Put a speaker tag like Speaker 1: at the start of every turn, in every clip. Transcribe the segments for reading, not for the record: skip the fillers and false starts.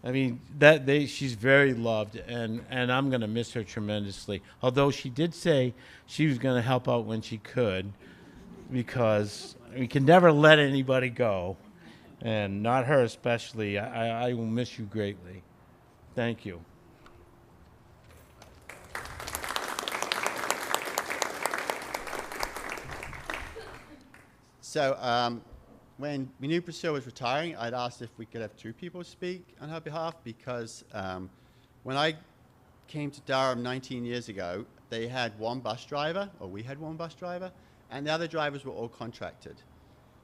Speaker 1: I mean, she's very loved, and I'm going to miss her tremendously. Although she did say she was going to help out when she could, because we can never let anybody go, and not her especially. I will miss you greatly. Thank you.
Speaker 2: So when we knew Priscilla was retiring, I'd asked if we could have two people speak on her behalf, because when I came to Durham 19 years ago, they had one bus driver, or we had one bus driver, and the other drivers were all contracted.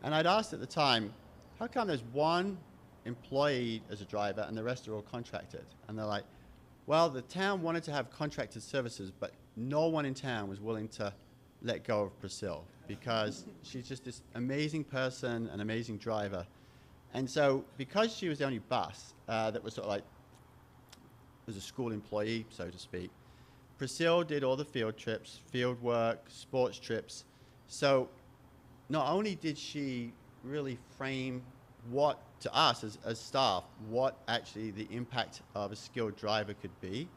Speaker 2: And I'd asked at the time, how come there's one employee as a driver and the rest are all contracted? And they're like, well, the town wanted to have contracted services, but no one in town was willing to let go of Priscilla, because she's just this amazing person, an amazing driver. And so because she was the only bus that was sort of like, was a school employee, so to speak, Priscilla did all the field trips, field work, sports trips. So not only did she really frame what, to us as staff, what actually the impact of a skilled driver could be,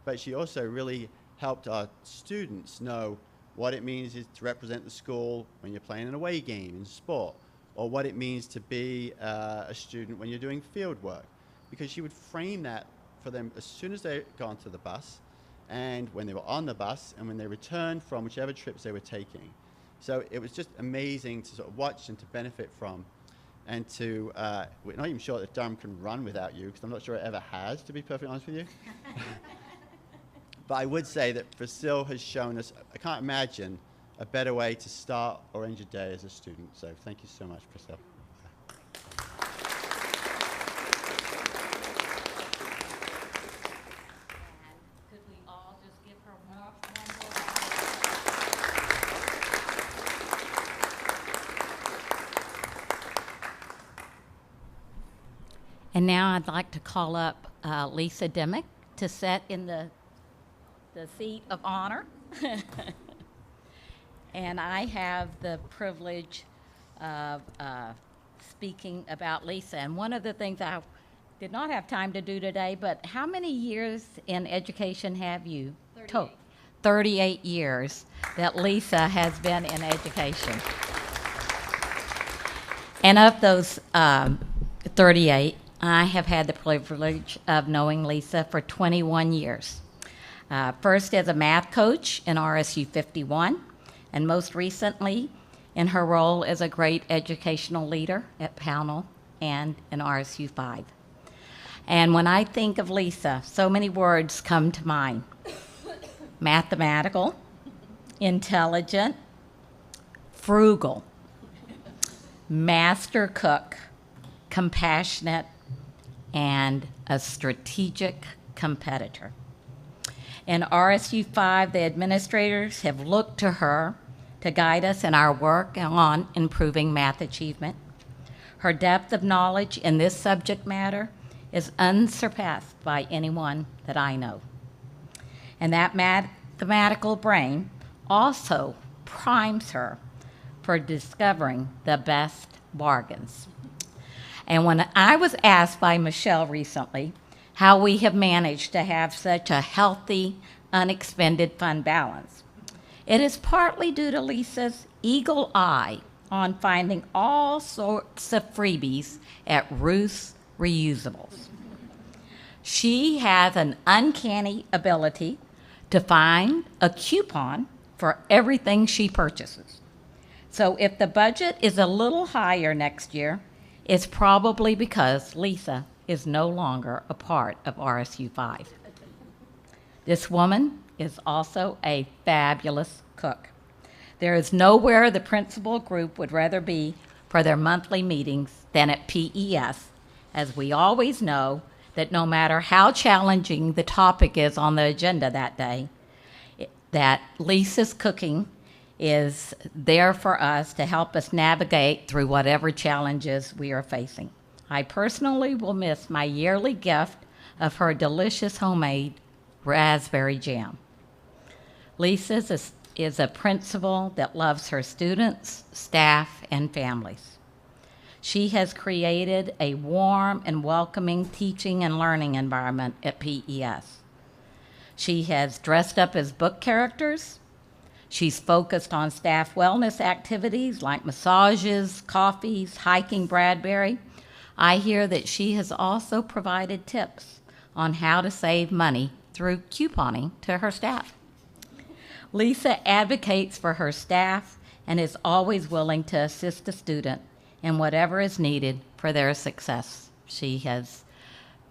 Speaker 2: but she also really helped our students know what it means is to represent the school when you're playing an away game in sport, or what it means to be a student when you're doing field work. Because she would frame that for them as soon as they got onto the bus, and when they were on the bus, and when they returned from whichever trips they were taking. So it was just amazing to sort of watch and to benefit from. And to, we're not even sure that Durham can run without you, because I'm not sure it ever has, to be perfectly honest with you. But I would say that Priscilla has shown us, I can't imagine a better way to start or end your day as a student. So thank you so much, Priscilla.
Speaker 3: Could we all just give her one more And now I'd like to call up Lisa Dimick to sit in the seat of honor. And I have the privilege of speaking about Lisa. And one of the things I did not have time to do today, but how many years in education have you?
Speaker 4: 38.
Speaker 3: 38 years that Lisa has been in education. And of those 38, I have had the privilege of knowing Lisa for 21 years. First as a math coach in RSU51, and most recently in her role as a great educational leader at Pownell and in RSU5. And when I think of Lisa, so many words come to mind. Mathematical, intelligent, frugal, master cook, compassionate, and a strategic competitor. In RSU5, the administrators have looked to her to guide us in our work on improving math achievement. Her depth of knowledge in this subject matter is unsurpassed by anyone that I know. And that mathematical brain also primes her for discovering the best bargains. And when I was asked by Michelle recently how we have managed to have such a healthy, unexpended fund balance, it is partly due to Lisa's eagle eye on finding all sorts of freebies at Ruth's Reusables. She has an uncanny ability to find a coupon for everything she purchases. So if the budget is a little higher next year, it's probably because Lisa is no longer a part of RSU5. This woman is also a fabulous cook. There is nowhere the principal group would rather be for their monthly meetings than at PES, as we always know that no matter how challenging the topic is on the agenda that day, that Lisa's cooking is there for us to help us navigate through whatever challenges we are facing. I personally will miss my yearly gift of her delicious homemade raspberry jam. Lisa is a principal that loves her students, staff, and families. She has created a warm and welcoming teaching and learning environment at PES. She has dressed up as book characters. She's focused on staff wellness activities like massages, coffees, hiking Bradbury. I hear that she has also provided tips on how to save money through couponing to her staff. Lisa advocates for her staff and is always willing to assist a student in whatever is needed for their success. She has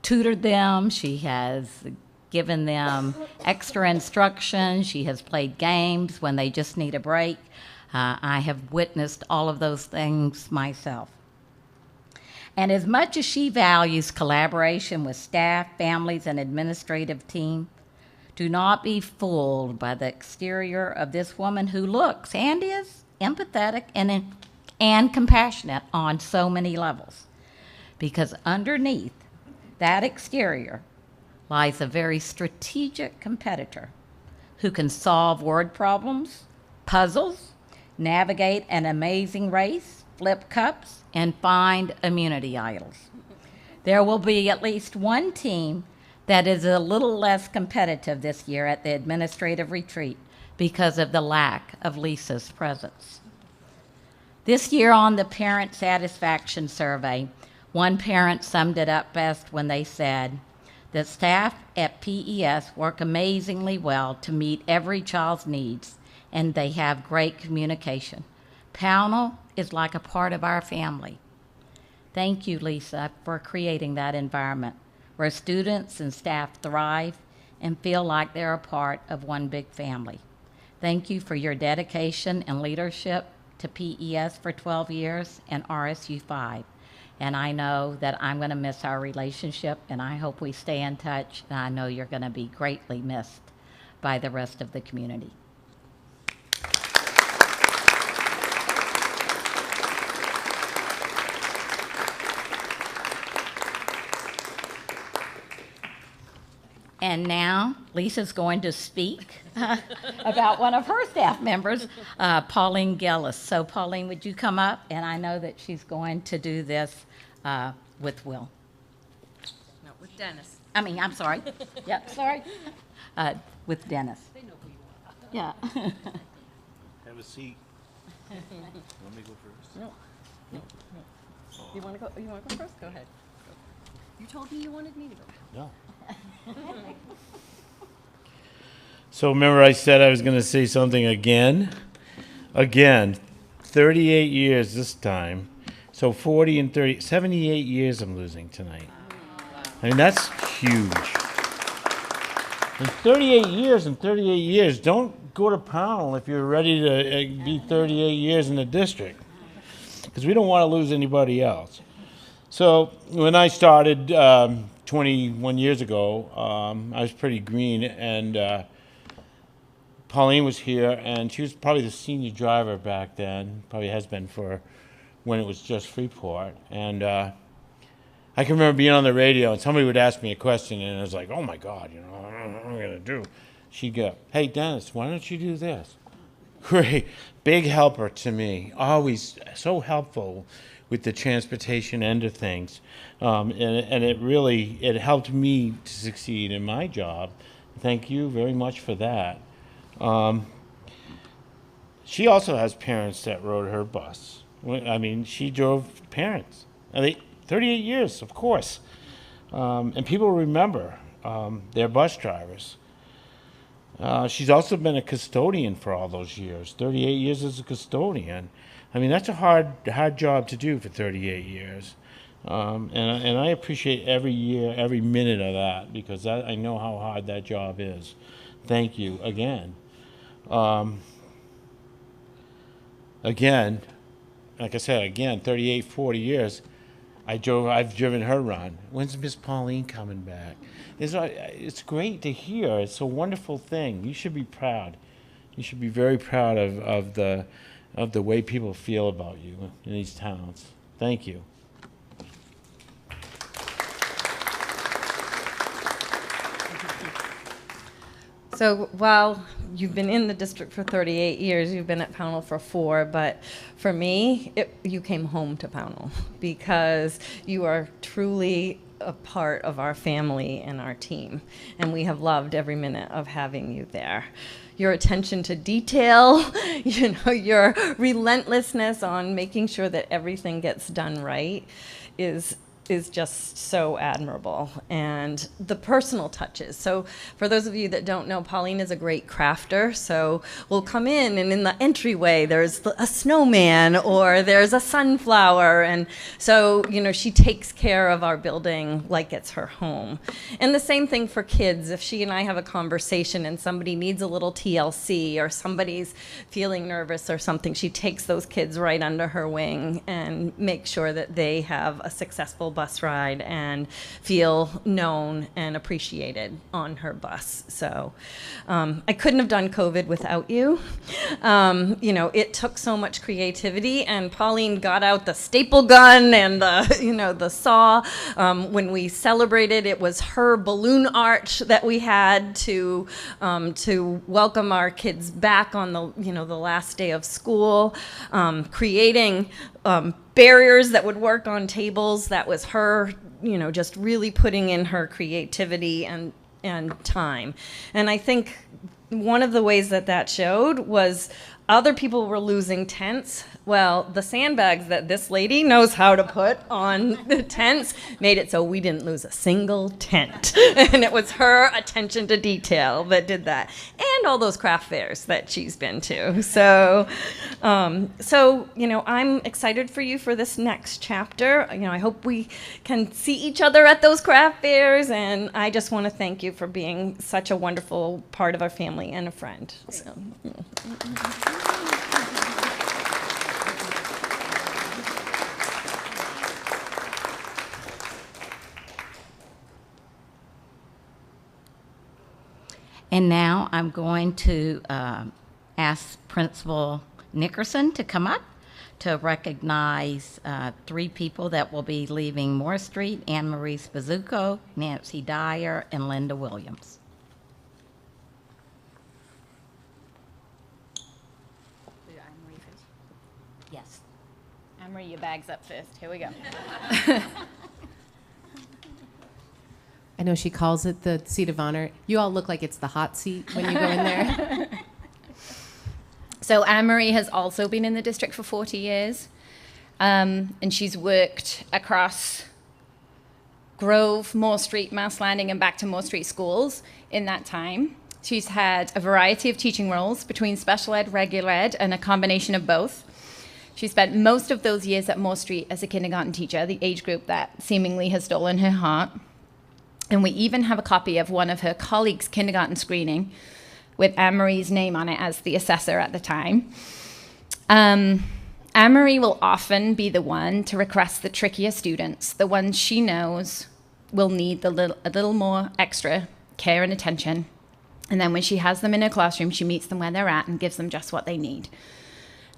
Speaker 3: tutored them, she has given them extra instruction, she has played games when they just need a break. I have witnessed all of those things myself. And as much as she values collaboration with staff, families, and administrative team, do not be fooled by the exterior of this woman who looks and is empathetic and compassionate on so many levels. Because underneath that exterior lies a very strategic competitor who can solve word problems, puzzles, navigate an amazing race, flip cups, and find immunity idols. There will be at least one team that is a little less competitive this year at the administrative retreat because of the lack of Lisa's presence. This year on the parent satisfaction survey, one parent summed it up best when they said, "The staff at PES work amazingly well to meet every child's needs, and they have great communication. Pownell is like a part of our family." Thank you, Lisa, for creating that environment where students and staff thrive and feel like they're a part of one big family. Thank you for your dedication and leadership to PES for 12 years and RSU5. And I know that I'm going to miss our relationship, and I hope we stay in touch, and I know you're going to be greatly missed by the rest of the community. And now Lisa's going to speak about one of her staff members, Pauline Gillis. So Pauline, would you come up? And I know that she's going to do this with Will.
Speaker 4: No, with Dennis.
Speaker 3: I'm sorry. Yep, sorry. With Dennis.
Speaker 4: They know who you are.
Speaker 3: Yeah.
Speaker 1: Have a seat. Want me to go first?
Speaker 4: No. You want to go? You want to go first? Go ahead. You told me you wanted me to go.
Speaker 1: No. So remember I said I was going to say something again? Again, 38 years this time. So 40 and 30, 78 years I'm losing tonight. I mean, that's huge. And 38 years, don't go to Pownell if you're ready to be 38 years in the district. Because we don't want to lose anybody else. So when I started 21 years ago, I was pretty green, and Pauline was here, and she was probably the senior driver back then, probably has been for when it was just Freeport. And I can remember being on the radio, and somebody would ask me a question, and I was like, oh my God, I don't know what I'm going to do. She'd go, hey, Dennis, why don't you do this? Great, big helper to me, always so helpful with the transportation end of things. And it helped me to succeed in my job. Thank you very much for that. She also has parents that rode her bus. I mean, she drove parents. 38 years, of course. And people remember their bus drivers. She's also been a custodian for all those years, 38 years as a custodian. I mean, that's a hard job to do for 38 years. And I appreciate every year, every minute of that, because I know how hard that job is. Thank you again. Again, like I said, 38, 40 years, I've driven her run. When's Miss Pauline coming back? It's great to hear. It's a wonderful thing. You should be proud. You should be very proud of the way people feel about you in these towns. Thank you.
Speaker 4: So while you've been in the district for 38 years, you've been at Pownell for 4, but for me, you came home to Pownell because you are truly a part of our family and our team, and we have loved every minute of having you there. Your attention to detail, your relentlessness on making sure that everything gets done right is just so admirable. And the personal touches. So for those of you that don't know, Pauline is a great crafter. So we'll come in and in the entryway, there's a snowman or there's a sunflower. And so, she takes care of our building like it's her home. And the same thing for kids. If she and I have a conversation and somebody needs a little TLC or somebody's feeling nervous or something, she takes those kids right under her wing and makes sure that they have a successful bus ride and feel known and appreciated on her bus. So I couldn't have done COVID without you. It took so much creativity, and Pauline got out the staple gun and the saw. When we celebrated, it was her balloon arch that we had to welcome our kids back on the last day of school, creating barriers that would work on tables. That was her, just really putting in her creativity and time. And I think one of the ways that showed was other people were losing tents. Well, the sandbags that this lady knows how to put on the tents made it so we didn't lose a single tent. And it was her attention to detail that did that. And all those craft fairs that she's been to. So I'm excited for you for this next chapter. I hope we can see each other at those craft fairs. And I just want to thank you for being such a wonderful part of our family and a friend. So.
Speaker 3: And now I'm going to ask Principal Nickerson to come up to recognize 3 people that will be leaving Moore Street: Anne Marie Spazuko, Nancy Dyer, and Linda Williams.
Speaker 5: Anne-Marie first.
Speaker 3: Yes.
Speaker 5: Anne-Marie, your bag's up first. Here we go.
Speaker 6: I know she calls it the seat of honor. You all look like it's the hot seat when you go in there.
Speaker 5: So Anne-Marie has also been in the district for 40 years, and she's worked across Grove, Moore Street, Mouse Landing, and back to Moore Street schools in that time. She's had a variety of teaching roles between special ed, regular ed, and a combination of both. She spent most of those years at Moore Street as a kindergarten teacher, the age group that seemingly has stolen her heart. And we even have a copy of one of her colleagues' kindergarten screening with Anne-Marie's name on it as the assessor at the time. Anne-Marie will often be the one to request the trickier students, the ones she knows will need a little more extra care and attention. And then when she has them in her classroom, she meets them where they're at and gives them just what they need.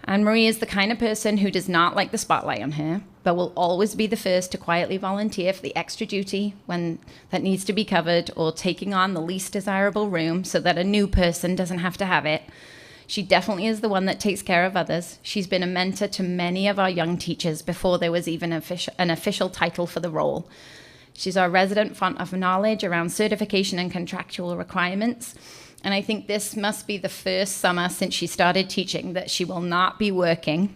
Speaker 5: Anne-Marie is the kind of person who does not like the spotlight on her, but will always be the first to quietly volunteer for the extra duty when that needs to be covered, or taking on the least desirable room so that a new person doesn't have to have it. She definitely is the one that takes care of others. She's been a mentor to many of our young teachers before there was even an official title for the role. She's our resident font of knowledge around certification and contractual requirements. And I think this must be the first summer since she started teaching that she will not be working.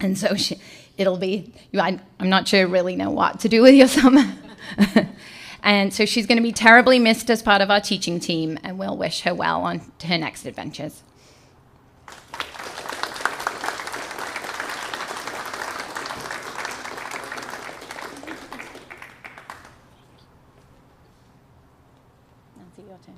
Speaker 5: And so it'll be, I'm not sure really know what to do with your summer. And so she's going to be terribly missed as part of our teaching team, and we'll wish her well on to her next adventures. Nancy, your turn.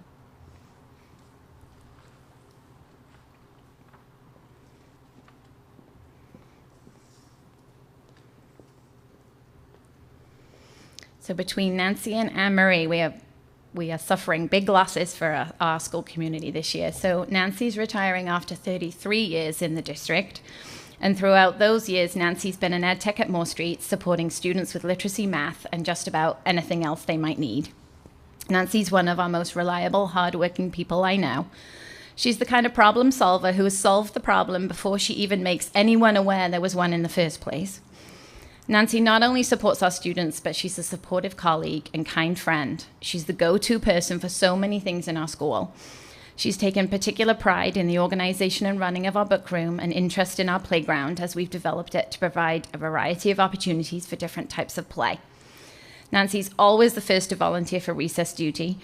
Speaker 5: So between Nancy and Anne-Marie, we are suffering big losses for our school community this year. So Nancy's retiring after 33 years in the district. And throughout those years, Nancy's been an ed tech at Moore Street, supporting students with literacy, math, and just about anything else they might need. Nancy's one of our most reliable, hardworking people I know. She's the kind of problem solver who has solved the problem before she even makes anyone aware there was one in the first place. Nancy not only supports our students, but she's a supportive colleague and kind friend. She's the go-to person for so many things in our school. She's taken particular pride in the organization and running of our book room and interest in our playground as we've developed it to provide a variety of opportunities for different types of play. Nancy's always the first to volunteer for recess duty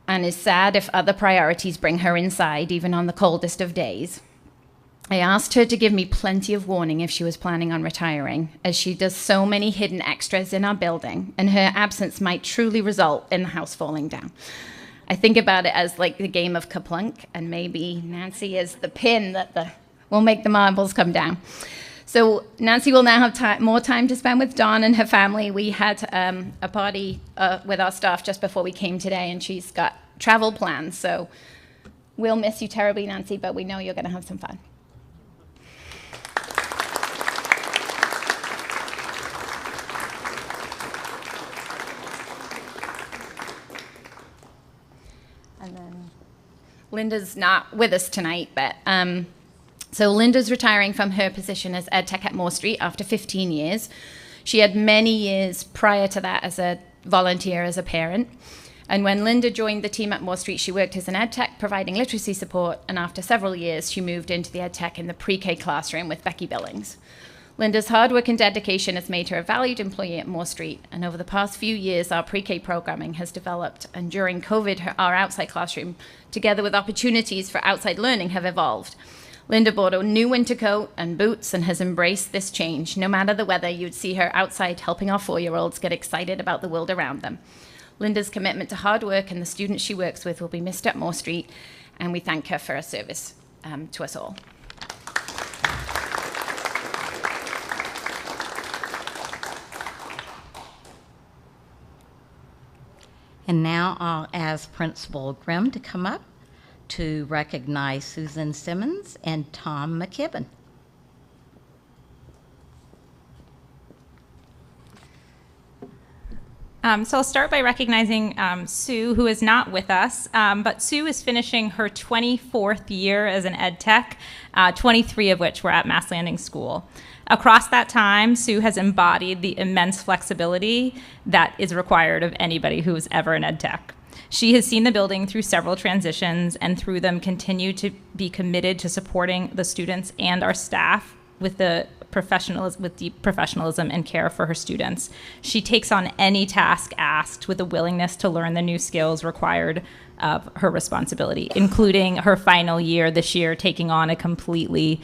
Speaker 5: and is sad if other priorities bring her inside, even on the coldest of days. I asked her to give me plenty of warning if she was planning on retiring, as she does so many hidden extras in our building, and her absence might truly result in the house falling down. I think about it as like the game of Kaplunk, and maybe Nancy is the pin that will make the marbles come down. So Nancy will now have more time to spend with Dawn and her family. We had a party with our staff just before we came today, and she's got travel plans. So we'll miss you terribly, Nancy, but we know you're going to have some fun. And then Linda's not with us tonight, but so Linda's retiring from her position as ed tech at Moore Street after 15 years. She had many years prior to that as a volunteer, as a parent. And when Linda joined the team at Moore Street, she worked as an ed tech, providing literacy support. And after several years, she moved into the ed tech in the pre-K classroom with Becky Billings. Linda's hard work and dedication has made her a valued employee at Moore Street. And over the past few years, our pre-K programming has developed. And during COVID, our outside classroom, together with opportunities for outside learning, have evolved. Linda bought a new winter coat and boots and has embraced this change. No matter the weather, you'd see her outside helping our 4-year-olds get excited about the world around them. Linda's commitment to hard work and the students she works with will be missed at Moore Street, and we thank her for her service to us all.
Speaker 3: And now I'll ask Principal Grimm to come up to recognize Susan Simmons and Tom McKibben.
Speaker 7: So I'll start by recognizing Sue, who is not with us, but Sue is finishing her 24th year as an ed tech, 23 of which were at Mass Landing School. Across that time, Sue has embodied the immense flexibility that is required of anybody who is ever an ed tech. She has seen the building through several transitions and through them continue to be committed to supporting the students and our staff with deep professionalism and care for her students. She takes on any task asked with a willingness to learn the new skills required of her responsibility, including her final year this year, taking on a completely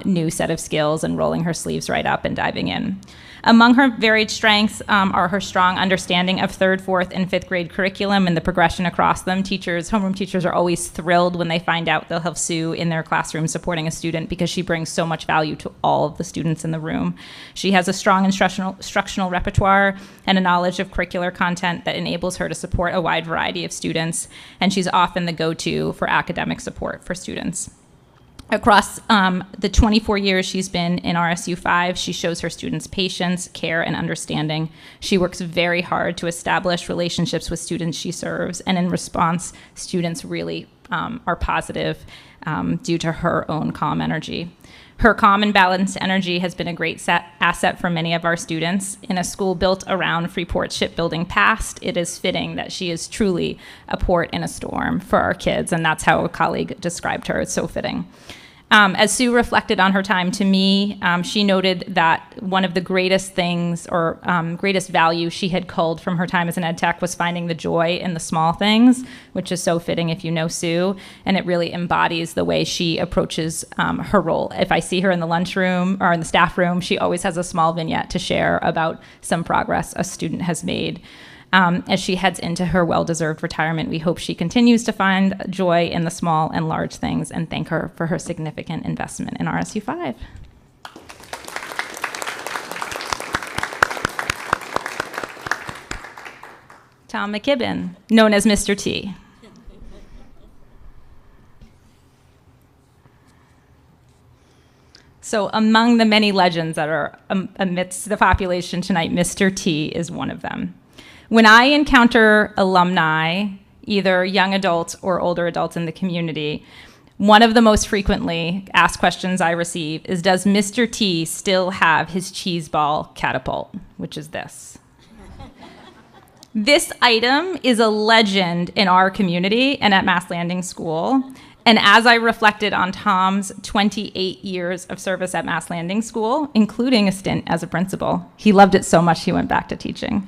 Speaker 7: new set of skills and rolling her sleeves right up and diving in. Among her varied strengths are her strong understanding of 3rd, 4th, and 5th grade curriculum and the progression across them. Homeroom teachers are always thrilled when they find out they'll have Sue in their classroom supporting a student because she brings so much value to all of the students in the room. She has a strong instructional repertoire and a knowledge of curricular content that enables her to support a wide variety of students, and she's often the go-to for academic support for students. Across the 24 years she's been in RSU5, she shows her students patience, care, and understanding. She works very hard to establish relationships with students she serves, and in response, students really are positive due to her own calm energy. Her calm and balanced energy has been a great asset for many of our students. In a school built around Freeport's shipbuilding past, it is fitting that she is truly a port in a storm for our kids, and that's how a colleague described her. It's so fitting. As Sue reflected on her time to me, she noted that one of the greatest things or greatest value she had culled from her time as an ed tech was finding the joy in the small things, which is so fitting if you know Sue, and it really embodies the way she approaches her role. If I see her in the lunchroom or in the staff room, she always has a small vignette to share about some progress a student has made. As she heads into her well-deserved retirement, we hope she continues to find joy in the small and large things, and thank her for her significant investment in RSU5. Tom McKibben, known as Mr. T. So among the many legends that are amidst the population tonight, Mr. T is one of them. When I encounter alumni either young adults or older adults in the community. One of the most frequently asked questions I receive is, does Mr. T still have his cheese ball catapult, which is this. This item is a legend in our community and at Mass Landing School. And as I reflected on Tom's 28 years of service at Mass Landing School, including a stint as a principal, he loved it so much he went back to teaching.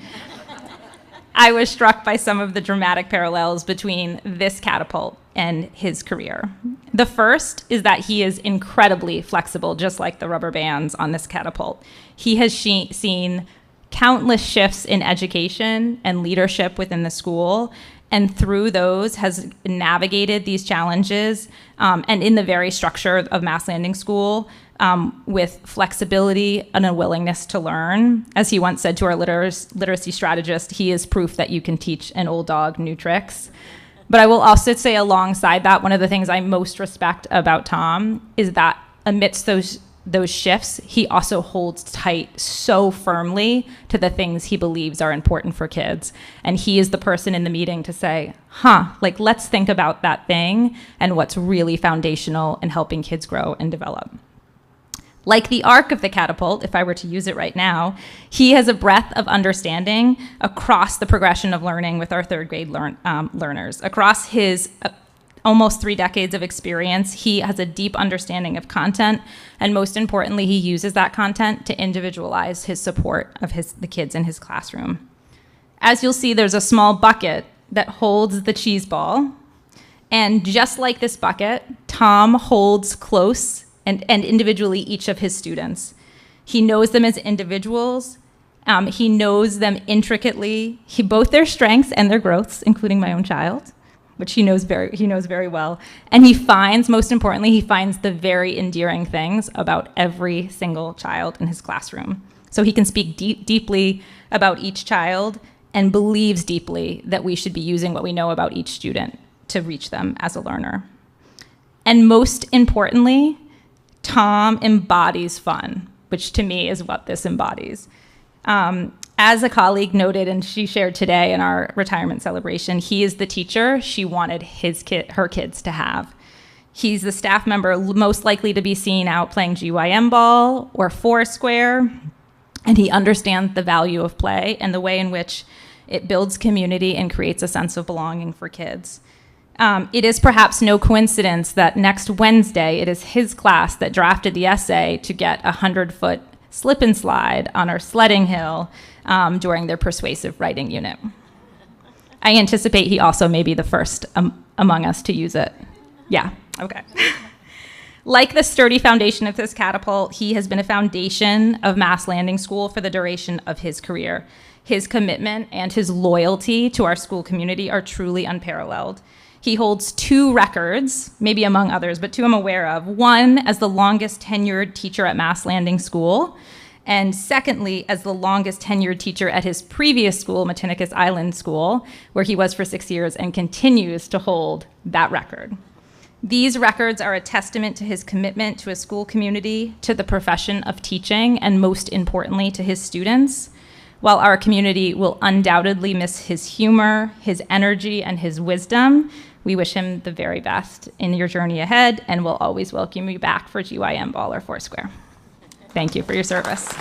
Speaker 7: I was struck by some of the dramatic parallels between this catapult and his career. The first is that he is incredibly flexible, just like the rubber bands on this catapult. He has seen countless shifts in education and leadership within the school, and through those has navigated these challenges and in the very structure of Mass Landing School with flexibility and a willingness to learn. As he once said to our literacy strategist, he is proof that you can teach an old dog new tricks. But I will also say alongside that, one of the things I most respect about Tom is that amidst those shifts, he also holds tight so firmly to the things he believes are important for kids. And he is the person in the meeting to say, like, let's think about that thing and what's really foundational in helping kids grow and develop. Like the arc of the catapult, if I were to use it right now, he has a breadth of understanding across the progression of learning with our third grade learners. Across his almost 3 decades of experience, he has a deep understanding of content, and most importantly, he uses that content to individualize his support of the kids in his classroom. As you'll see, there's a small bucket that holds the cheese ball, and just like this bucket, Tom holds close and individually each of his students. He knows them as individuals. He knows them intricately. Both their strengths and their growths, including my own child, which he knows very well. And he finds, most importantly, he finds the very endearing things about every single child in his classroom. So he can speak deeply about each child and believes deeply that we should be using what we know about each student to reach them as a learner. And most importantly, Tom embodies fun, which to me is what this embodies. As a colleague noted, and she shared today in our retirement celebration, he is the teacher she wanted her kids to have. He's the staff member most likely to be seen out playing GYM ball or Foursquare, and he understands the value of play and the way in which it builds community and creates a sense of belonging for kids. It is perhaps no coincidence that next Wednesday it is his class that drafted the essay to get a 100-foot slip and slide on our sledding hill during their persuasive writing unit. I anticipate he also may be the first among us to use it. Yeah, okay. Like the sturdy foundation of this catapult, he has been a foundation of Mass Landing School for the duration of his career. His commitment and his loyalty to our school community are truly unparalleled. He holds 2 records, maybe among others, but 2 I'm aware of. One, as the longest tenured teacher at Mass Landing School, and secondly, as the longest tenured teacher at his previous school, Matinicus Island School, where he was for 6 years and continues to hold that record. These records are a testament to his commitment to his school community, to the profession of teaching, and most importantly, to his students. While our community will undoubtedly miss his humor, his energy, and his wisdom, we wish him the very best in your journey ahead, and we'll always welcome you back for GYM Ball or Foursquare. Thank you for your service.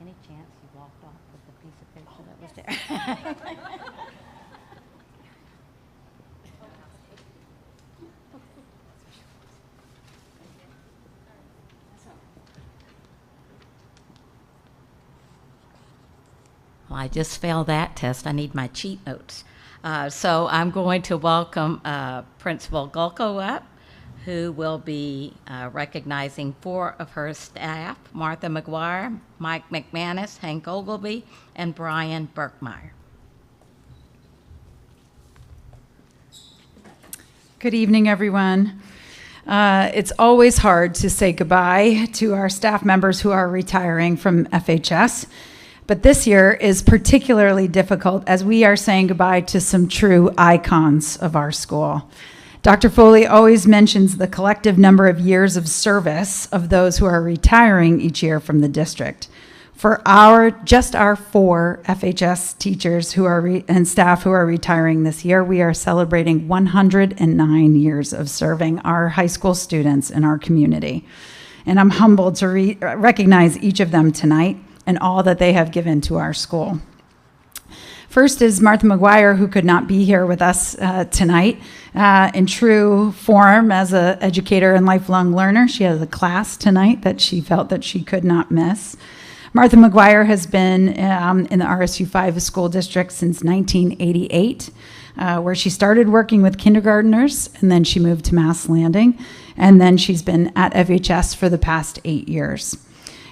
Speaker 3: Any chance you walked off with the piece of paper that was there? Well, I just failed that test. I need my cheat notes. So I'm going to welcome Principal Gulko up, who will be recognizing 4 of her staff, Martha Mcguire, Mike Mcmanus, Hank Ogilvy, and Brian Burkmeyer.
Speaker 8: Good evening, everyone. It's always hard to say goodbye to our staff members who are retiring from FHS, But this year is particularly difficult as we are saying goodbye to some true icons of our school. Dr. Foley always mentions the collective number of years of service of those who are retiring each year from the district. For just our 4 FHS teachers and staff who are retiring this year, we are celebrating 109 years of serving our high school students in our community. And I'm humbled to recognize each of them tonight and all that they have given to our school. First is Martha Mcguire, who could not be here with us tonight. In true form as an educator and lifelong learner, she has a class tonight that she felt that she could not miss. Martha Mcguire has been in the RSU5 school district since 1988, where she started working with kindergartners, and then she moved to Mass Landing, and then she's been at FHS for the past 8 years.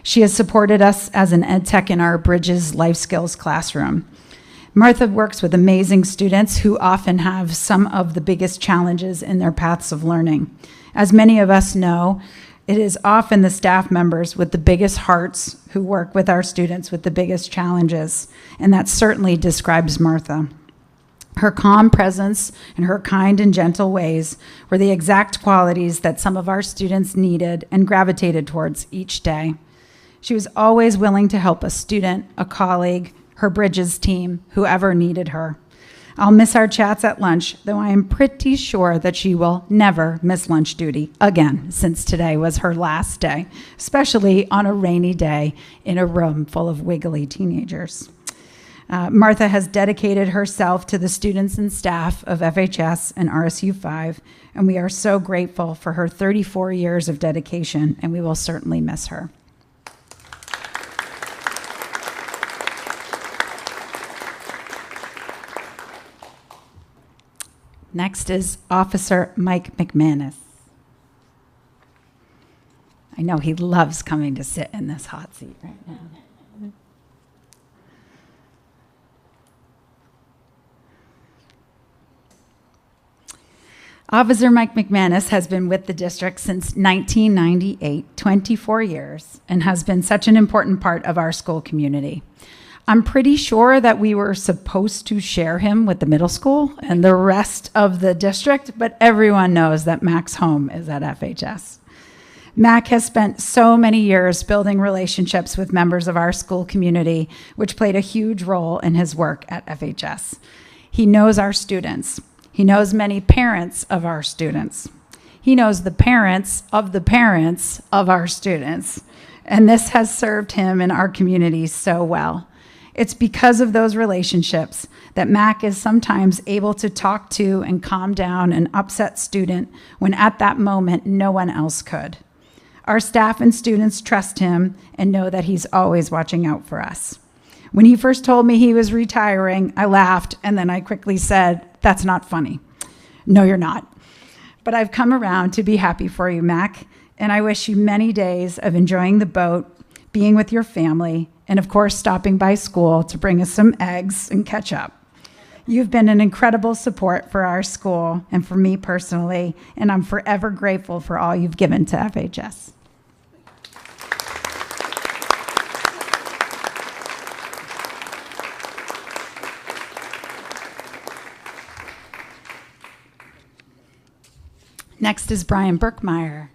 Speaker 8: She has supported us as an ed tech in our Bridges Life Skills classroom. Martha works with amazing students who often have some of the biggest challenges in their paths of learning. As many of us know, it is often the staff members with the biggest hearts who work with our students with the biggest challenges, and that certainly describes Martha. Her calm presence and her kind and gentle ways were the exact qualities that some of our students needed and gravitated towards each day. She was always willing to help a student, a colleague, her Bridges team, whoever needed her. I'll miss our chats at lunch, though I am pretty sure that she will never miss lunch duty again, since today was her last day, especially on a rainy day in a room full of wiggly teenagers. Martha has dedicated herself to the students and staff of FHS and RSU5, and we are so grateful for her 34 years of dedication, and we will certainly miss her. Next is Officer Mike Mcmanus. I know he loves coming to sit in this hot seat right now. Officer Mike Mcmanus has been with the district since 1998, 24 years, and has been such an important part of our school community. I'm pretty sure that we were supposed to share him with the middle school and the rest of the district, but everyone knows that Mac's home is at FHS. Mac has spent so many years building relationships with members of our school community, which played a huge role in his work at FHS. He knows our students. He knows many parents of our students. He knows the parents of our students, and this has served him and our community so well. It's because of those relationships that Mac is sometimes able to talk to and calm down an upset student when at that moment no one else could. Our staff and students trust him and know that he's always watching out for us. When he first told me he was retiring, I laughed, and then I quickly said, "That's not funny." "No, you're not. But I've come around to be happy for you, Mac, and I wish you many days of enjoying the boat, being with your family, and of course stopping by school to bring us some eggs and catch up. You've been an incredible support for our school and for me personally, and I'm forever grateful for all you've given to FHS." Next is Brian Burkmeyer.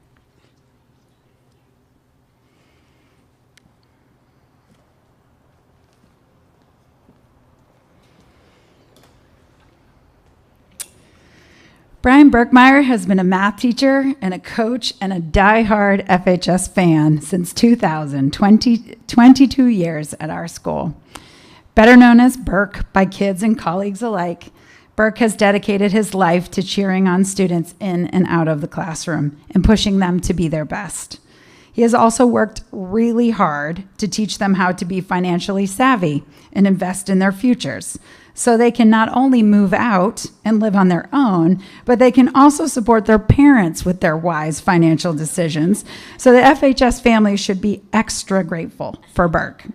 Speaker 8: Brian Burkmeyer has been a math teacher and a coach and a diehard FHS fan since 2000, 22 years at our school. Better known as Burke by kids and colleagues alike, Burke has dedicated his life to cheering on students in and out of the classroom and pushing them to be their best. He has also worked really hard to teach them how to be financially savvy and invest in their futures, so they can not only move out and live on their own, but they can also support their parents with their wise financial decisions. So the FHS family should be extra grateful for Burke.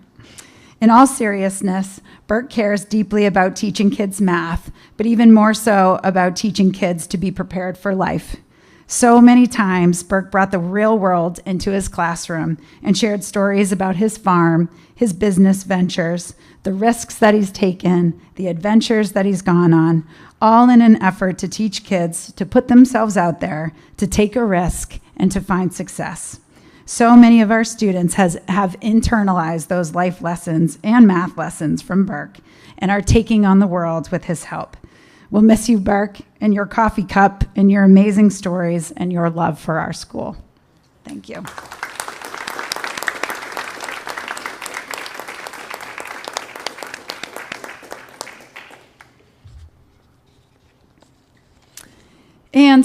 Speaker 8: In all seriousness, Burke cares deeply about teaching kids math, but even more so about teaching kids to be prepared for life. So many times, Burke brought the real world into his classroom and shared stories about his farm, his business ventures, the risks that he's taken, the adventures that he's gone on, all in an effort to teach kids to put themselves out there, to take a risk, and to find success. So many of our students have internalized those life lessons and math lessons from Burke and are taking on the world with his help. We'll miss you, Burke, and your coffee cup, and your amazing stories, and your love for our school. Thank you. And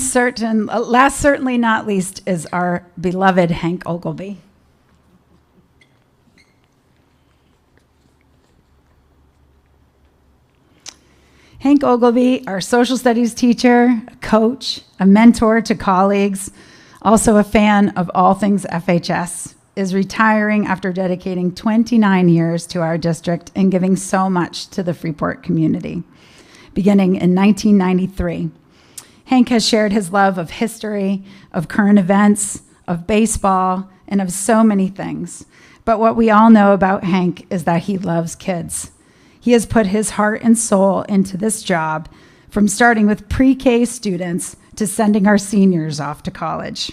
Speaker 8: last certainly not least is our beloved Hank Ogilvy. Hank Ogilvy, our social studies teacher, a coach, a mentor to colleagues, also a fan of all things FHS, is retiring after dedicating 29 years to our district and giving so much to the Freeport community, beginning in 1993. Hank has shared his love of history, of current events, of baseball, and of so many things. But what we all know about Hank is that he loves kids. He has put his heart and soul into this job, from starting with pre-K students to sending our seniors off to college.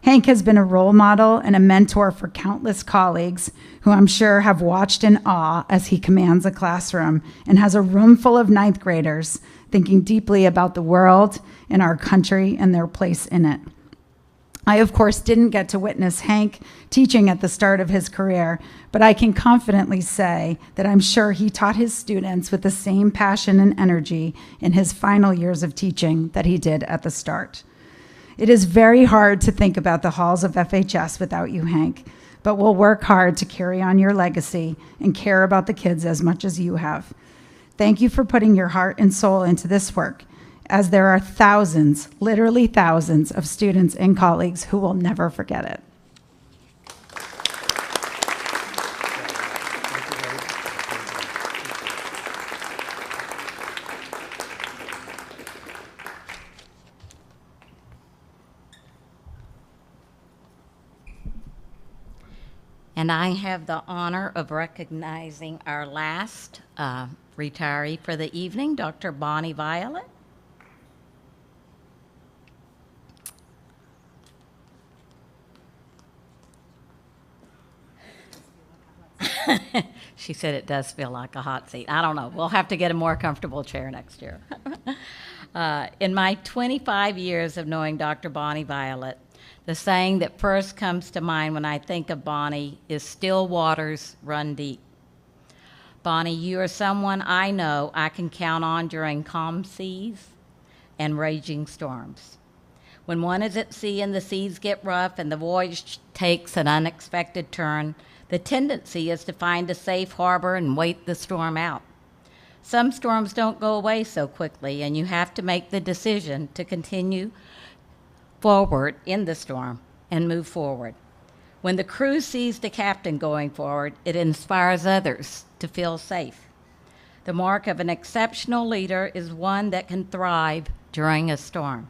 Speaker 8: Hank has been a role model and a mentor for countless colleagues who I'm sure have watched in awe as he commands a classroom and has a room full of ninth graders thinking deeply about the world and our country and their place in it. I, of course, didn't get to witness Hank teaching at the start of his career, but I can confidently say that I'm sure he taught his students with the same passion and energy in his final years of teaching that he did at the start. It is very hard to think about the halls of FHS without you, Hank, but we'll work hard to carry on your legacy and care about the kids as much as you have. Thank you for putting your heart and soul into this work, as there are thousands, literally thousands, of students and colleagues who will never forget it.
Speaker 3: And I have the honor of recognizing our last retiree for the evening, Dr. Bonnie Violet. She said it does feel like a hot seat. I don't know. We'll have to get a more comfortable chair next year. In my 25 years of knowing Dr. Bonnie Violet, the saying that first comes to mind when I think of Bonnie is still waters run deep. Bonnie, you are someone I know I can count on during calm seas and raging storms. When one is at sea and the seas get rough and the voyage takes an unexpected turn, the tendency is to find a safe harbor and wait the storm out. Some storms don't go away so quickly, and you have to make the decision to continue forward in the storm and move forward. When the crew sees the captain going forward, it inspires others to feel safe. The mark of an exceptional leader is one that can thrive during a storm.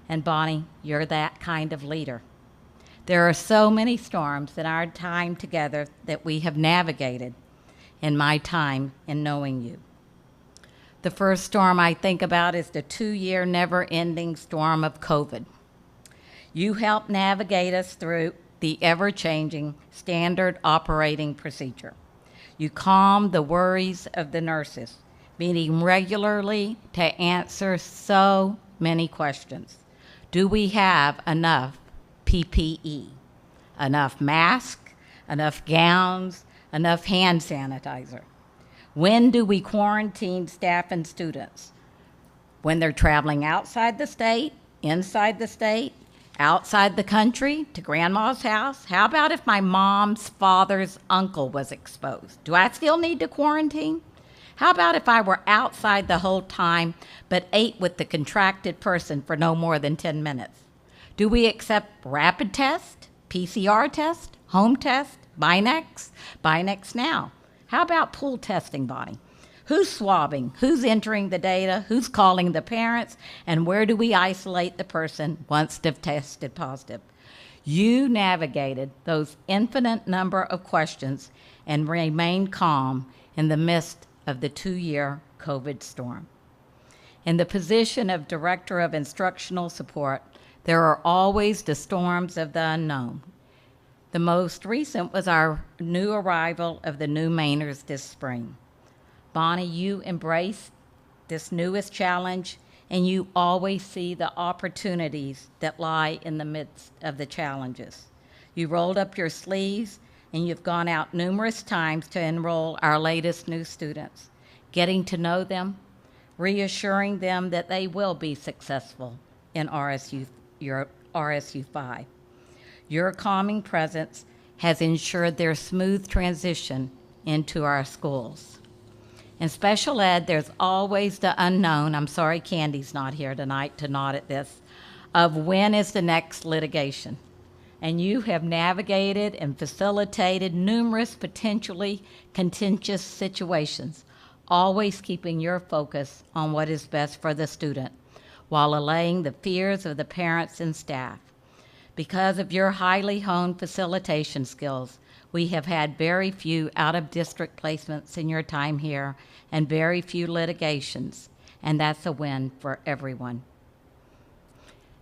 Speaker 3: And Bonnie, you're that kind of leader. There are so many storms in our time together that we have navigated in my time in knowing you. The first storm I think about is the 2-year never-ending storm of COVID. You helped navigate us through the ever-changing standard operating procedure. You calmed the worries of the nurses, meeting regularly to answer so many questions. Do we have enough PPE, enough masks, enough gowns, enough hand sanitizer? When do we quarantine staff and students? When they're traveling outside the state, inside the state, outside the country, to grandma's house? How about if my mom's father's uncle was exposed? Do I still need to quarantine? How about if I were outside the whole time but ate with the contracted person for no more than 10 minutes? Do we accept rapid test, PCR test, home test, Binex now? How about pool testing, Bonnie? Who's swabbing? Who's entering the data? Who's calling the parents? And where do we isolate the person once they've tested positive? You navigated those infinite number of questions and remained calm in the midst of the 2-year COVID storm. In the position of Director of Instructional Support, there are always the storms of the unknown. The most recent was our new arrival of the new Mainers this spring. Bonnie, you embrace this newest challenge, and you always see the opportunities that lie in the midst of the challenges. You rolled up your sleeves, and you've gone out numerous times to enroll our latest new students, getting to know them, reassuring them that they will be successful in your RSU5. Your calming presence has ensured their smooth transition into our schools. In special ed, there's always the unknown, I'm sorry Candy's not here tonight to nod at this, of when is the next litigation. And you have navigated and facilitated numerous potentially contentious situations, always keeping your focus on what is best for the student, while allaying the fears of the parents and staff. Because of your highly honed facilitation skills, we have had very few out-of-district placements in your time here and very few litigations, and that's a win for everyone.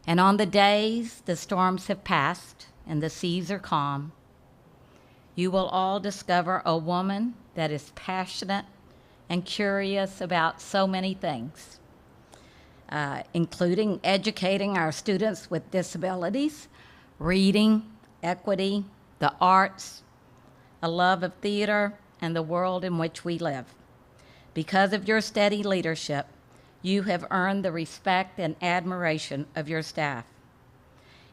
Speaker 3: And on the days the storms have passed and the seas are calm, you will all discover a woman that is passionate and curious about so many things, including educating our students with disabilities, reading, equity, the arts, a love of theater, and the world in which we live. Because of your steady leadership, you have earned the respect and admiration of your staff.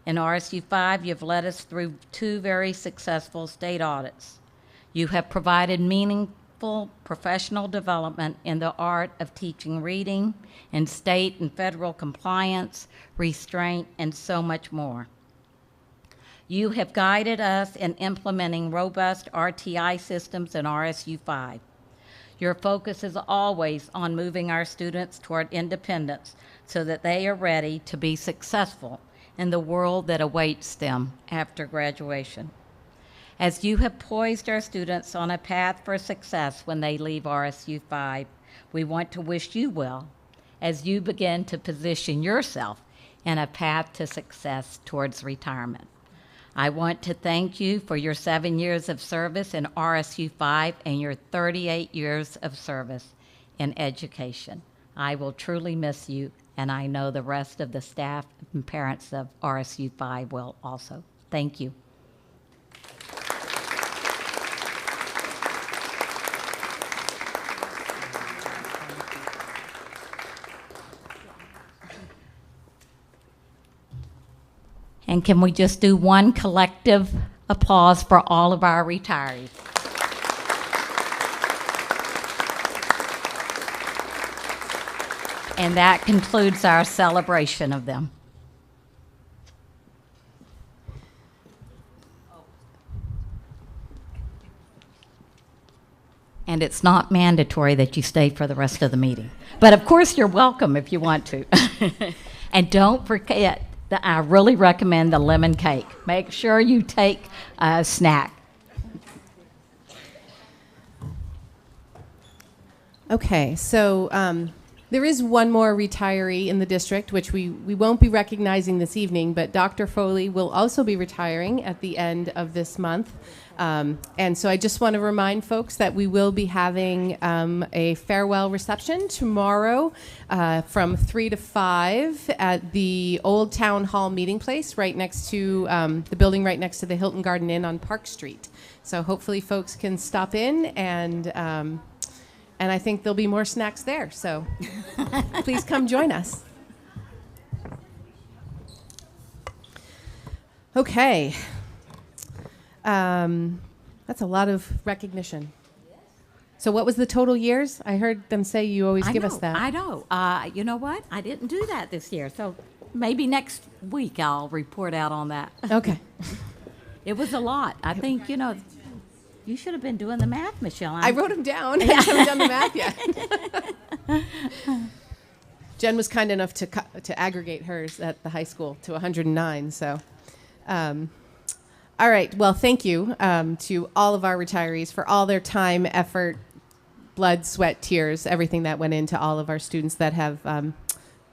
Speaker 3: In RSU5, you've led us through 2 very successful state audits. You have provided meaningful professional development in the art of teaching reading, in state and federal compliance, restraint, and so much more. You have guided us in implementing robust RTI systems in RSU5. Your focus is always on moving our students toward independence so that they are ready to be successful in the world that awaits them after graduation. As you have poised our students on a path for success when they leave RSU5, we want to wish you well as you begin to position yourself in a path to success towards retirement. I want to thank you for your 7 years of service in RSU5 and your 38 years of service in education. I will truly miss you, and I know the rest of the staff and parents of RSU5 will also. Thank you. And can we just do one collective applause for all of our retirees? And that concludes our celebration of them. And it's not mandatory that you stay for the rest of the meeting. But of course, you're welcome if you want to. And don't forget, I really recommend the lemon cake. Make sure you take a snack.
Speaker 6: Okay, so there is one more retiree in the district, which we won't be recognizing this evening, but Dr. Foley will also be retiring at the end of this month. And so I just want to remind folks that we will be having a farewell reception tomorrow from 3 to 5 at the Old Town Hall meeting place right next to the building right next to the Hilton Garden Inn on Park Street. So hopefully folks can stop in, and I think there'll be more snacks there. So please come join us. Okay. That's a lot of recognition. So what was the total years? I heard them say you always give us that.
Speaker 3: I know. You know what? I didn't do that this year. So maybe next week I'll report out on that.
Speaker 6: Okay.
Speaker 3: It was a lot. I think, you should have been doing the math, Michelle.
Speaker 6: I wrote them down. I haven't done the math yet. Jen was kind enough to aggregate hers at the high school to 109. So, all right. Well, thank you to all of our retirees for all their time, effort, blood, sweat, tears, everything that went into all of our students that have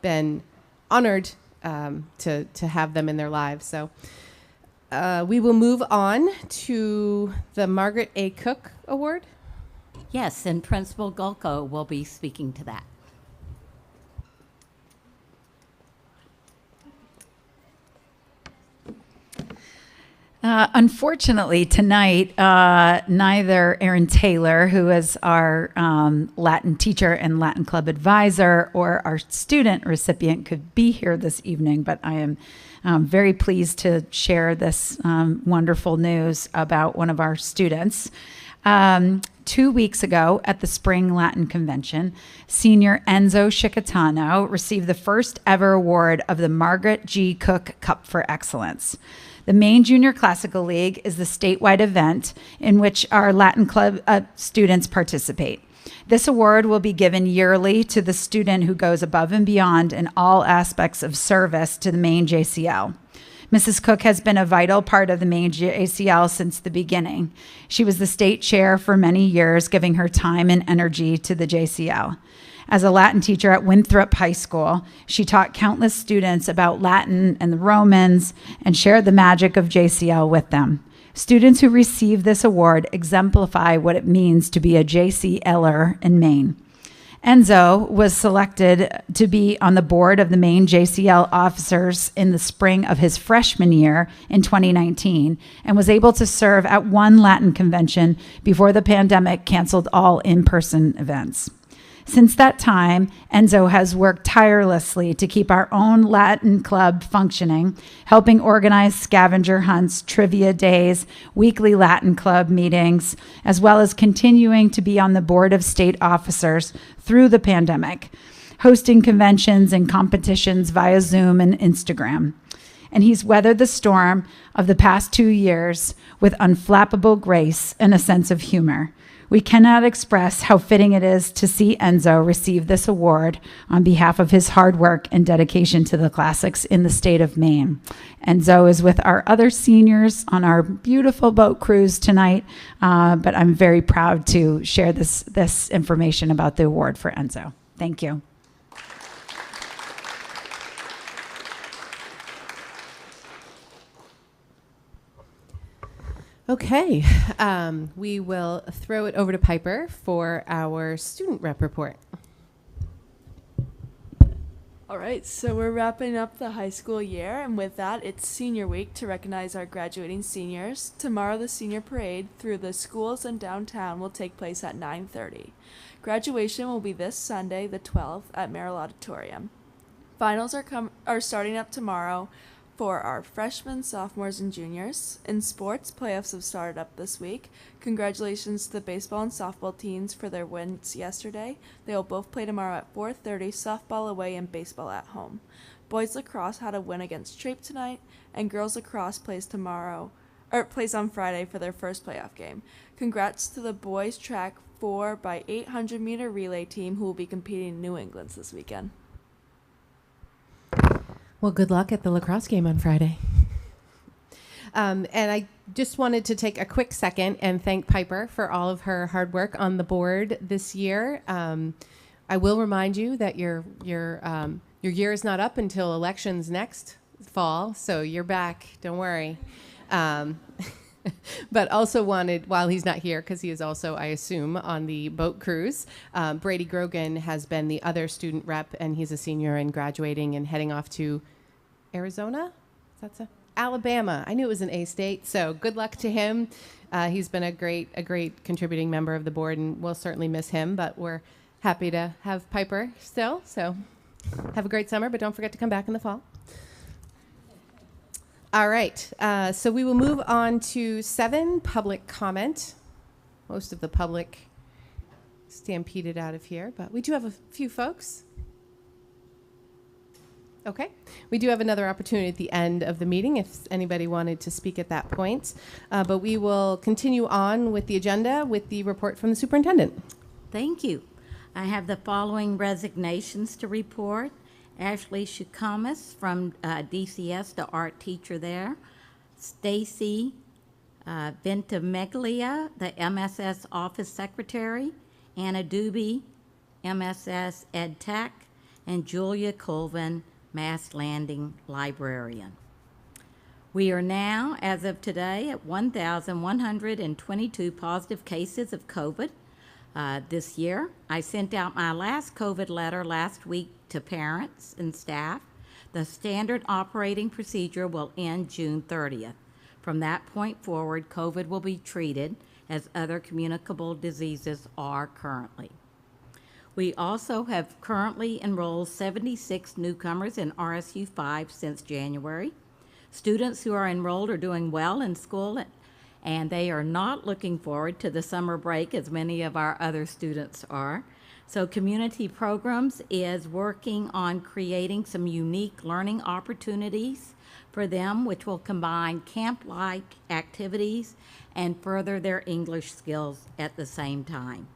Speaker 6: been honored to have them in their lives. So we will move on to the Margaret A. Cook Award.
Speaker 3: Yes, and Principal Gulko will be speaking to that.
Speaker 8: Unfortunately, tonight, neither Erin Taylor, who is our Latin teacher and Latin Club advisor, or our student recipient could be here this evening, but I am very pleased to share this wonderful news about one of our students. 2 weeks ago at the Spring Latin Convention, senior Enzo Chicatano received the first ever award of the Margaret G. Cook Cup for Excellence. The Maine Junior Classical League is the statewide event in which our Latin Club students participate. This award will be given yearly to the student who goes above and beyond in all aspects of service to the Maine JCL. Mrs. Cook has been a vital part of the Maine JCL since the beginning. She was the state chair for many years, giving her time and energy to the JCL. As a Latin teacher at Winthrop High School, she taught countless students about Latin and the Romans and shared the magic of JCL with them. Students who receive this award exemplify what it means to be a JCLer in Maine. Enzo was selected to be on the board of the Maine JCL officers in the spring of his freshman year in 2019 and was able to serve at one Latin convention before the pandemic canceled all in-person events. Since that time, Enzo has worked tirelessly to keep our own Latin club functioning, helping organize scavenger hunts, trivia days, weekly Latin club meetings, as well as continuing to be on the board of state officers through the pandemic, hosting conventions and competitions via Zoom and Instagram. And he's weathered the storm of the past 2 years with unflappable grace and a sense of humor. We cannot express how fitting it is to see Enzo receive this award on behalf of his hard work and dedication to the classics in the state of Maine. Enzo is with our other seniors on our beautiful boat cruise tonight, but I'm very proud to share this information about the award for Enzo. Thank you.
Speaker 6: Okay, we will throw it over to Piper for our student rep report.
Speaker 9: All right, so we're wrapping up the high school year, and with that, it's senior week to recognize our graduating seniors. Tomorrow, the senior parade through the schools and downtown will take place at 9:30. Graduation will be this Sunday, the 12th, at Merrill Auditorium. Finals are starting up tomorrow for our freshmen, sophomores, and juniors. In sports, playoffs have started up this week. Congratulations to the baseball and softball teams for their wins yesterday. They will both play tomorrow at 4:30, softball away and baseball at home. Boys lacrosse had a win against Trape tonight, and girls lacrosse plays on Friday for their first playoff game. Congrats to the boys track 4x800 meter relay team who will be competing in New England this weekend.
Speaker 6: Well, good luck at the lacrosse game on Friday. And I just wanted to take a quick second and thank Piper for all of her hard work on the board this year. I will remind you that your year is not up until elections next fall, so you're back. Don't worry. But also wanted, while he's not here, because he is also, I assume, on the boat cruise, Brady Grogan has been the other student rep, and he's a senior and graduating and heading off to Arizona? Alabama. I knew it was an A state, so good luck to him. He's been a great contributing member of the board, and we'll certainly miss him, but we're happy to have Piper still, so have a great summer, but don't forget to come back in the fall. All right, so we will move on to 7, public comment. Most of the public stampeded out of here, but we do have a few folks. Okay, we do have another opportunity at the end of the meeting if anybody wanted to speak at that point, but we will continue on with the agenda with the report from the superintendent.
Speaker 3: Thank you. I have the following resignations to report. Ashley Shukamis from DCS, the art teacher there. Stacy Ventimiglia, the MSS office secretary. Anna Doobie, MSS Ed Tech. And Julia Colvin, Mass Landing librarian. We are now, as of today, at 1,122 positive cases of COVID this year. I sent out my last COVID letter last week to parents and staff. The standard operating procedure will end June 30th. From that point forward, COVID will be treated as other communicable diseases are currently. We also have currently enrolled 76 newcomers in RSU5 since January. Students who are enrolled are doing well in school, and they are not looking forward to the summer break as many of our other students are. So Community Programs is working on creating some unique learning opportunities for them, which will combine camp-like activities and further their English skills at the same time.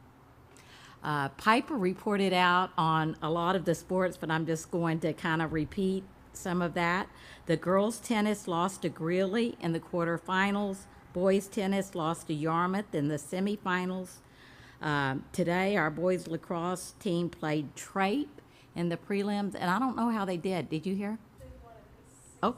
Speaker 3: Piper reported out on a lot of the sports, but I'm just going to kind of repeat some of that. The girls' tennis lost to Greeley in the quarterfinals. Boys' tennis lost to Yarmouth in the semifinals. Today, our boys' lacrosse team played Trape in the prelims, and I don't know how they did. Did you hear? Oh,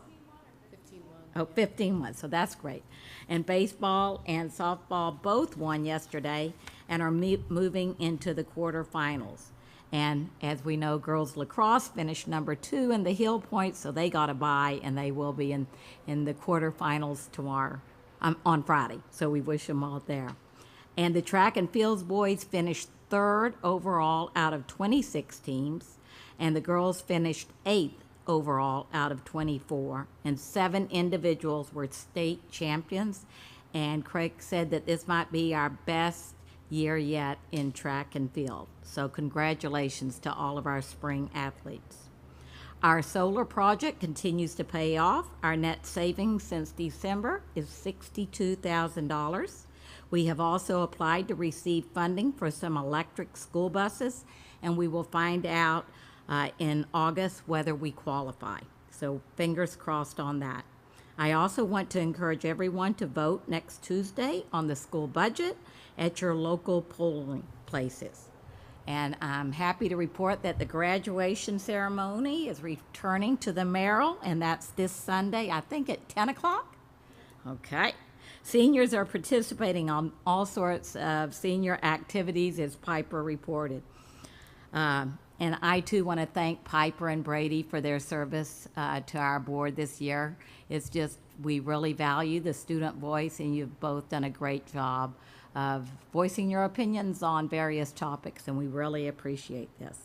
Speaker 3: 15-1, so that's great. And baseball and softball both won yesterday and are moving into the quarterfinals. And as we know, girls lacrosse finished number 2 in the Hill Point, so they got a bye, and they will be in the quarterfinals tomorrow, on Friday. So we wish them all there. And the track and fields boys finished 3rd overall out of 26 teams, and the girls finished 8th overall out of 24, and 7 individuals were state champions. And Craig said that this might be our best year yet in track and field. So congratulations to all of our spring athletes. Our solar project continues to pay off. Our net savings since December is $62,000. We have also applied to receive funding for some electric school buses, and we will find out in August whether we qualify. So fingers crossed on that. I also want to encourage everyone to vote next Tuesday on the school budget at your local polling places. And I'm happy to report that the graduation ceremony is returning to the Merrill, and that's this Sunday, I think at 10 o'clock. Okay. Seniors are participating on all sorts of senior activities, as Piper reported. And I, too, want to thank Piper and Brady for their service to our board this year. It's just, we really value the student voice, and you've both done a great job of voicing your opinions on various topics, and we really appreciate this.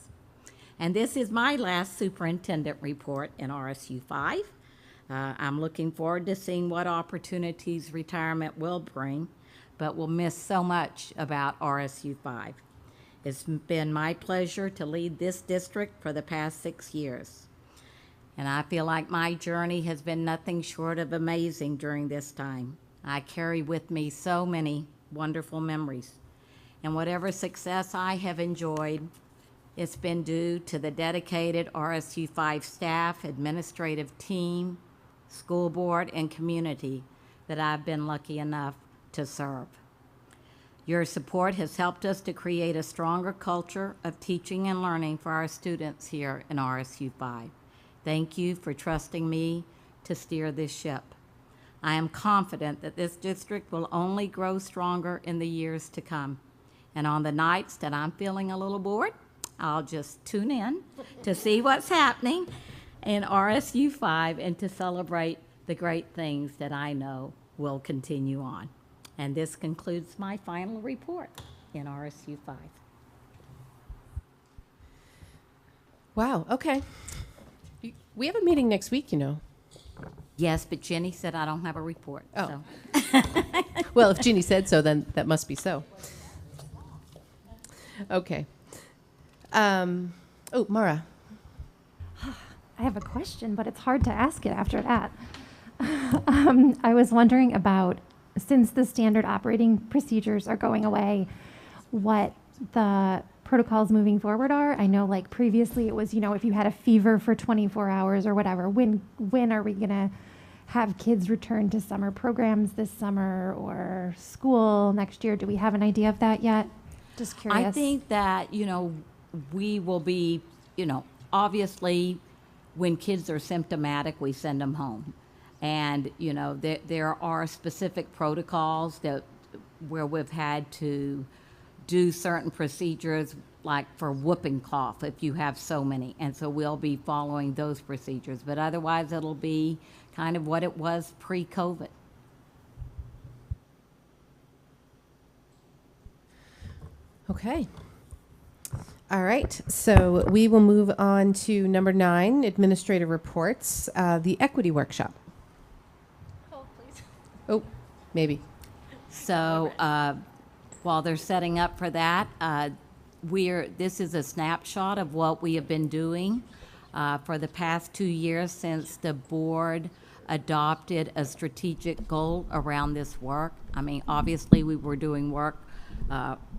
Speaker 3: And this is my last superintendent report in RSU5. I'm looking forward to seeing what opportunities retirement will bring, but we'll miss so much about RSU5. It's been my pleasure to lead this district for the past 6 years. And I feel like my journey has been nothing short of amazing during this time. I carry with me so many wonderful memories. And whatever success I have enjoyed, it's been due to the dedicated RSU5 staff, administrative team, school board, and community that I've been lucky enough to serve. Your support has helped us to create a stronger culture of teaching and learning for our students here in RSU5. Thank you for trusting me to steer this ship. I am confident that this district will only grow stronger in the years to come. And on the nights that I'm feeling a little bored, I'll just tune in to see what's happening in RSU5 and to celebrate the great things that I know will continue on. And this concludes my final report in RSU5.
Speaker 6: Wow, okay. We have a meeting next week, you know.
Speaker 3: Yes, but Jenny said I don't have a report.
Speaker 6: Oh.
Speaker 3: So.
Speaker 6: Well, if Ginny said so, then that must be so. Okay. Oh, Mara.
Speaker 10: I have a question, but it's hard to ask it after that. I was wondering about, since the standard operating procedures are going away, what the protocols moving forward are. I know like previously it was, if you had a fever for 24 hours or whatever, when are we going to have kids return to summer programs this summer or school next year? Do we have an idea of that yet? Just curious.
Speaker 3: I think that, we will be, obviously when kids are symptomatic, we send them home. And, there are specific protocols where we've had to do certain procedures, like for whooping cough, if you have so many. And so we'll be following those procedures. But otherwise, it'll be kind of what it was pre-COVID.
Speaker 6: Okay. All right. So we will move on to number 9, administrative reports, the equity workshop.
Speaker 10: Hold, please.
Speaker 6: Oh, maybe.
Speaker 3: So while they're setting up for that, this is a snapshot of what we have been doing for the past 2 years since the board adopted a strategic goal around this work. I mean, obviously we were doing work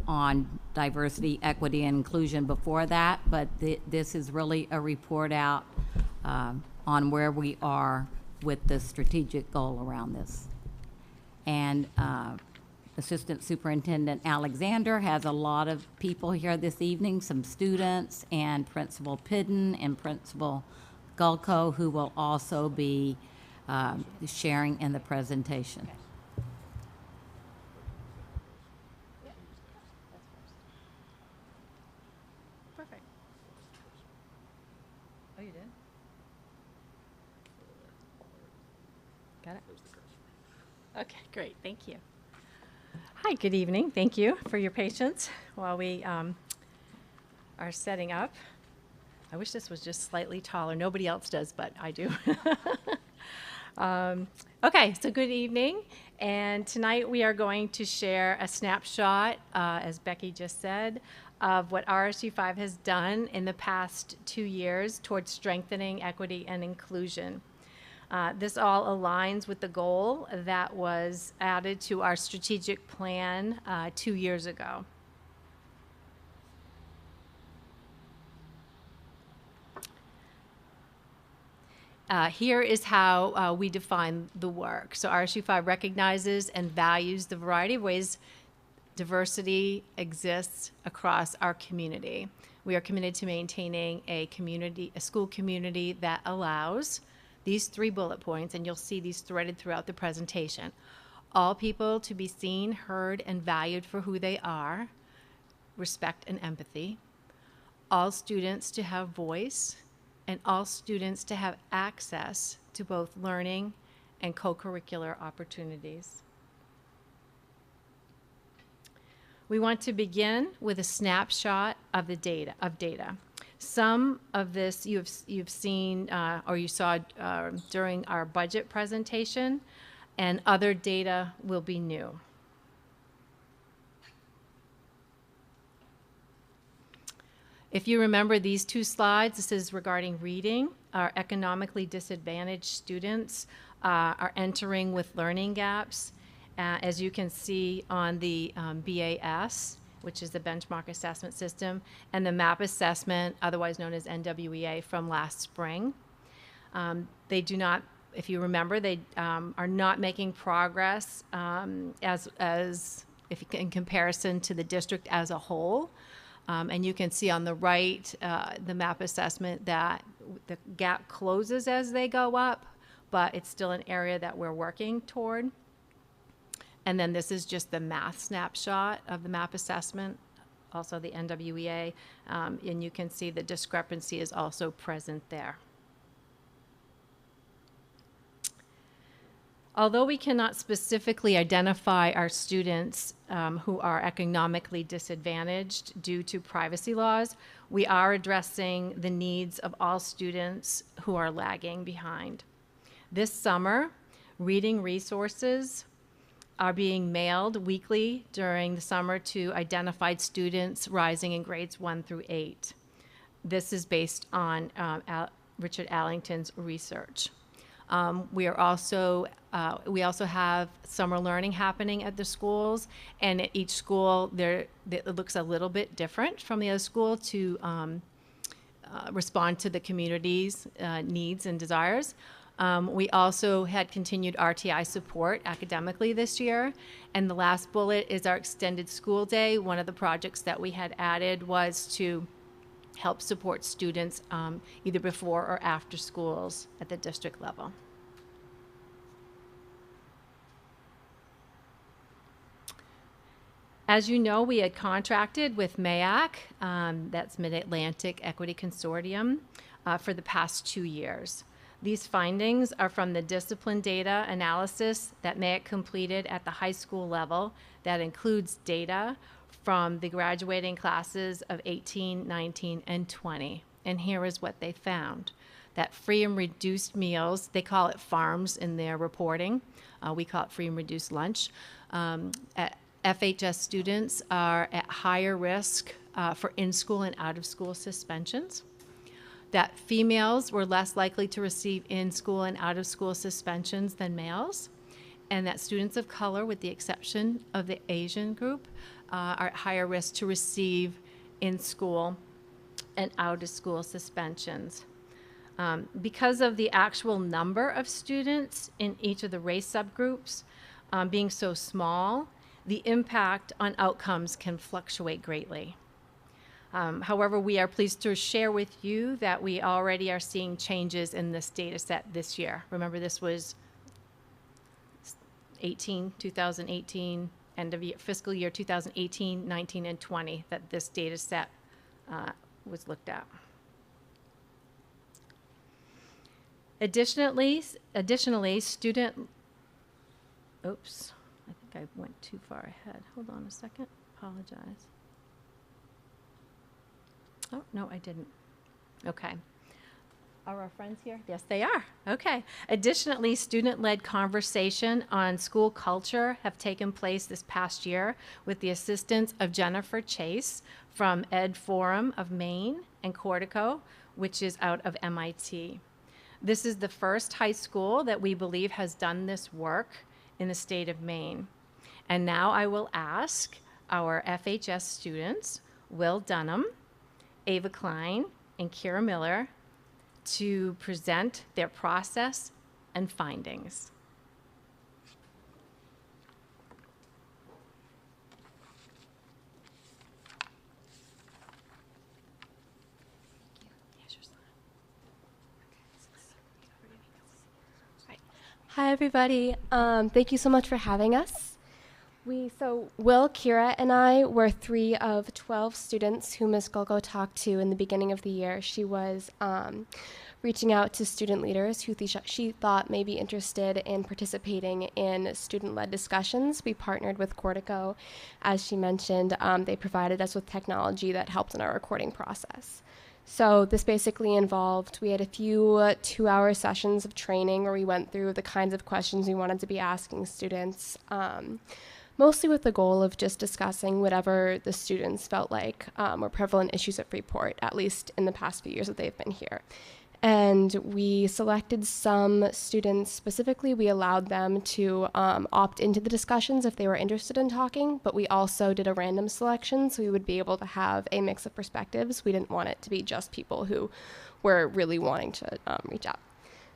Speaker 3: on diversity, equity, and inclusion before that, but this is really a report out on where we are with the strategic goal around this. And Assistant Superintendent Alexander has a lot of people here this evening, some students, and Principal Pidden and Principal Gulko, who will also be sharing in the presentation.
Speaker 11: Perfect. Oh, you did? Got it? Okay, great. Thank you. Hi, good evening. Thank you for your patience while we are setting up. I wish this was just slightly taller. Nobody else does, but I do. Okay, so good evening. And tonight we are going to share a snapshot, as Becky just said, of what RSU5 has done in the past 2 years towards strengthening equity and inclusion. This all aligns with the goal that was added to our strategic plan 2 years ago. Here is how we define the work. So RSU5 recognizes and values the variety of ways diversity exists across our community. We are committed to maintaining a school community that allows these 3 bullet points, and you'll see these threaded throughout the presentation. All people to be seen, heard, and valued for who they are, respect and empathy. All students to have voice, and all students to have access to both learning and co-curricular opportunities. We want to begin with a snapshot of the data. Some of this you've seen or you saw during our budget presentation, and other data will be new. If you remember these 2 slides, this is regarding reading. Our economically disadvantaged students are entering with learning gaps. As you can see on the BAS, which is the benchmark assessment system, and the MAP assessment, otherwise known as NWEA, from last spring. They do not, if you remember, they are not making progress in comparison to the district as a whole. And you can see on the right, the MAP assessment, that the gap closes as they go up, but it's still an area that we're working toward. And then this is just the math snapshot of the MAP assessment, also the NWEA, and you can see the discrepancy is also present there. Although we cannot specifically identify our students who are economically disadvantaged due to privacy laws, we are addressing the needs of all students who are lagging behind. This summer, reading resources are being mailed weekly during the summer to identified students rising in grades 1 through 8. This is based on Richard Allington's research. We also have summer learning happening at the schools, and at each school it looks a little bit different from the other school to respond to the community's needs and desires. We also had continued RTI support academically this year. And the last bullet is our extended school day. One of the projects that we had added was to help support students either before or after schools at the district level. As you know, we had contracted with MAAC, that's Mid-Atlantic Equity Consortium, for the past 2 years. These findings are from the discipline data analysis that MAAC completed at the high school level that includes data from the graduating classes of 18, 19, and 20. And here is what they found. That free and reduced meals, they call it FARMS in their reporting. We call it free and reduced lunch. FHS students are at higher risk for in-school and out-of-school suspensions. That females were less likely to receive in-school and out-of-school suspensions than males, and that students of color, with the exception of the Asian group, are at higher risk to receive in-school and out-of-school suspensions. Because of the actual number of students in each of the race subgroups being so small, the impact on outcomes can fluctuate greatly. However, we are pleased to share with you that we already are seeing changes in this data set this year. Remember, this was 2018, end of fiscal year 2018, 19, and 20 that this data set was looked at. Additionally, student, oops, I think I went too far ahead. Hold on a second, apologize. Oh, no, I didn't. Okay. Are our friends here? Yes, they are. Okay. Additionally, student-led conversation on school culture have taken place this past year with the assistance of Jennifer Chase from Ed Forum of Maine and Cortico, which is out of MIT. This is the first high school that we believe has done this work in the state of Maine. And now I will ask our FHS students, Will Dunham, Ava Klein, and Kira Miller, to present their process and findings.
Speaker 12: Hi, everybody. Thank you so much for having us. Will, Kira, and I were 3 of 12 students who Ms. Golgo talked to in the beginning of the year. She was reaching out to student leaders who she thought may be interested in participating in student-led discussions. We partnered with Cortico. As she mentioned, they provided us with technology that helped in our recording process. So this basically involved, we had a few 2-hour sessions of training where we went through the kinds of questions we wanted to be asking students, mostly with the goal of just discussing whatever the students felt like were prevalent issues at Freeport, at least in the past few years that they've been here. And we selected some students specifically. We allowed them to opt into the discussions if they were interested in talking, but we also did a random selection so we would be able to have a mix of perspectives. We didn't want it to be just people who were really wanting to reach out.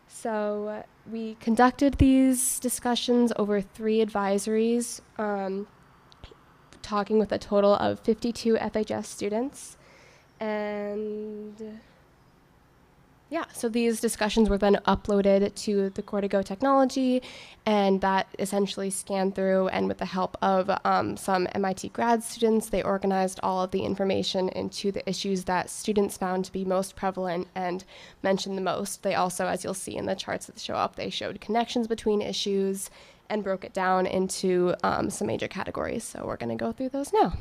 Speaker 12: So we conducted these discussions over 3 advisories, talking with a total of 52 FHS students. And yeah, so these discussions were then uploaded to the Cortico technology, and that essentially scanned through, and with the help of some MIT grad students, they organized all of the information into the issues that students found to be most prevalent and mentioned the most. They also, as you'll see in the charts that show up, they showed connections between issues and broke it down into some major categories. So we're going to go through those now.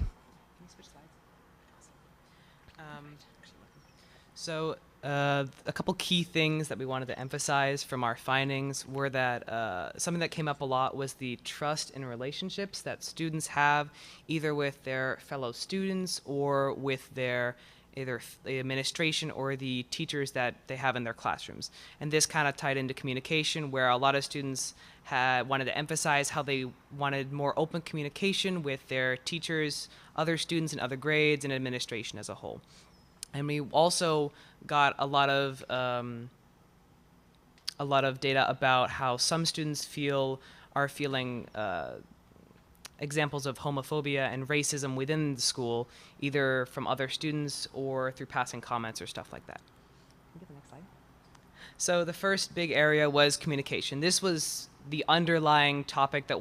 Speaker 13: A couple key things that we wanted to emphasize from our findings were that something that came up a lot was the trust in relationships that students have either with their fellow students or with their either the administration or the teachers that they have in their classrooms. And this kind of tied into communication, where a lot of students wanted to emphasize how they wanted more open communication with their teachers, other students in other grades, and administration as a whole. And we also got a lot of data about how some students are feeling examples of homophobia and racism within the school, either from other students or through passing comments or stuff like that. Get the next slide. So the first big area was communication. This was the underlying topic that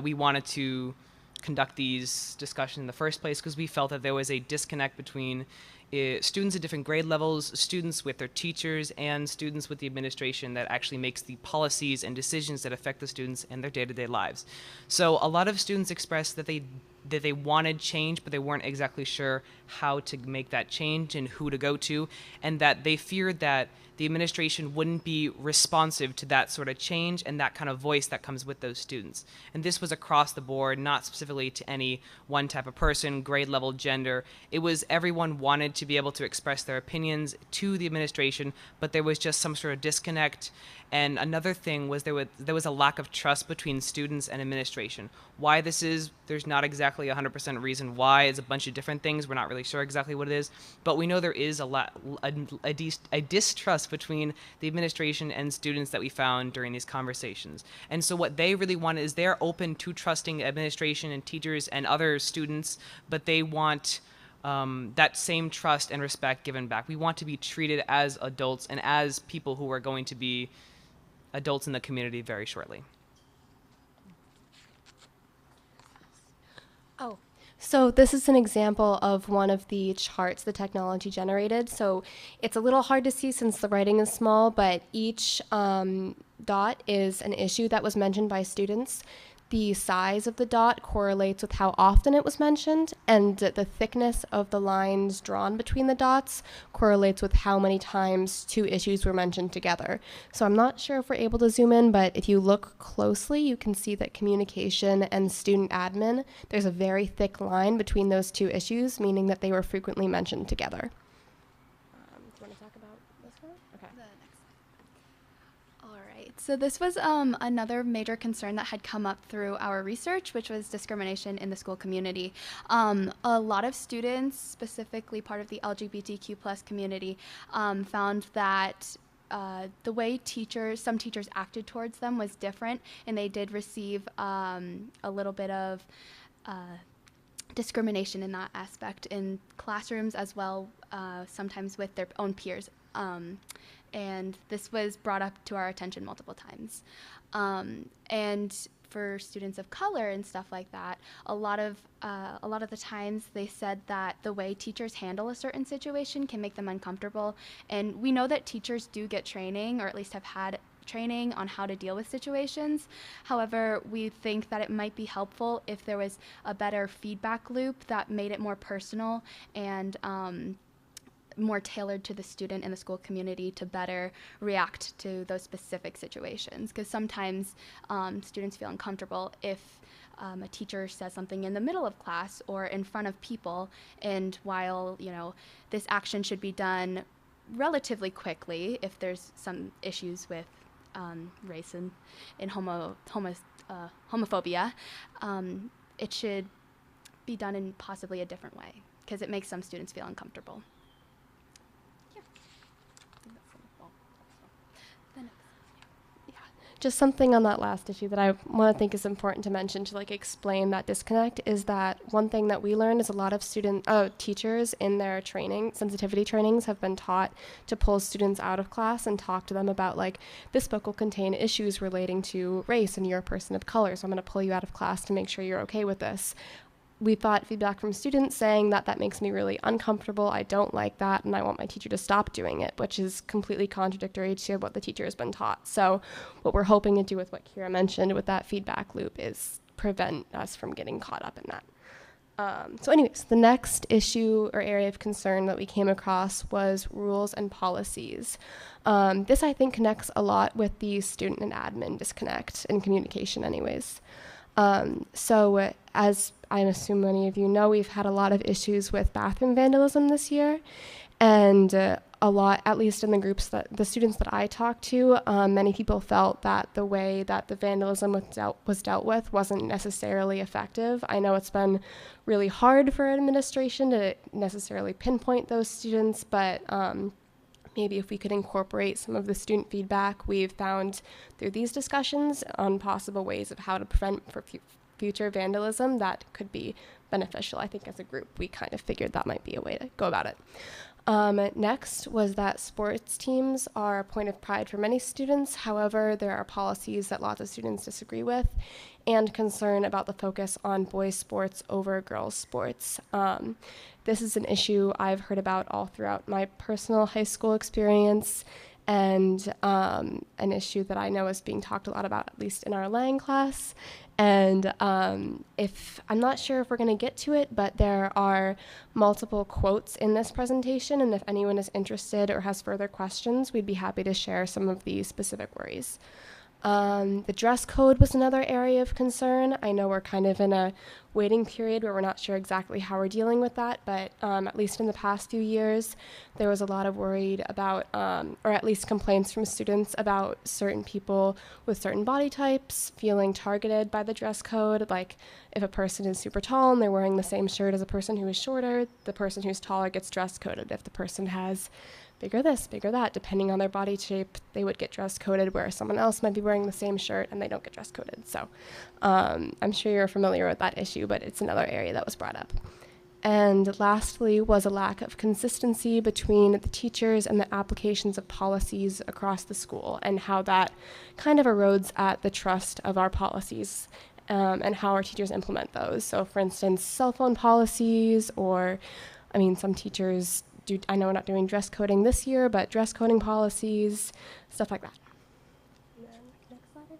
Speaker 13: we wanted to conduct these discussions in the first place, because we felt that there was a disconnect between students at different grade levels, students with their teachers, and students with the administration that actually makes the policies and decisions that affect the students and their day-to-day lives. So a lot of students expressed that they wanted change, but they weren't exactly sure how to make that change and who to go to, and that they feared that the administration wouldn't be responsive to that sort of change and that kind of voice that comes with those students. And this was across the board, not specifically to any one type of person, grade level, gender. It was everyone wanted to be able to express their opinions to the administration, but there was just some sort of disconnect. And another thing was there was a lack of trust between students and administration. Why this is, there's not exactly 100% reason why. It's a bunch of different things. We're not really sure exactly what it is, but we know there is a distrust between the administration and students that we found during these conversations. And so what they really want is they're open to trusting administration and teachers and other students, but they want that same trust and respect given back. We want to be treated as adults and as people who are going to be adults in the community very shortly.
Speaker 12: Oh, so this is an example of one of the charts the technology generated. So it's a little hard to see since the writing is small, but each dot is an issue that was mentioned by students. The size of the dot correlates with how often it was mentioned, and the thickness of the lines drawn between the dots correlates with how many times two issues were mentioned together. So I'm not sure if we're able to zoom in, but if you look closely, you can see that communication and student admin, there's a very thick line between those two issues, meaning that they were frequently mentioned together. Do you want to talk about this one? Okay.
Speaker 14: So this was another major concern that had come up through our research, which was discrimination in the school community. A lot of students, specifically part of the LGBTQ+ community, found that the way some teachers acted towards them was different, and they did receive a little bit of discrimination in that aspect in classrooms as well, sometimes with their own peers. And this was brought up to our attention multiple times. And for students of color and stuff like that, a lot of the times they said that the way teachers handle a certain situation can make them uncomfortable. And we know that teachers do get training, or at least have had training on how to deal with situations. However, we think that it might be helpful if there was a better feedback loop that made it more personal and more tailored to the student and the school community to better react to those specific situations. Because sometimes students feel uncomfortable if a teacher says something in the middle of class or in front of people, and while this action should be done relatively quickly if there's some issues with race and homophobia, it should be done in possibly a different way, because it makes some students feel uncomfortable.
Speaker 12: Just something on that last issue that I want to think is important to mention to explain that disconnect is that one thing that we learned is a lot of teachers in their sensitivity trainings have been taught to pull students out of class and talk to them about this book will contain issues relating to race and you're a person of color, so I'm going to pull you out of class to make sure you're okay with this. We got feedback from students saying that makes me really uncomfortable, I don't like that, and I want my teacher to stop doing it, which is completely contradictory to what the teacher has been taught. So what we're hoping to do with what Kira mentioned with that feedback loop is prevent us from getting caught up in that. So anyways, the next issue or area of concern that we came across was rules and policies. This, I think, connects a lot with the student and admin disconnect in communication anyways. So as I assume many of you know, we've had a lot of issues with bathroom vandalism this year. And a lot, at least in the groups the students that I talked to, many people felt that the way that the vandalism was dealt with wasn't necessarily effective. I know it's been really hard for administration to necessarily pinpoint those students, but maybe if we could incorporate some of the student feedback we've found through these discussions on possible ways of how to prevent future vandalism, that could be beneficial. I think as a group, we kind of figured that might be a way to go about it. Next was that sports teams are a point of pride for many students. However, there are policies that lots of students disagree with and concern about the focus on boys' sports over girls' sports. This is an issue I've heard about all throughout my personal high school experience, and an issue that I know is being talked a lot about, at least in our Lang class. And if I'm not sure if we're going to get to it, but there are multiple quotes in this presentation, and if anyone is interested or has further questions, we'd be happy to share some of these specific worries. The dress code was another area of concern. I know we're kind of in a waiting period where we're not sure exactly how we're dealing with that, but at least in the past few years, there was a lot of worried about, or at least complaints from students about certain people with certain body types feeling targeted by the dress code. Like if a person is super tall and they're wearing the same shirt as a person who is shorter, the person who's taller gets dress coded. If the person has bigger this, bigger that, depending on their body shape, they would get dress coded, where someone else might be wearing the same shirt and they don't get dress coded. So I'm sure you're familiar with that issue, but it's another area that was brought up. And lastly was a lack of consistency between the teachers and the applications of policies across the school, and how that kind of erodes at the trust of our policies and how our teachers implement those. So for instance, cell phone policies, or some teachers I know we're not doing dress coding this year, but dress coding policies, stuff like that. And then next slide.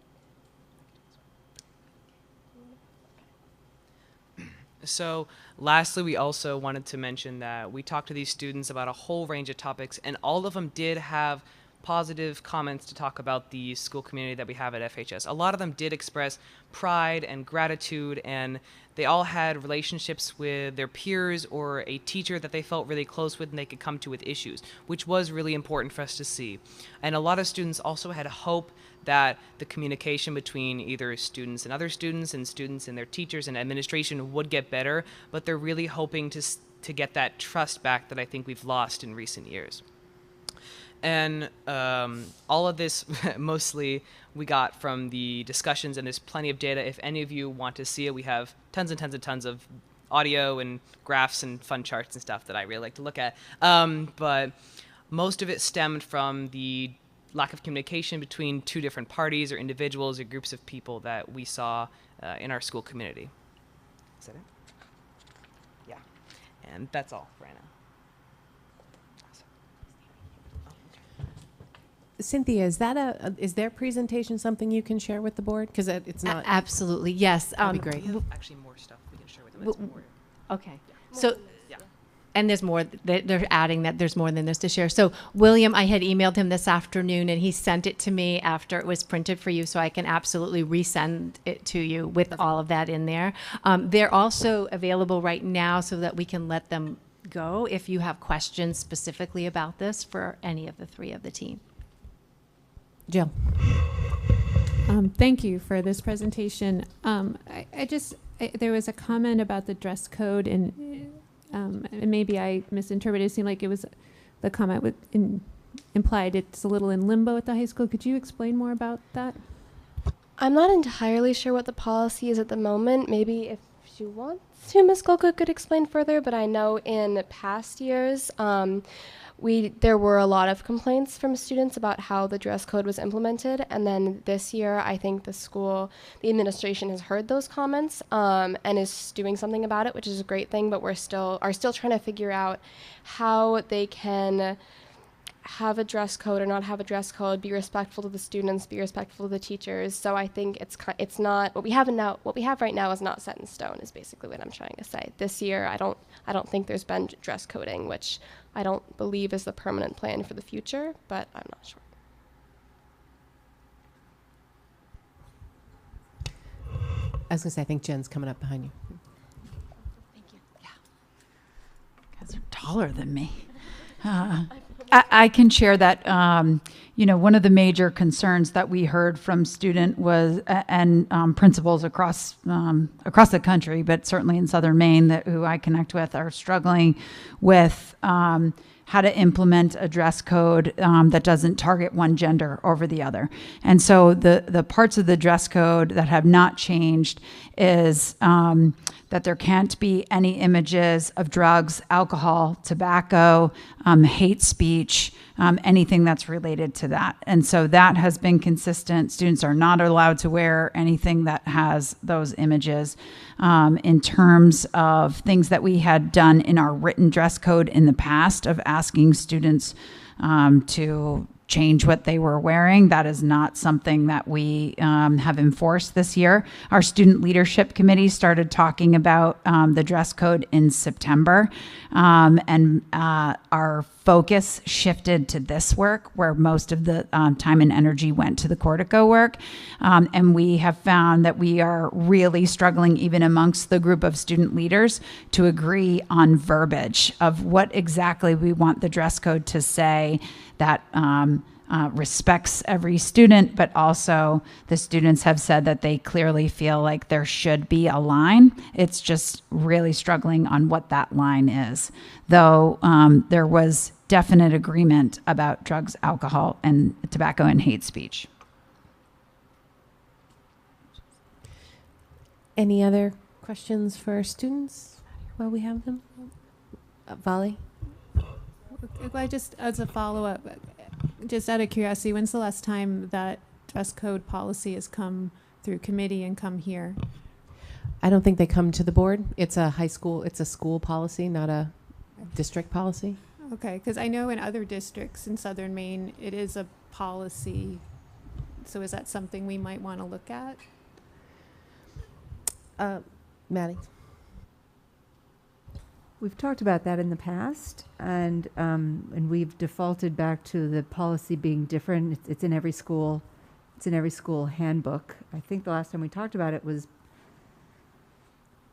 Speaker 13: So lastly, we also wanted to mention that we talked to these students about a whole range of topics, and all of them did have positive comments to talk about the school community that we have at FHS. A lot of them did express pride and gratitude, and they all had relationships with their peers or a teacher that they felt really close with and they could come to with issues, which was really important for us to see. And a lot of students also had hope that the communication between either students and other students and their teachers and administration would get better, but they're really hoping to get that trust back that I think we've lost in recent years. And all of this mostly we got from the discussions, and there's plenty of data. If any of you want to see it, we have tons and tons and tons of audio and graphs and fun charts and stuff that I really like to look at. But most of it stemmed from the lack of communication between two different parties or individuals or groups of people that we saw in our school community. Is that it? Yeah. And that's all right now.
Speaker 6: Cynthia, is their presentation something you can share with the board? Because it's not.
Speaker 15: Absolutely, yes.
Speaker 6: That'd be great.
Speaker 13: Actually, more stuff we can share with them.
Speaker 15: Okay. Yeah. So, yeah. And there's more. They're adding that there's more than this to share. So, William, I had emailed him this afternoon, and he sent it to me after it was printed for you, so I can absolutely resend it to you with all of that in there. They're also available right now so that we can let them go if you have questions specifically about this for any of the three of the team.
Speaker 6: Jill.
Speaker 16: Thank you for this presentation. There was a comment about the dress code, and maybe I misinterpreted. It seemed like it was the comment implied it's a little in limbo at the high school. Could you explain more about that?
Speaker 12: I'm not entirely sure what the policy is at the moment. Maybe if she wants to, Ms. Golka could explain further, but I know in past years, there were a lot of complaints from students about how the dress code was implemented, and then this year I think the administration has heard those comments and is doing something about it, which is a great thing, but we're still trying to figure out how they can have a dress code or not have a dress code, be respectful to the students, be respectful to the teachers. So I think it's not what we have right now is not set in stone, is basically what I'm trying to say. This year I don't think there's been dress coding, which I don't believe is the permanent plan for the future, but I'm not sure.
Speaker 6: I was going to say, I think Jen's coming up behind you.
Speaker 8: taller than me. I can share that, one of the major concerns that we heard from student was, and principals across the country, but certainly in Southern Maine who I connect with are struggling with how to implement a dress code that doesn't target one gender over the other. And so the parts of the dress code that have not changed is that there can't be any images of drugs, alcohol, tobacco, hate speech, anything that's related to that. And so that has been consistent. Students are not allowed to wear anything that has those images. In terms of things that we had done in our written dress code in the past of asking students to change what they were wearing, that is not something that we have enforced this year. Our student leadership committee started talking about the dress code in September, and our focus shifted to this work, where most of the time and energy went to the Cortico work. And we have found that we are really struggling, even amongst the group of student leaders, to agree on verbiage of what exactly we want the dress code to say that respects every student, but also the students have said that they clearly feel like there should be a line. It's just really struggling on what that line is, though there was definite agreement about drugs, alcohol, and tobacco and hate speech.
Speaker 6: Any other questions for our students while we have them? Vali?
Speaker 16: I just, as a follow-up, just out of curiosity, when's the last time that dress code policy has come through committee and come here?
Speaker 6: I don't think they come to the board. It's a school policy, not a district policy.
Speaker 16: Okay, because I know in other districts in Southern Maine, it is a policy. So is that something we might want to look at?
Speaker 6: Maddie?
Speaker 17: We've talked about that in the past, and we've defaulted back to the policy being different. It's in every school. It's in every school handbook. I think the last time we talked about it was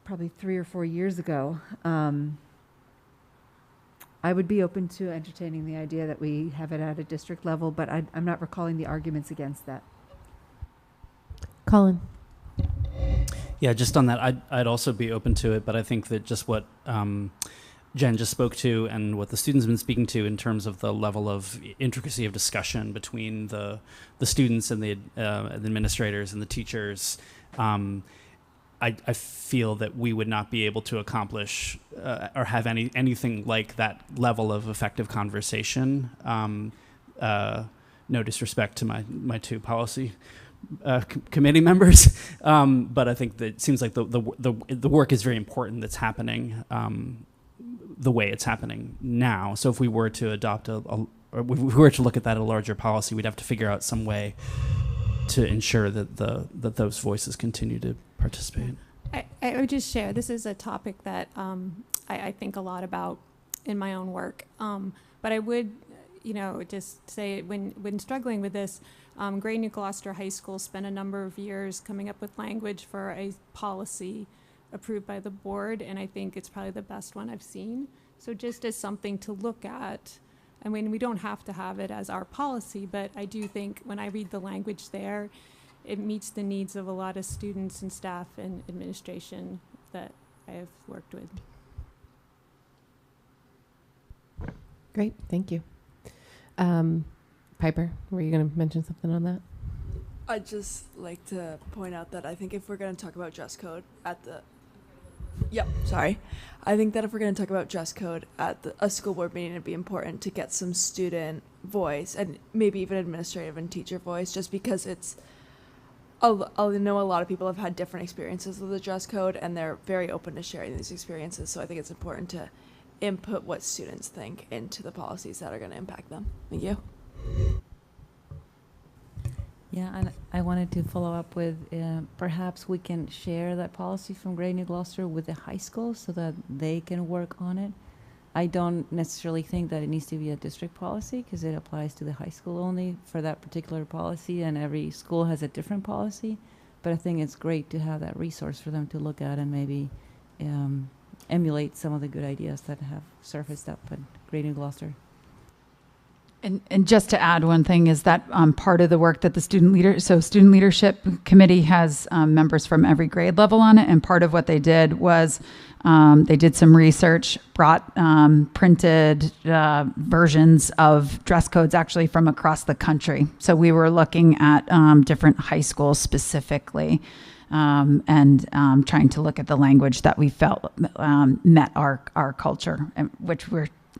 Speaker 17: probably 3 or 4 years ago. I would be open to entertaining the idea that we have it at a district level, but I'm not recalling the arguments against that.
Speaker 6: Colin?
Speaker 18: Yeah, just on that, I'd also be open to it, but I think that just what Jen just spoke to and what the students have been speaking to in terms of the level of intricacy of discussion between the students and the administrators and the teachers, I feel that we would not be able to accomplish or have anything like that level of effective conversation. No disrespect to my two policy committee members, but I think that it seems like the work is very important that's happening the way it's happening now. So if we were to adopt or if we were to look at that at a larger policy, we'd have to figure out some way to ensure that that those voices continue to participate.
Speaker 16: I would just share, this is a topic that I think a lot about in my own work, but I would just say when struggling with this, Gray New Gloucester High School spent a number of years coming up with language for a policy approved by the board, and I think it's probably the best one I've seen. So just as something to look at, I mean, we don't have to have it as our policy, but I do think when I read the language there, it meets the needs of a lot of students and staff and administration that I have worked with.
Speaker 6: Great, thank you. Piper, were you going to mention something on that?
Speaker 9: I'd just like to point out that I think if we're going to talk about dress code at the... I think that if we're going to talk about dress code at a school board meeting, it'd be important to get some student voice and maybe even administrative and teacher voice, just because it's... I know a lot of people have had different experiences with the dress code, and they're very open to sharing these experiences, so I think it's important to input what students think into the policies that are going to impact them. Thank you.
Speaker 19: Yeah, and I wanted to follow up with perhaps we can share that policy from Gray New Gloucester with the high school so that they can work on it. I don't necessarily think that it needs to be a district policy because it applies to the high school only for that particular policy, and every school has a different policy. But I think it's great to have that resource for them to look at and maybe emulate some of the good ideas that have surfaced up at Great New Gloucester.
Speaker 8: And just to add one thing is that part of the work that the student leadership committee has members from every grade level on it, and part of what they did was they did some research, brought printed versions of dress codes actually from across the country. So we were looking at different high schools specifically, and trying to look at the language that we felt met our culture, which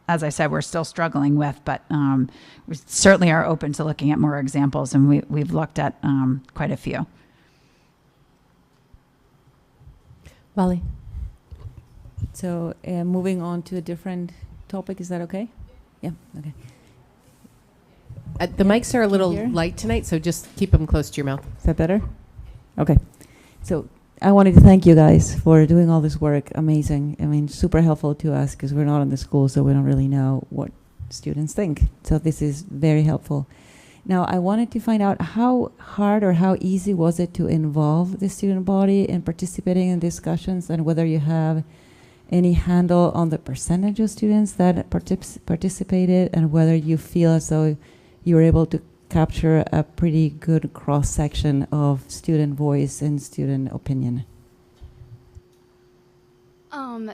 Speaker 8: as I said, we're still struggling with, but we certainly are open to looking at more examples, and we've looked at quite a few.
Speaker 19: Vali. So moving on to a different topic, is that okay? Yeah, okay.
Speaker 6: The mics are a little light tonight, so just keep them close to your mouth.
Speaker 19: Is that better? Okay. So I wanted to thank you guys for doing all this work. Amazing. I mean, super helpful to us because we're not in the school, so we don't really know what students think. So this is very helpful. Now, I wanted to find out how hard or how easy was it to involve the student body in participating in discussions, and whether you have any handle on the percentage of students that participated, and whether you feel as though you were able to capture a pretty good cross-section of student voice and student opinion.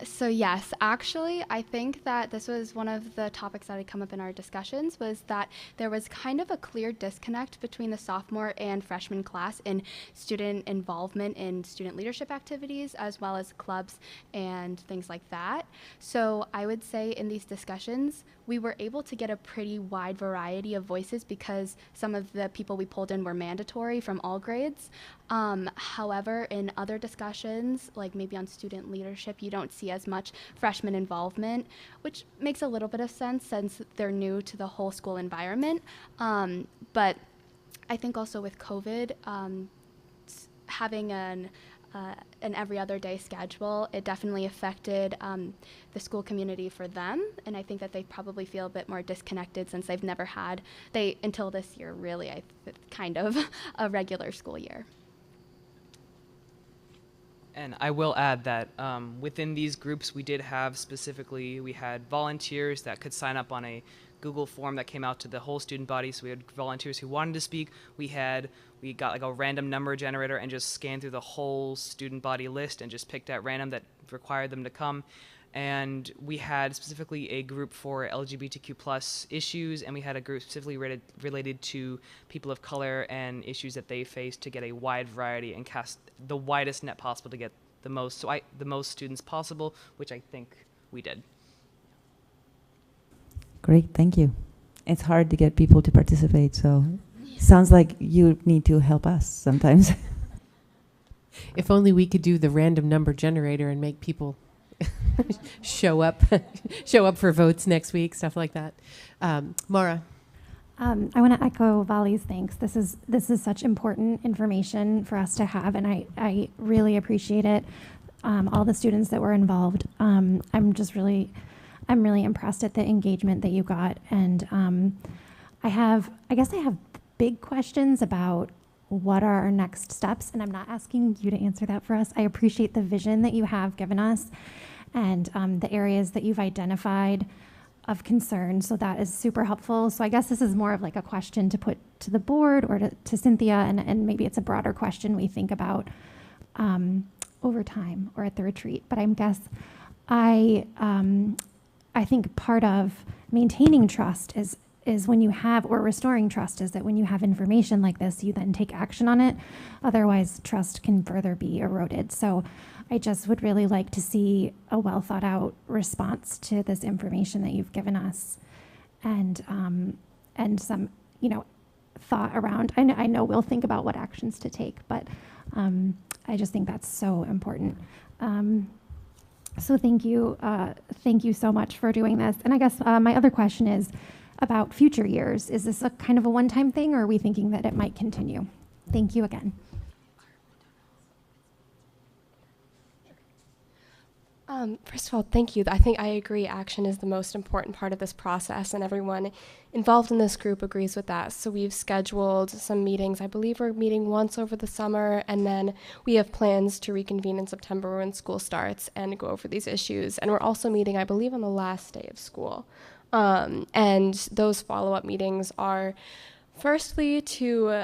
Speaker 14: So yes, actually, I think that this was one of the topics that had come up in our discussions, was that there was kind of a clear disconnect between the sophomore and freshman class in student involvement in student leadership activities, as well as clubs and things like that. So I would say in these discussions, we were able to get a pretty wide variety of voices because some of the people we pulled in were mandatory from all grades. However, in other discussions, like maybe on student leadership, you don't see as much freshman involvement, which makes a little bit of sense since they're new to the whole school environment. But I think also with COVID, having an every other day schedule, it definitely affected the school community for them. And I think that they probably feel a bit more disconnected since they've never had, until this year, really, kind of a regular school year.
Speaker 13: And I will add that within these groups, we had volunteers that could sign up on a Google form that came out to the whole student body. So we had volunteers who wanted to speak. We got like a random number generator and just scanned through the whole student body list and just picked at random that required them to come. And we had specifically a group for LGBTQ+ issues, and we had a group specifically related to people of color and issues that they face, to get a wide variety and cast the widest net possible to get the most students possible, which I think we did.
Speaker 19: Great, thank you. It's hard to get people to participate, so sounds like you need to help us sometimes.
Speaker 6: If only we could do the random number generator and make people show up for votes next week, stuff like that. Mara.
Speaker 10: I want to echo Vali's thanks. This is such important information for us to have, and I really appreciate it. All the students that were involved. I'm really impressed at the engagement that you got, and I guess I have big questions about what are our next steps, and I'm not asking you to answer that for us. I appreciate the vision that you have given us, and the areas that you've identified of concern, so that is super helpful. So I guess this is more of like a question to put to the board or to Cynthia, and maybe it's a broader question we think about over time or at the retreat. But I think part of maintaining trust is when you have, or restoring trust is that when you have information like this, you then take action on it. Otherwise, trust can further be eroded. So I just would really like to see a well thought out response to this information that you've given us, and some, thought around. I know we'll think about what actions to take, but I just think that's so important. So thank you so much for doing this. And I guess my other question is about future years. Is this a kind of a one-time thing, or are we thinking that it might continue? Thank you again.
Speaker 12: First of all, thank you. I think I agree action is the most important part of this process, and everyone involved in this group agrees with that. So we've scheduled some meetings. I believe we're meeting once over the summer, and then we have plans to reconvene in September when school starts and go over these issues. And we're also meeting, I believe, on the last day of school. And those follow-up meetings are firstly to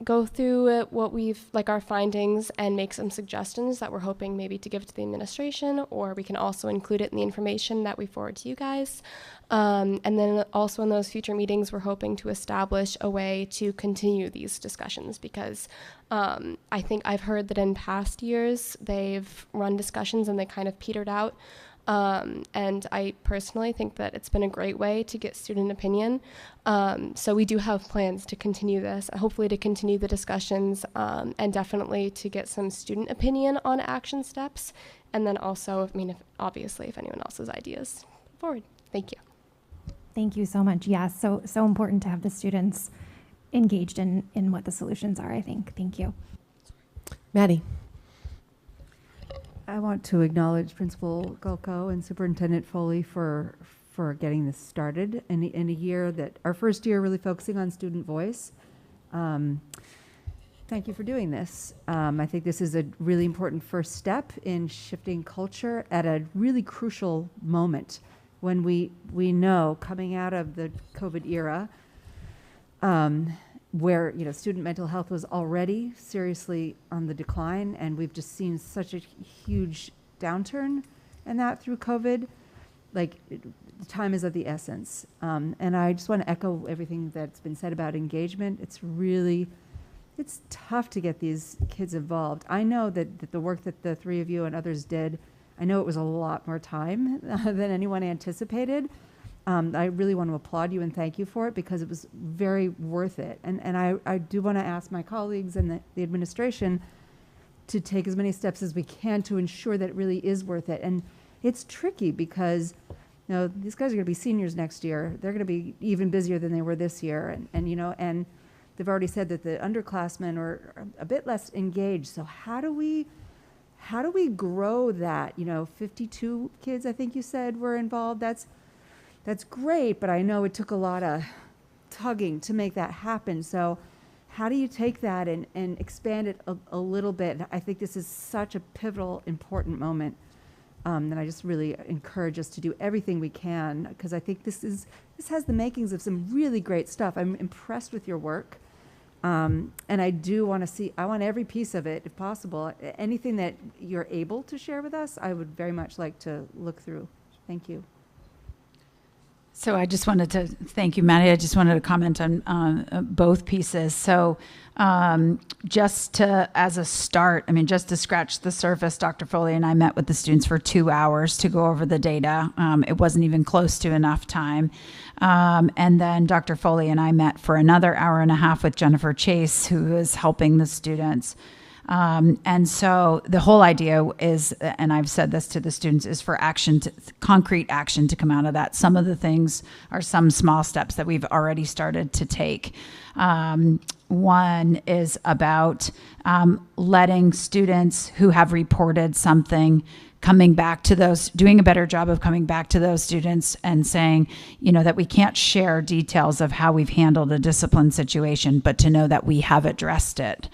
Speaker 12: go through what we've, like our findings, and make some suggestions that we're hoping maybe to give to the administration, or we can also include it in the information that we forward to you guys. And then also in those future meetings, we're hoping to establish a way to continue these discussions, because I think I've heard that in past years they've run discussions and they kind of petered out. And I personally think that it's been a great way to get student opinion. So we do have plans to continue this, hopefully to continue the discussions, and definitely to get some student opinion on action steps. And then also, I mean, obviously, if anyone else has ideas, forward. Thank you.
Speaker 10: Thank you so much. Yeah, so important to have the students engaged in what the solutions are, I think. Thank you.
Speaker 6: Maddie.
Speaker 17: I want to acknowledge Principal Golko and Superintendent Foley for getting this started in a year that, our first year really focusing on student voice. Thank you for doing this. I think this is a really important first step in shifting culture at a really crucial moment when we know, coming out of the COVID era, where student mental health was already seriously on the decline, and we've just seen such a huge downturn in that through COVID. Like, time is of the essence. And I just want to echo everything that's been said about engagement. It's tough to get these kids involved. I know that the work that the three of you and others did, I know it was a lot more time than anyone anticipated. I really want to applaud you and thank you for it, because it was very worth it. And I do want to ask my colleagues and the administration to take as many steps as we can to ensure that it really is worth it. And it's tricky because, these guys are going to be seniors next year. They're going to be even busier than they were this year. And they've already said that the underclassmen are a bit less engaged. So how do we grow that? 52 kids, I think you said, were involved. That's great, but I know it took a lot of tugging to make that happen. So how do you take that and expand it a little bit? I think this is such a pivotal, important moment that I just really encourage us to do everything we can, because I think this has the makings of some really great stuff. I'm impressed with your work, and I want every piece of it, if possible. Anything that you're able to share with us, I would very much like to look through. Thank you.
Speaker 8: So I just wanted to thank you, Maddie. I just wanted to comment on both pieces. So just as a start, just to scratch the surface, Dr. Foley and I met with the students for 2 hours to go over the data. It wasn't even close to enough time. And then Dr. Foley and I met for another hour and a half with Jennifer Chase, who is helping the students. And so the whole idea is, and I've said this to the students, is for concrete action to come out of that. Some of the things are some small steps that we've already started to take. One is about letting students who have reported something coming back to those, doing a better job of coming back to those students and saying, that we can't share details of how we've handled a discipline situation, but to know that we have addressed it,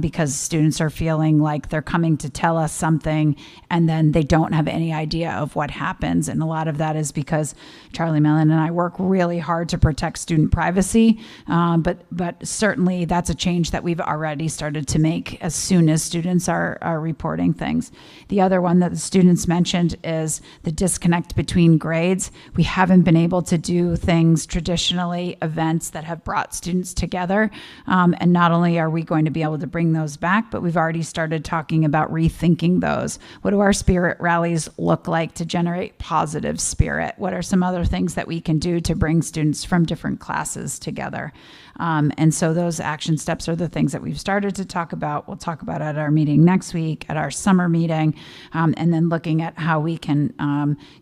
Speaker 8: because students are feeling like they're coming to tell us something and then they don't have any idea of what happens. And a lot of that is because Charlie Mellon and I work really hard to protect student privacy, but certainly that's a change that we've already started to make as soon as students are reporting things. The other one that the students mentioned is the disconnect between grades. We haven't been able to do things traditionally, events that have brought students together. And not only are we going to be able to bring those back, but we've already started talking about rethinking those. What do our spirit rallies look like to generate positive spirit? What are some other things that we can do to bring students from different classes together? And so those action steps are the things that we've started to talk about. We'll talk about at our meeting next week, at our summer meeting, and then looking at how we can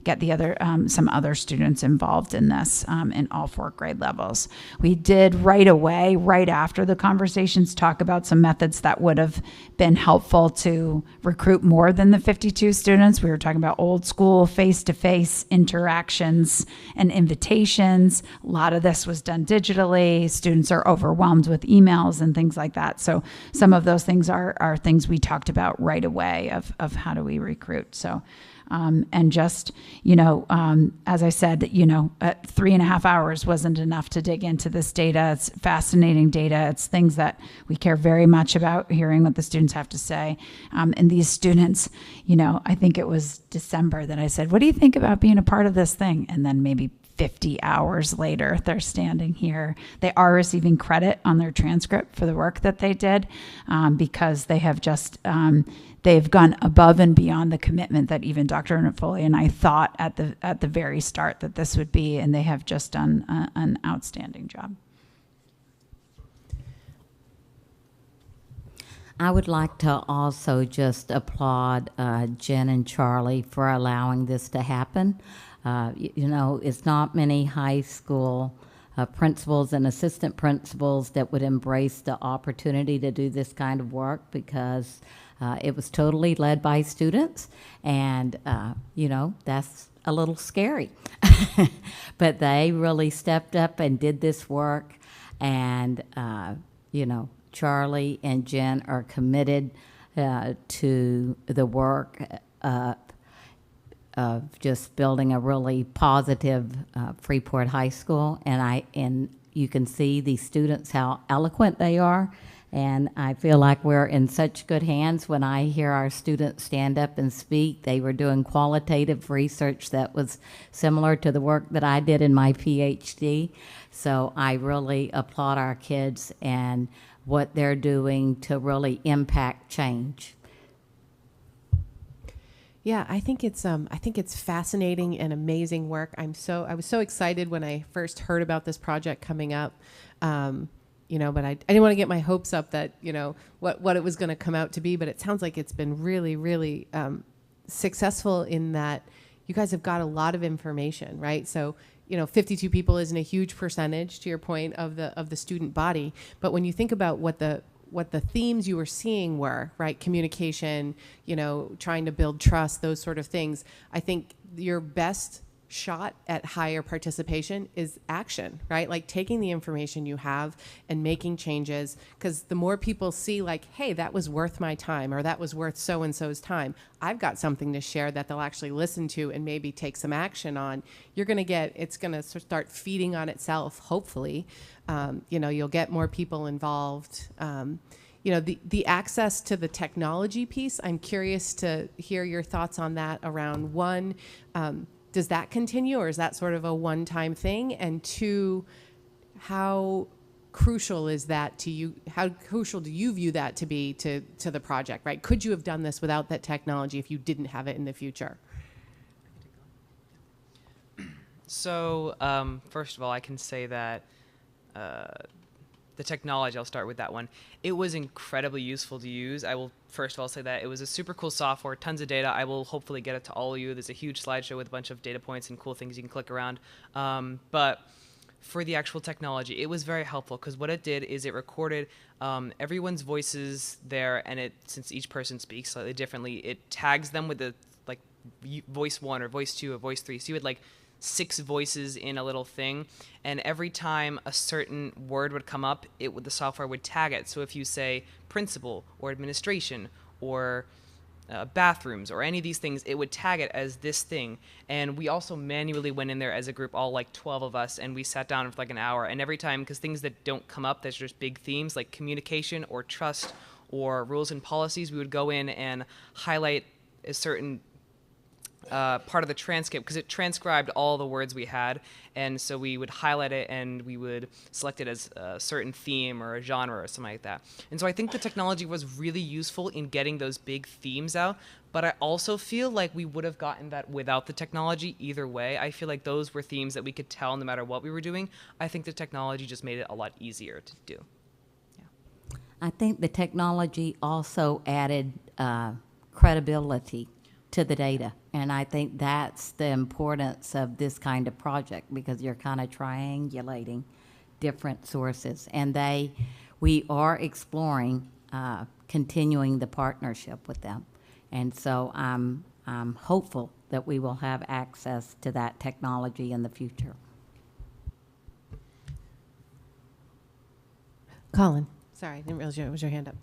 Speaker 8: get the other some other students involved in this in all 4 grade levels. We did right away, right after the conversations, talk about some methods that would have been helpful to recruit more than the 52 students. We were talking about old school face-to-face interactions and invitations. A lot of this was done digitally. Students are overwhelmed with emails and things like that. So some of those things are things we talked about right away of how do we recruit. So and just, as I said, 3.5 hours wasn't enough to dig into this data. It's fascinating data. It's things that we care very much about, hearing what the students have to say. And these students, I think it was December that I said, what do you think about being a part of this thing? And then maybe 50 hours later, they're standing here. They are receiving credit on their transcript for the work that they did because they have just, they've gone above and beyond the commitment that even Dr. Foley and I thought at the very start that this would be, and they have just done an outstanding job.
Speaker 3: I would like to also just applaud Jen and Charlie for allowing this to happen. It's not many high school principals and assistant principals that would embrace the opportunity to do this kind of work, because it was totally led by students, and that's a little scary. But they really stepped up and did this work, and Charlie and Jen are committed to the work of just building a really positive Freeport High School, and you can see these students how eloquent they are, and I feel like we're in such good hands. When I hear our students stand up and speak, they were doing qualitative research that was similar to the work that I did in my PhD. So I really applaud our kids and what they're doing to really impact change.
Speaker 6: Yeah, I think it's fascinating and amazing work. I was so excited when I first heard about this project coming up, but I didn't want to get my hopes up that what it was going to come out to be. But it sounds like it's been really, really successful in that you guys have got a lot of information, right? So 52 people isn't a huge percentage, to your point, of the student body. But when you think about what the themes you were seeing were, right? Communication, trying to build trust, those sort of things. I think your best shot at higher participation is action, right? Like taking the information you have and making changes, because the more people see like, hey, that was worth my time, or that was worth so-and-so's time, I've got something to share that they'll actually listen to and maybe take some action on. It's going to start feeding on itself, hopefully. You'll get more people involved. The access to the technology piece, I'm curious to hear your thoughts on that around one, does that continue, or is that sort of a one-time thing? And two, how crucial is that to you? How crucial do you view that to be to the project, right? Could you have done this without that technology if you didn't have it in the future?
Speaker 13: So first of all, I can say that the technology, I'll start with that one. It was incredibly useful to use. I will first of all say that it was a super cool software, tons of data. I will hopefully get it to all of you. There's a huge slideshow with a bunch of data points and cool things you can click around. But for the actual technology, it was very helpful, because what it did is it recorded everyone's voices there, and since each person speaks slightly differently, it tags them with the voice 1 or voice 2 or voice 3. So you had 6 voices in a little thing, and every time a certain word would come up, the software would tag it. So if you say principal or administration or bathrooms or any of these things, it would tag it as this thing. And we also manually went in there as a group, all 12 of us, and we sat down for an hour. And every time, because things that don't come up, there's just big themes like communication or trust or rules and policies, we would go in and highlight a certain part of the transcript, because it transcribed all the words we had, and so we would highlight it and we would select it as a certain theme or a genre or something like that. And so I think the technology was really useful in getting those big themes out, but I also feel like we would have gotten that without the technology either way. I feel like those were themes that we could tell no matter what we were doing. I think the technology just made it a lot easier to do.
Speaker 3: I think the technology also added credibility to the data. And I think that's the importance of this kind of project, because you're kind of triangulating different sources. And we are exploring continuing the partnership with them. And so I'm hopeful that we will have access to that technology in the future.
Speaker 6: Colin. Sorry, I didn't realize it was your hand up.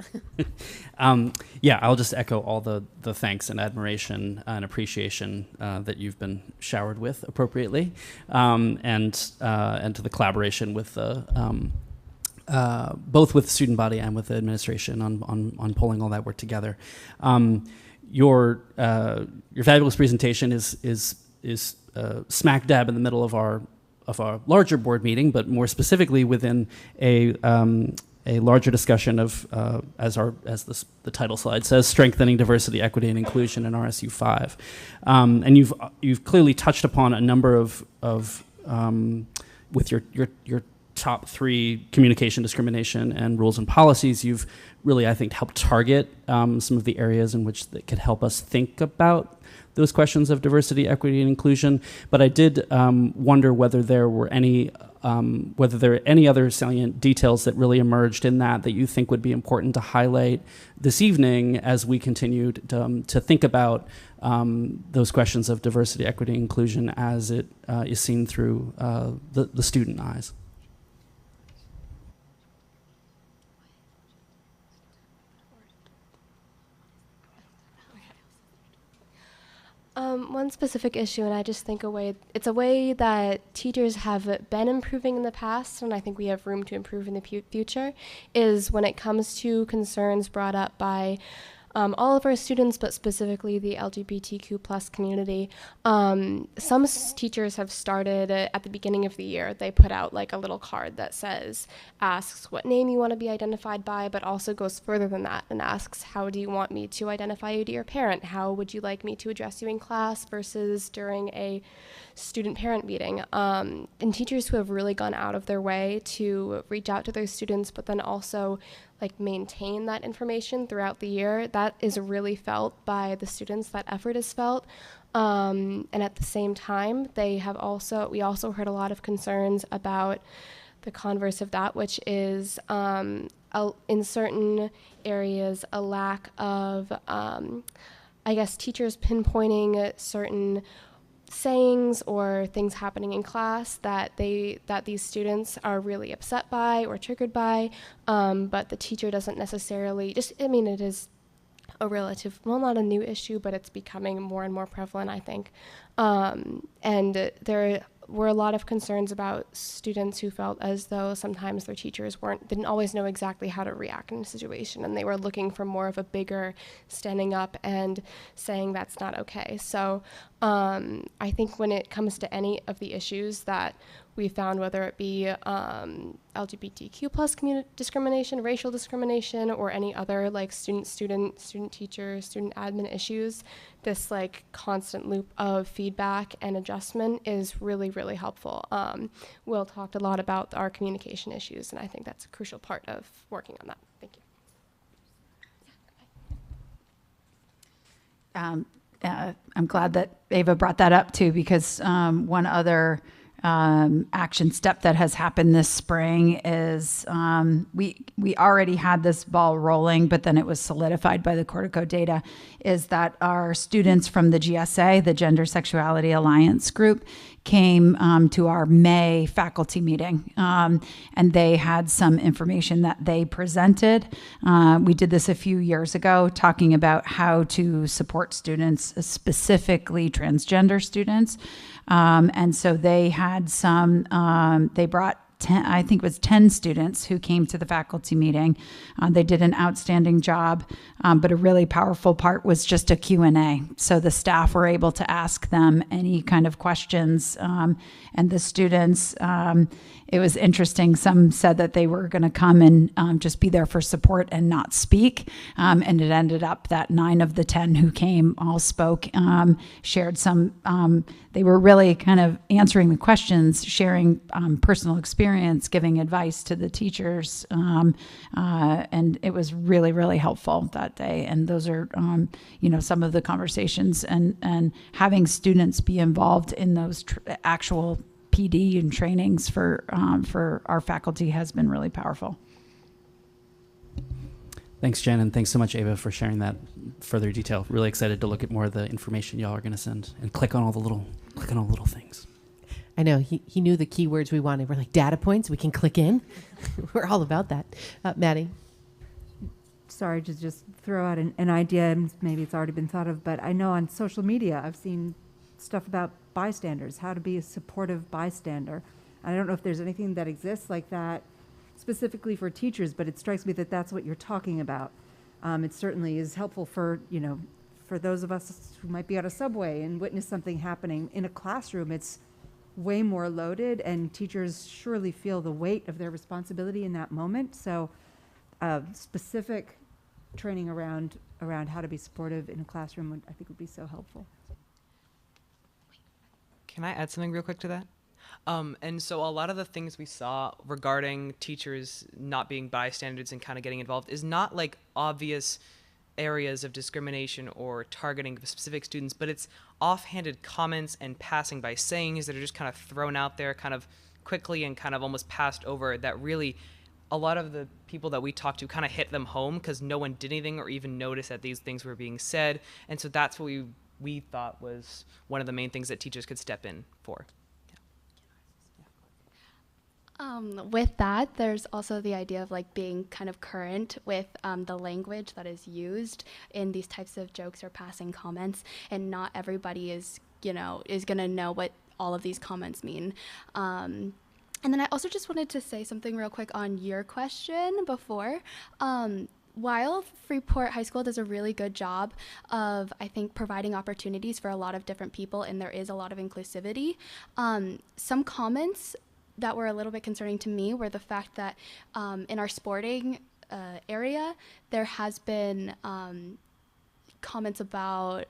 Speaker 18: Yeah, I'll just echo all the thanks and admiration and appreciation that you've been showered with appropriately, and to the collaboration with the both with the student body and with the administration on pulling all that work together. Your fabulous presentation is smack dab in the middle of our larger board meeting, but more specifically within a larger discussion of, as the title slide says, strengthening diversity, equity, and inclusion in RSU5. And you've clearly touched upon a number of with your top 3, communication, discrimination, and rules and policies. You've really, I think, helped target some of the areas in which that could help us think about those questions of diversity, equity, and inclusion. But I did wonder whether there were any other salient details that really emerged in that you think would be important to highlight this evening as we continued to think about those questions of diversity, equity, and inclusion as it is seen through the student eyes.
Speaker 12: One specific issue, and I just think it's a way that teachers have been improving in the past, and I think we have room to improve in the future, is when it comes to concerns brought up by all of our students, but specifically the LGBTQ plus community. Some teachers have started at the beginning of the year. They put out like a little card that asks what name you want to be identified by, but also goes further than that and asks, how do you want me to identify you to your parent? How would you like me to address you in class versus during a student-parent meeting? And teachers who have really gone out of their way to reach out to their students, but then also maintain that information throughout the year, that is really felt by the students. That effort is felt. And at the same time, we also heard a lot of concerns about the converse of that, which is in certain areas, a lack of, teachers pinpointing certain sayings or things happening in class that these students are really upset by or triggered by, but the teacher doesn't necessarily it is a relative, not a new issue, but it's becoming more and more prevalent, I think. And there were a lot of concerns about students who felt as though sometimes their teachers didn't always know exactly how to react in a situation, and they were looking for more of a bigger standing up and saying that's not okay. So I think when it comes to any of the issues that we found, whether it be LGBTQ plus discrimination, racial discrimination, or any other student teacher, student admin issues, this constant loop of feedback and adjustment is really, really helpful. Will talked a lot about our communication issues, and I think that's a crucial part of working on that. Thank you.
Speaker 8: I'm glad that Ava brought that up too, because one other action step that has happened this spring is we already had this ball rolling, but then it was solidified by the Cortico data, is that our students from the GSA, the Gender Sexuality Alliance group, came to our May faculty meeting, and they had some information that they presented. We did this a few years ago, talking about how to support students, specifically transgender students. And so they had they brought 10, I think it was 10 students who came to the faculty meeting. They did an outstanding job, but a really powerful part was just a Q&A. So the staff were able to ask them any kind of questions, and the students, it was interesting. Some said that they were going to come and just be there for support and not speak. And it ended up that 9 of the 10 who came all spoke, shared some, they were really kind of answering the questions, sharing personal experience experience giving advice to the teachers. And it was really, really helpful that day. And those are, some of the conversations, and having students be involved in those actual PD and trainings for our faculty has been really powerful.
Speaker 18: Thanks, Jen, and thanks so much, Ava, for sharing that further detail. Really excited to look at more of the information y'all are going to send and click on all the little things.
Speaker 6: I know he knew the keywords we wanted. We're like, data points we can click in. We're all about that. Maddie.
Speaker 17: Sorry to just throw out an idea, and maybe it's already been thought of, but I know on social media I've seen stuff about bystanders, how to be a supportive bystander. I don't know if there's anything that exists like that specifically for teachers, but it strikes me that that's what you're talking about. It certainly is helpful for those of us who might be on a subway and witness something happening in a classroom. It's way more loaded, and teachers surely feel the weight of their responsibility in that moment. So specific training around how to be supportive in a classroom I think would be so helpful.
Speaker 13: Can I add something real quick to that? And so a lot of the things we saw regarding teachers not being bystanders and kind of getting involved is not like obvious areas of discrimination or targeting of specific students, but it's offhanded comments and passing by sayings that are just kind of thrown out there kind of quickly and kind of almost passed over, that really a lot of the people that we talked to kind of hit them home because no one did anything or even noticed that these things were being said. And so that's what we thought was one of the main things that teachers could step in for.
Speaker 14: With that, there's also the idea of like being kind of current with the language that is used in these types of jokes or passing comments, and not everybody is gonna know what all of these comments mean. And then I also just wanted to say something real quick on your question before. While Freeport High School does a really good job of, I think, providing opportunities for a lot of different people, and there is a lot of inclusivity, some comments that were a little bit concerning to me were the fact that in our sporting area, there has been comments about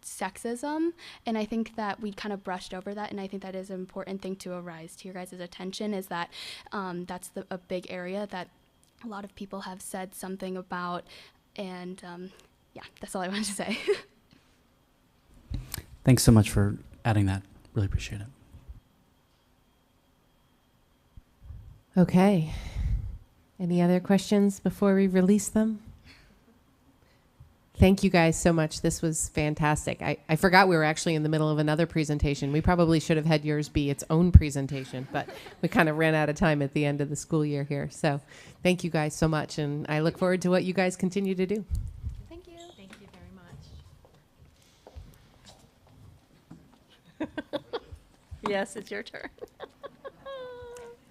Speaker 14: sexism, and I think that we kind of brushed over that, and I think that is an important thing to arise to your guys' attention, is that that's a big area that a lot of people have said something about, and yeah, that's all I wanted to say.
Speaker 18: Thanks so much for adding that. Really appreciate it.
Speaker 6: Okay. Any other questions before we release them? Thank you guys so much. This was fantastic. I forgot we were actually in the middle of another presentation. We probably should have had yours be its own presentation, but we kind of ran out of time at the end of the school year here. So thank you guys so much, and I look forward to what you guys continue to do.
Speaker 11: Thank you. Thank you very much. Yes, it's your turn.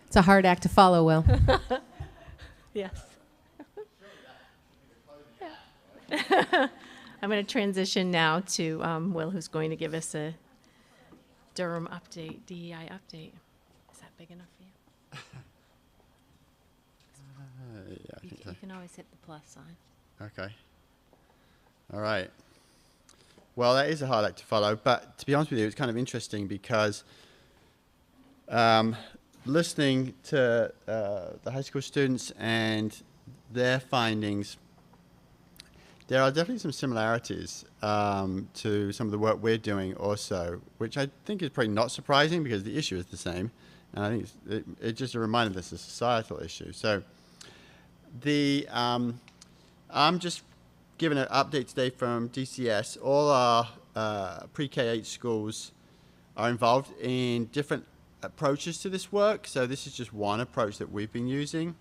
Speaker 6: It's a hard act to follow, Will.
Speaker 11: Yes. I'm going to transition now to Will, who's going to give us a Durham update, DEI update. Is that big enough for you?
Speaker 2: Yeah, I think so.
Speaker 11: You can always hit the plus sign.
Speaker 2: Okay. All right. Well, that is a hard act to follow, but to be honest with you, it's kind of interesting because listening to the high school students and their findings, there are definitely some similarities to some of the work we're doing also, which I think is probably not surprising because the issue is the same. And I think it's just a reminder that it's a societal issue. So I'm just giving an update today from DCS. All our pre-K-8 schools are involved in different approaches to this work. So this is just one approach that we've been using.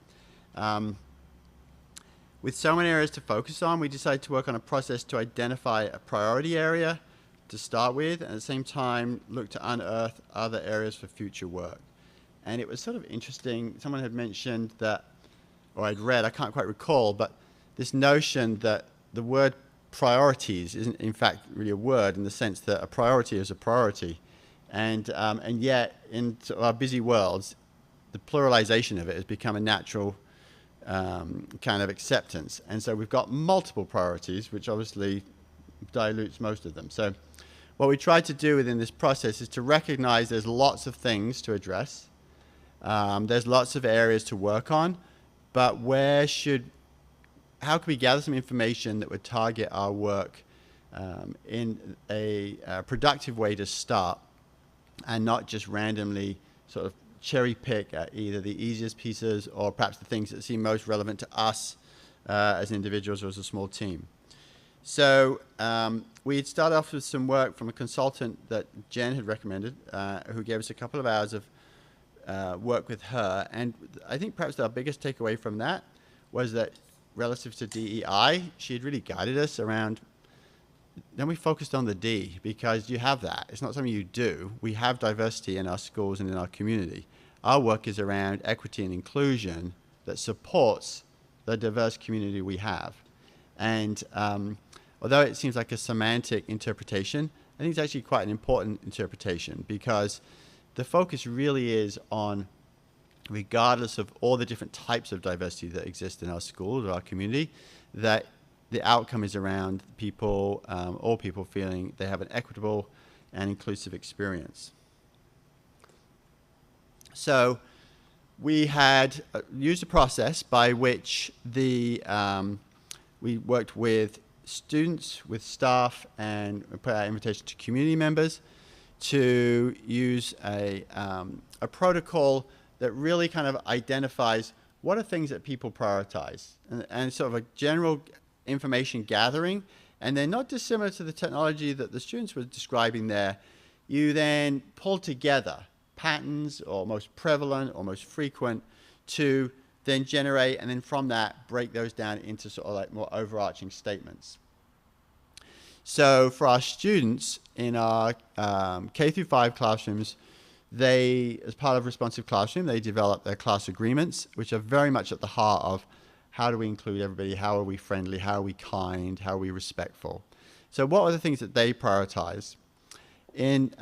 Speaker 2: With so many areas to focus on, we decided to work on a process to identify a priority area to start with, and at the same time look to unearth other areas for future work. And it was sort of interesting. Someone had mentioned that, or I'd read, I can't quite recall, but this notion that the word priorities isn't in fact really a word, in the sense that a priority is a priority. And yet, in our busy worlds, the pluralization of it has become a natural kind of acceptance. And so we've got multiple priorities, which obviously dilutes most of them. So what we tried to do within this process is to recognize there's lots of things to address, There's lots of areas to work on, but how can we gather some information that would target our work in a productive way to start, and not just randomly sort of cherry pick at either the easiest pieces or perhaps the things that seem most relevant to us as individuals or as a small team. So we'd start off with some work from a consultant that Jen had recommended, who gave us a couple of hours of work with her. And I think perhaps our biggest takeaway from that was that relative to DEI, she had really guided us around. Then we focused on the D, because you have that. It's not something you do. We have diversity in our schools and in our community. Our work is around equity and inclusion that supports the diverse community we have. And although it seems like a semantic interpretation, I think it's actually quite an important interpretation, because the focus really is on, regardless of all the different types of diversity that exist in our schools or our community, that the outcome is around people, all people feeling they have an equitable and inclusive experience. So we had used a process by which we worked with students, with staff, and we put out invitation to community members to use a protocol that really kind of identifies what are things that people prioritize, and sort of a general information gathering. And they're not dissimilar to the technology that the students were describing there. You then pull together patterns, or most prevalent or most frequent, to then generate, and then from that break those down into sort of like more overarching statements. So for our students in our K through 5 classrooms, they, as part of Responsive Classroom, they develop their class agreements, which are very much at the heart of how do we include everybody, how are we friendly, how are we kind, how are we respectful. So what are the things that they prioritize? And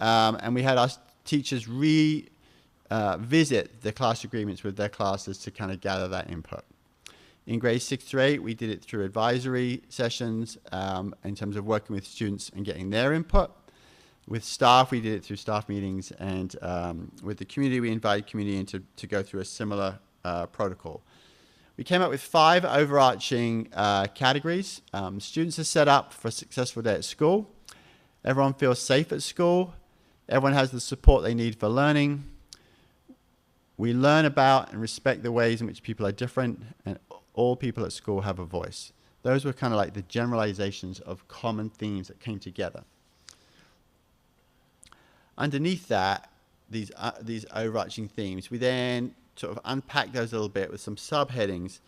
Speaker 2: we had our teachers visit the class agreements with their classes to kind of gather that input. In grades 6 through 8, we did it through advisory sessions in terms of working with students and getting their input. With staff, we did it through staff meetings, and with the community, we invited community in to go through a similar protocol. We came up with 5 overarching categories. Students are set up for a successful day at school. Everyone feels safe at school. Everyone has the support they need for learning. We learn about and respect the ways in which people are different, and all people at school have a voice. Those were kind of like the generalizations of common themes that came together. Underneath that, these overarching themes, we then sort of unpacked those a little bit with some subheadings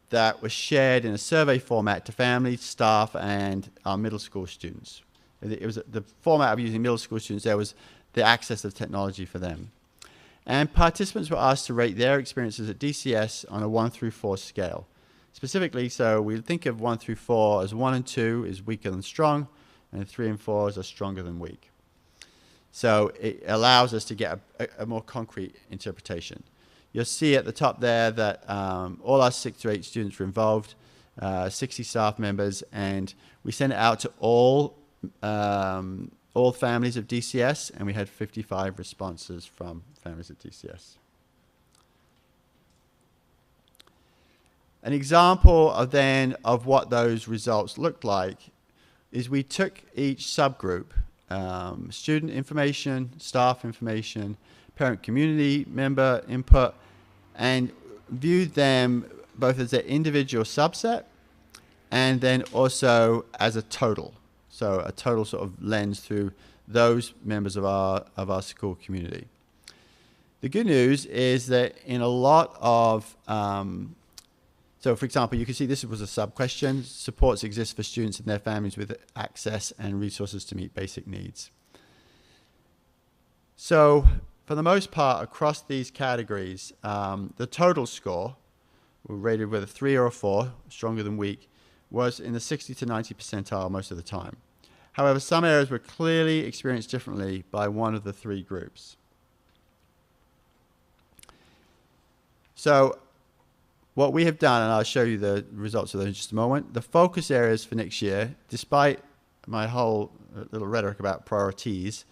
Speaker 2: that were shared in a survey format to families, staff, and our middle school students. It was the format of using middle school students. There was the access of technology for them. And participants were asked to rate their experiences at DCS on a 1 through 4 scale. Specifically, so we think of 1 through 4 as 1 and 2 is weaker than strong, and 3 and 4 is stronger than weak. So it allows us to get a more concrete interpretation. You'll see at the top there that all our 6 to 8 students were involved, 60 staff members, and we sent it out to all families of DCS, and we had 55 responses from families at DCS. An example of what those results looked like is we took each subgroup, student information, staff information, parent community member input, and viewed them both as an individual subset and then also as a total. So a total sort of lens through those members of our school community. The good news is that in a lot of, so for example, you can see this was a sub-question, supports exist for students and their families with access and resources to meet basic needs. So for the most part, across these categories, the total score, rated with a 3 or a 4, stronger than weak, was in the 60 to 90 percentile most of the time. However, some areas were clearly experienced differently by one of the 3 groups. So what we have done, and I'll show you the results of those in just a moment, the focus areas for next year, despite my whole little rhetoric about priorities,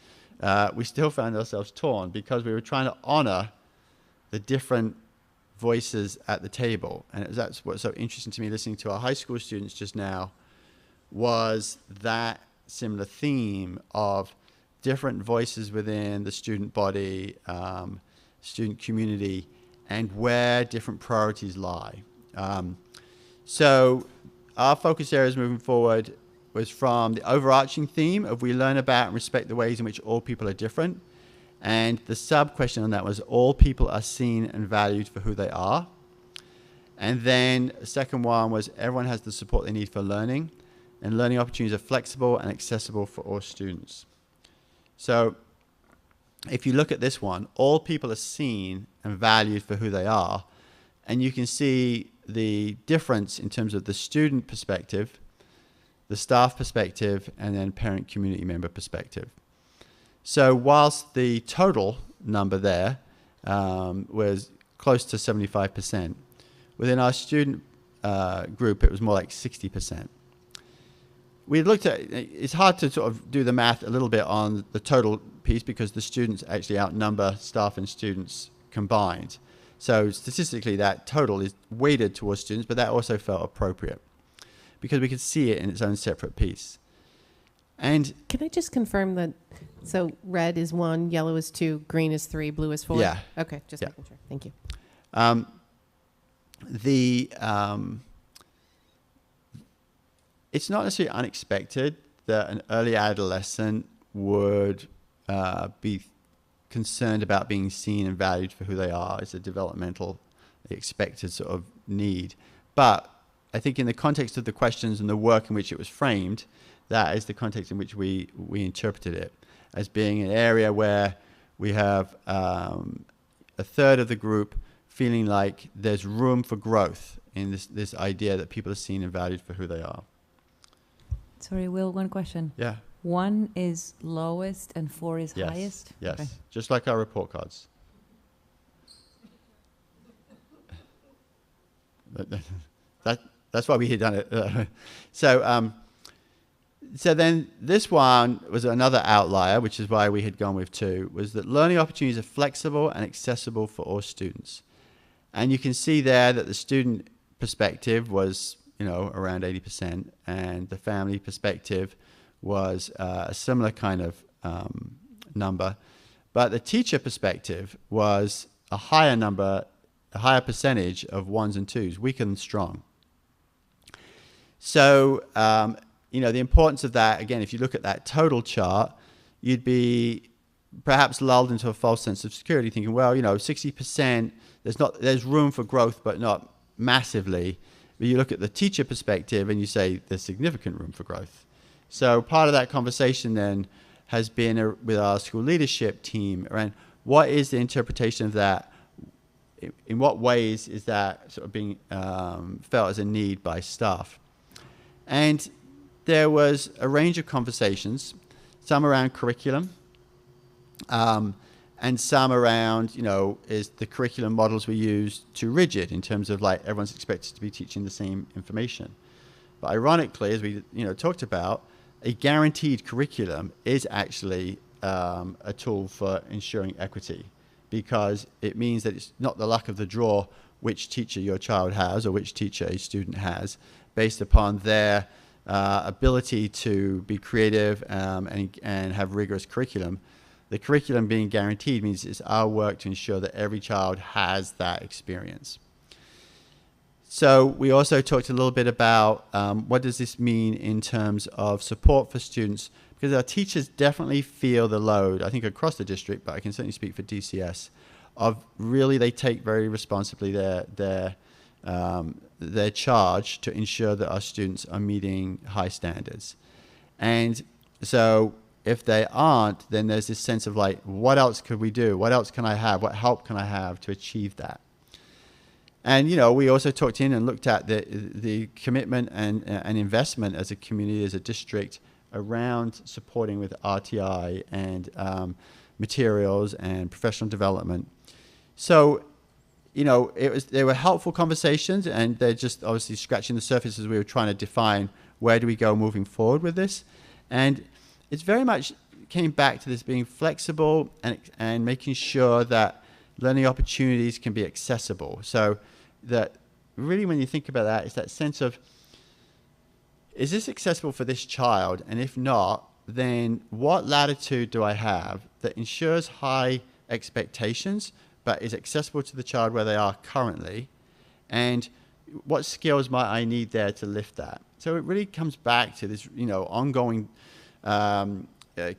Speaker 2: we still found ourselves torn because we were trying to honor the different voices at the table. And that's what's so interesting to me listening to our high school students just now, was that similar theme of different voices within the student body, student community, and where different priorities lie. So our focus areas moving forward was from the overarching theme of we learn about and respect the ways in which all people are different. And the sub-question on that was all people are seen and valued for who they are. And then the second one was everyone has the support they need for learning, and learning opportunities are flexible and accessible for all students. So if you look at this one, all people are seen and valued for who they are, and you can see the difference in terms of the student perspective, the staff perspective, and then parent community member perspective. So whilst the total number there was close to 75%, within our student group it was more like 60%. We looked at, it's hard to sort of do the math a little bit on the total piece because the students actually outnumber staff and students combined. So statistically that total is weighted towards students, but that also felt appropriate because we could see it in its own separate piece. And
Speaker 6: can I just confirm that, so red is 1, yellow is 2, green is 3, blue is 4?
Speaker 2: Yeah.
Speaker 6: Okay, just making sure. Thank you.
Speaker 2: It's not necessarily unexpected that an early adolescent would be concerned about being seen and valued for who they are. It's a developmental, expected sort of need. But I think in the context of the questions and the work in which it was framed, that is the context in which we interpreted it as being an area where we have a third of the group feeling like there's room for growth in this idea that people are seen and valued for who they are.
Speaker 19: Sorry, Will, one question.
Speaker 2: Yeah.
Speaker 19: 1 is lowest and 4 is
Speaker 2: Yes.
Speaker 19: highest?
Speaker 2: Yes.
Speaker 19: Okay.
Speaker 2: Just like our report cards. That's why we had done it. So then this one was another outlier, which is why we had gone with 2, was that learning opportunities are flexible and accessible for all students. And you can see there that the student perspective was, around 80%, and the family perspective was a similar kind of number. But the teacher perspective was a higher number, a higher percentage of 1s and 2s, weak and strong. So, the importance of that, again, if you look at that total chart, you'd be perhaps lulled into a false sense of security, thinking, well, 60%, there's room for growth, but not massively. But you look at the teacher perspective and you say there's significant room for growth. So part of that conversation then has been with our school leadership team around what is the interpretation of that? In what ways is that sort of being felt as a need by staff? And there was a range of conversations, some around curriculum, and some around, is the curriculum models we use too rigid in terms of like everyone's expected to be teaching the same information. But ironically, as we talked about, a guaranteed curriculum is actually a tool for ensuring equity, because it means that it's not the luck of the draw which teacher your child has or which teacher a student has based upon their ability to be creative and have rigorous curriculum. The curriculum being guaranteed means it's our work to ensure that every child has that experience. So we also talked a little bit about what does this mean in terms of support for students, because our teachers definitely feel the load, I think across the district, but I can certainly speak for DCS, of really they take very responsibly their charge to ensure that our students are meeting high standards. And so if they aren't, then there's this sense of like, what else could we do? What else can I have? What help can I have to achieve that? And, we also talked in and looked at the commitment and investment as a community, as a district, around supporting with RTI and materials and professional development. So, they were helpful conversations, and they're just obviously scratching the surface as we were trying to define where do we go moving forward with this. And it's very much came back to this being flexible and making sure that learning opportunities can be accessible. So that really, when you think about that, it's that sense of, is this accessible for this child? And if not, then what latitude do I have that ensures high expectations, but is accessible to the child where they are currently? And what skills might I need there to lift that? So it really comes back to this, ongoing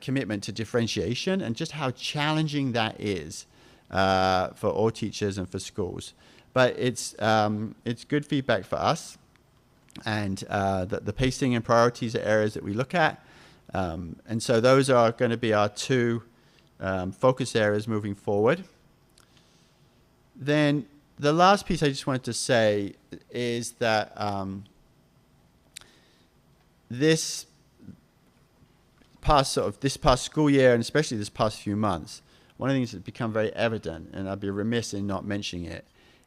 Speaker 2: commitment to differentiation and just how challenging that is for all teachers and for schools. But it's good feedback for us, and the pacing and priorities are areas that we look at. And so those are going to be our two focus areas moving forward. Then the last piece I just wanted to say is that this past school year, and especially this past few months, one of the things that's become very evident, and I'd be remiss in not mentioning it,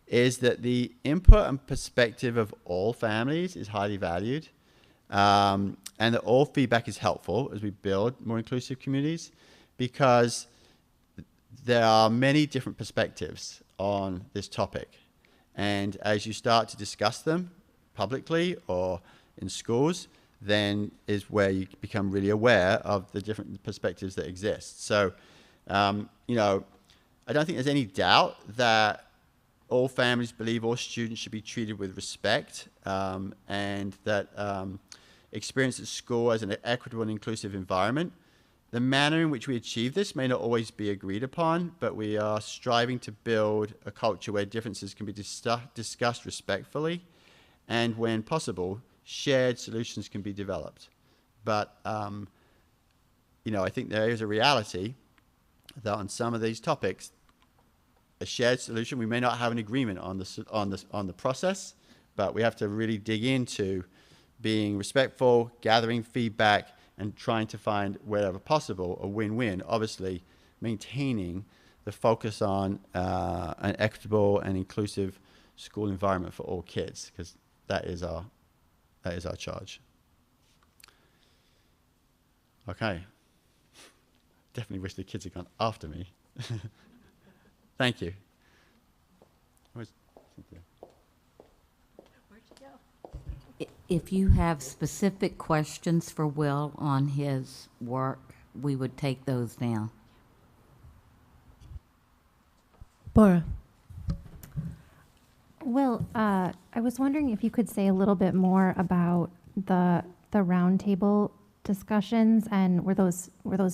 Speaker 2: is that the input and perspective of all families is highly valued, and that all feedback is helpful as we build more inclusive communities, because there are many different perspectives on this topic. And as you start to discuss them publicly or in schools, then is where you become really aware of the different perspectives that exist. So, I don't think there's any doubt that all families believe all students should be treated with respect, and that experience at school as an equitable and inclusive environment. The manner in which we achieve this may not always be agreed upon, but we are striving to build a culture where differences can be discussed respectfully, and when possible, shared solutions can be developed. But, I think there is a reality that on some of these topics, a shared solution, we may not have an agreement on the process, but we have to really dig into being respectful, gathering feedback, and trying to find, wherever possible, a win-win, obviously maintaining the focus on an equitable and inclusive school environment for all kids, because that is our charge. Okay. Definitely wish the kids had gone after me. Thank you. Where'd you go?
Speaker 3: If you have specific questions for Will on his work, we would take those now.
Speaker 6: Bora.
Speaker 10: Will, I was wondering if you could say a little bit more about the roundtable discussions, and were those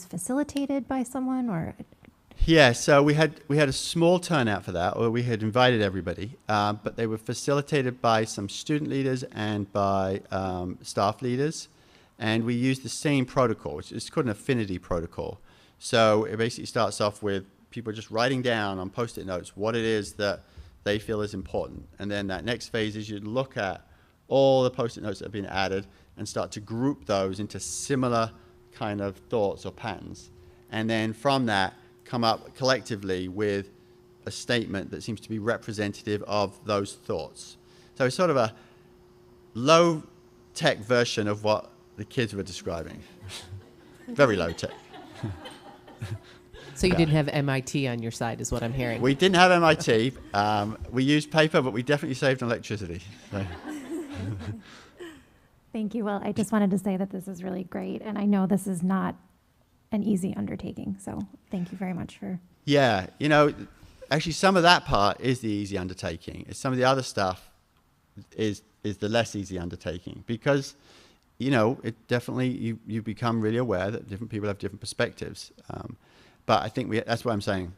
Speaker 10: facilitated by someone, or?
Speaker 2: Yeah, so we had a small turnout for that, or we had invited everybody, but they were facilitated by some student leaders and by staff leaders, and we used the same protocol. It's called an Affinity Protocol. So it basically starts off with people just writing down on Post-it notes what it is that they feel is important, and then that next phase is you look at all the Post-it notes that have been added and start to group those into similar kind of thoughts or patterns, and then from that come up collectively with a statement that seems to be representative of those thoughts. So it's sort of a low-tech version of what the kids were describing. Very low-tech.
Speaker 6: So you didn't have MIT on your side, is what I'm hearing.
Speaker 2: We didn't have MIT. We used paper, but we definitely saved on electricity. So.
Speaker 10: Thank you. Well, I just wanted to say that this is really great, and I know this is not an easy undertaking, so thank you very much for...
Speaker 2: Yeah, actually some of that part is the easy undertaking. Some of the other stuff is the less easy undertaking, because, it definitely, you become really aware that different people have different perspectives. But I think that's what I'm saying.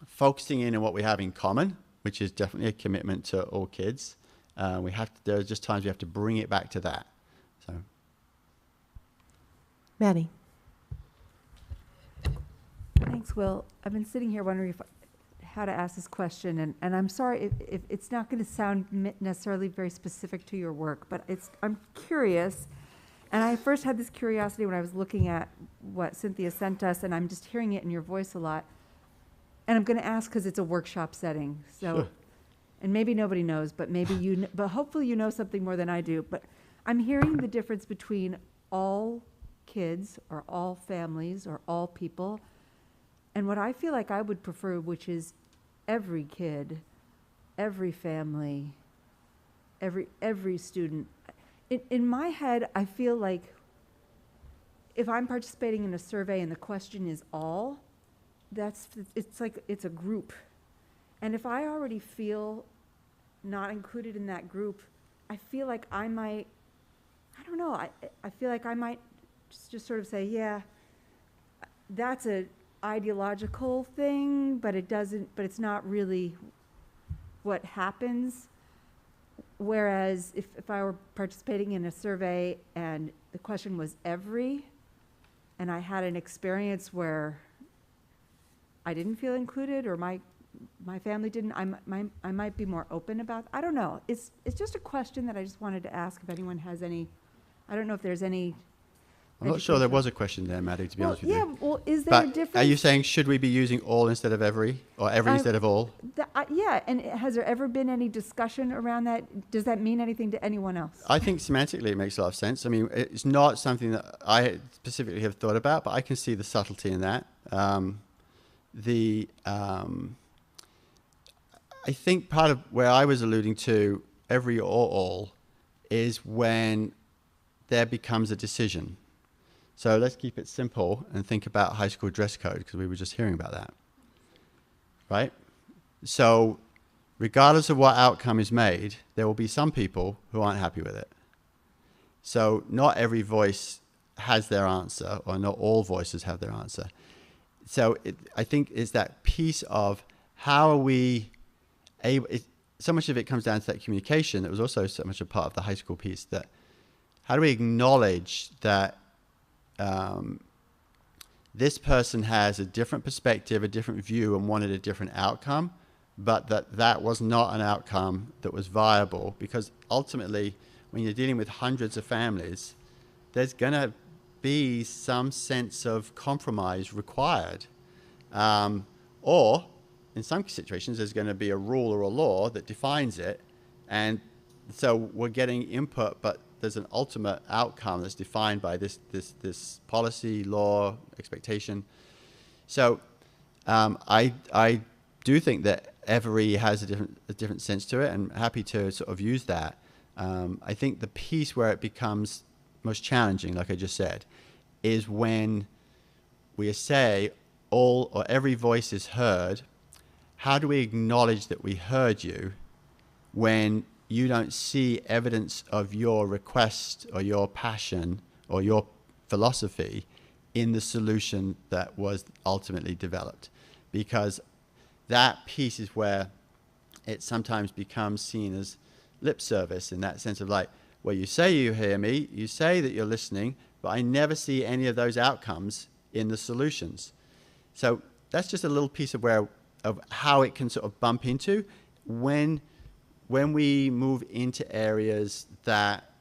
Speaker 2: Focusing in on what we have in common, which is definitely a commitment to all kids. There are just times we have to bring it back to that. So,
Speaker 6: Maddie.
Speaker 17: Thanks, Will. I've been sitting here wondering how to ask this question, and I'm sorry if it's not going to sound necessarily very specific to your work, but I'm curious, and I first had this curiosity when I was looking at what Cynthia sent us, and I'm just hearing it in your voice a lot, and I'm going to ask because it's a workshop setting, so, sure. And maybe nobody knows, but but hopefully you know something more than I do, but I'm hearing the difference between all kids, or all families, or all people, and what I feel like I would prefer, which is every kid, every family, every student. In my head, I feel like if I'm participating in a survey and the question is all, it's like it's a group. And if I already feel not included in that group, I feel like I might, I don't know, I feel like I might just sort of say, yeah, that's a ideological thing, but it's not really what happens. Whereas if I were participating in a survey and the question was every, and I had an experience where I didn't feel included or my family didn't, I might be more open about, I don't know. It's just a question that I just wanted to ask if anyone has any, I don't know if there's any.
Speaker 2: I'm not sure there was a question there, Maddie, to be honest with you.
Speaker 17: Yeah, well, is there a difference?
Speaker 2: Are you saying, should we be using all instead of every, or every instead of all?
Speaker 17: Yeah, and has there ever been any discussion around that? Does that mean anything to anyone else?
Speaker 2: I think semantically it makes a lot of sense. I mean, it's not something that I specifically have thought about, but I can see the subtlety in that. I think part of where I was alluding to every or all is when there becomes a decision. So let's keep it simple and think about high school dress code, because we were just hearing about that, right? So regardless of what outcome is made, there will be some people who aren't happy with it. So not every voice has their answer, or not all voices have their answer. So I think it's that piece of how are we able, so much of it comes down to that communication that was also so much a part of the high school piece, that how do we acknowledge that this person has a different perspective, a different view, and wanted a different outcome, but that was not an outcome that was viable, because ultimately when you're dealing with hundreds of families, there's going to be some sense of compromise required. Or in some situations, there's going to be a rule or a law that defines it. And so we're getting input, but there's an ultimate outcome that's defined by this policy, law, expectation. So I do think that every has a different sense to it, and happy to sort of use that. I think the piece where it becomes most challenging, like I just said, is when we say all or every voice is heard. How do we acknowledge that we heard you when you don't see evidence of your request or your passion or your philosophy in the solution that was ultimately developed? Because that piece is where it sometimes becomes seen as lip service, in that sense of like, well, you say you hear me, you say that you're listening, but I never see any of those outcomes in the solutions. So that's just a little piece of how it can sort of bump into when we move into areas that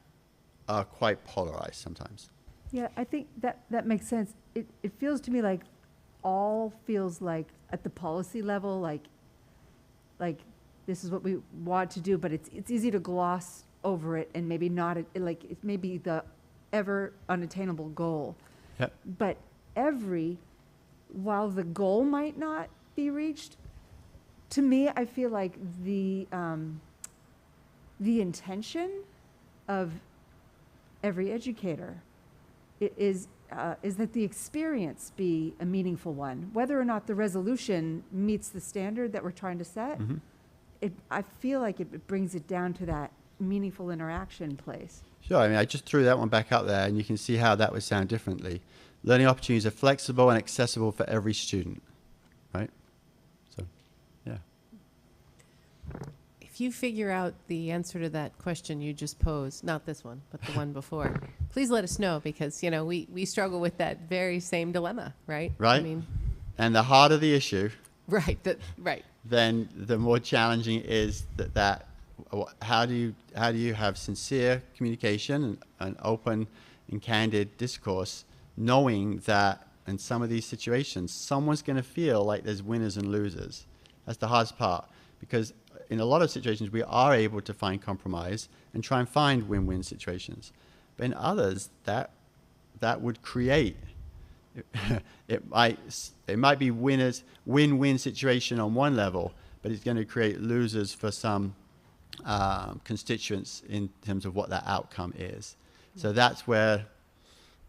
Speaker 2: are quite polarized sometimes.
Speaker 17: Yeah, I think that makes sense. It feels to me like all feels like at the policy level, like this is what we want to do, but it's easy to gloss over it and maybe not, like it may be the ever unattainable goal.
Speaker 2: Yep.
Speaker 17: But while the goal might not be reached, to me, I feel like the intention of every educator is that the experience be a meaningful one. Whether or not the resolution meets the standard that we're trying to set, I feel like it brings it down to that meaningful interaction place.
Speaker 2: Sure, I mean, I just threw that one back out there, and you can see how that would sound differently. Learning opportunities are flexible and accessible for every student, right? So, yeah.
Speaker 6: If you figure out the answer to that question you just posed, not this one, but the one before, please let us know, because, you know, we struggle with that very same dilemma, right?
Speaker 2: Right.
Speaker 6: I mean,
Speaker 2: and the harder the issue,
Speaker 6: right, right,
Speaker 2: then the more challenging it is that how do you have sincere communication and open and candid discourse, knowing that in some of these situations, someone's going to feel like there's winners and losers. That's the hardest part, because in a lot of situations, we are able to find compromise and try and find win-win situations. But in others, that would create, it might be win-win situation on one level, but it's going to create losers for some constituents in terms of what that outcome is. So that's where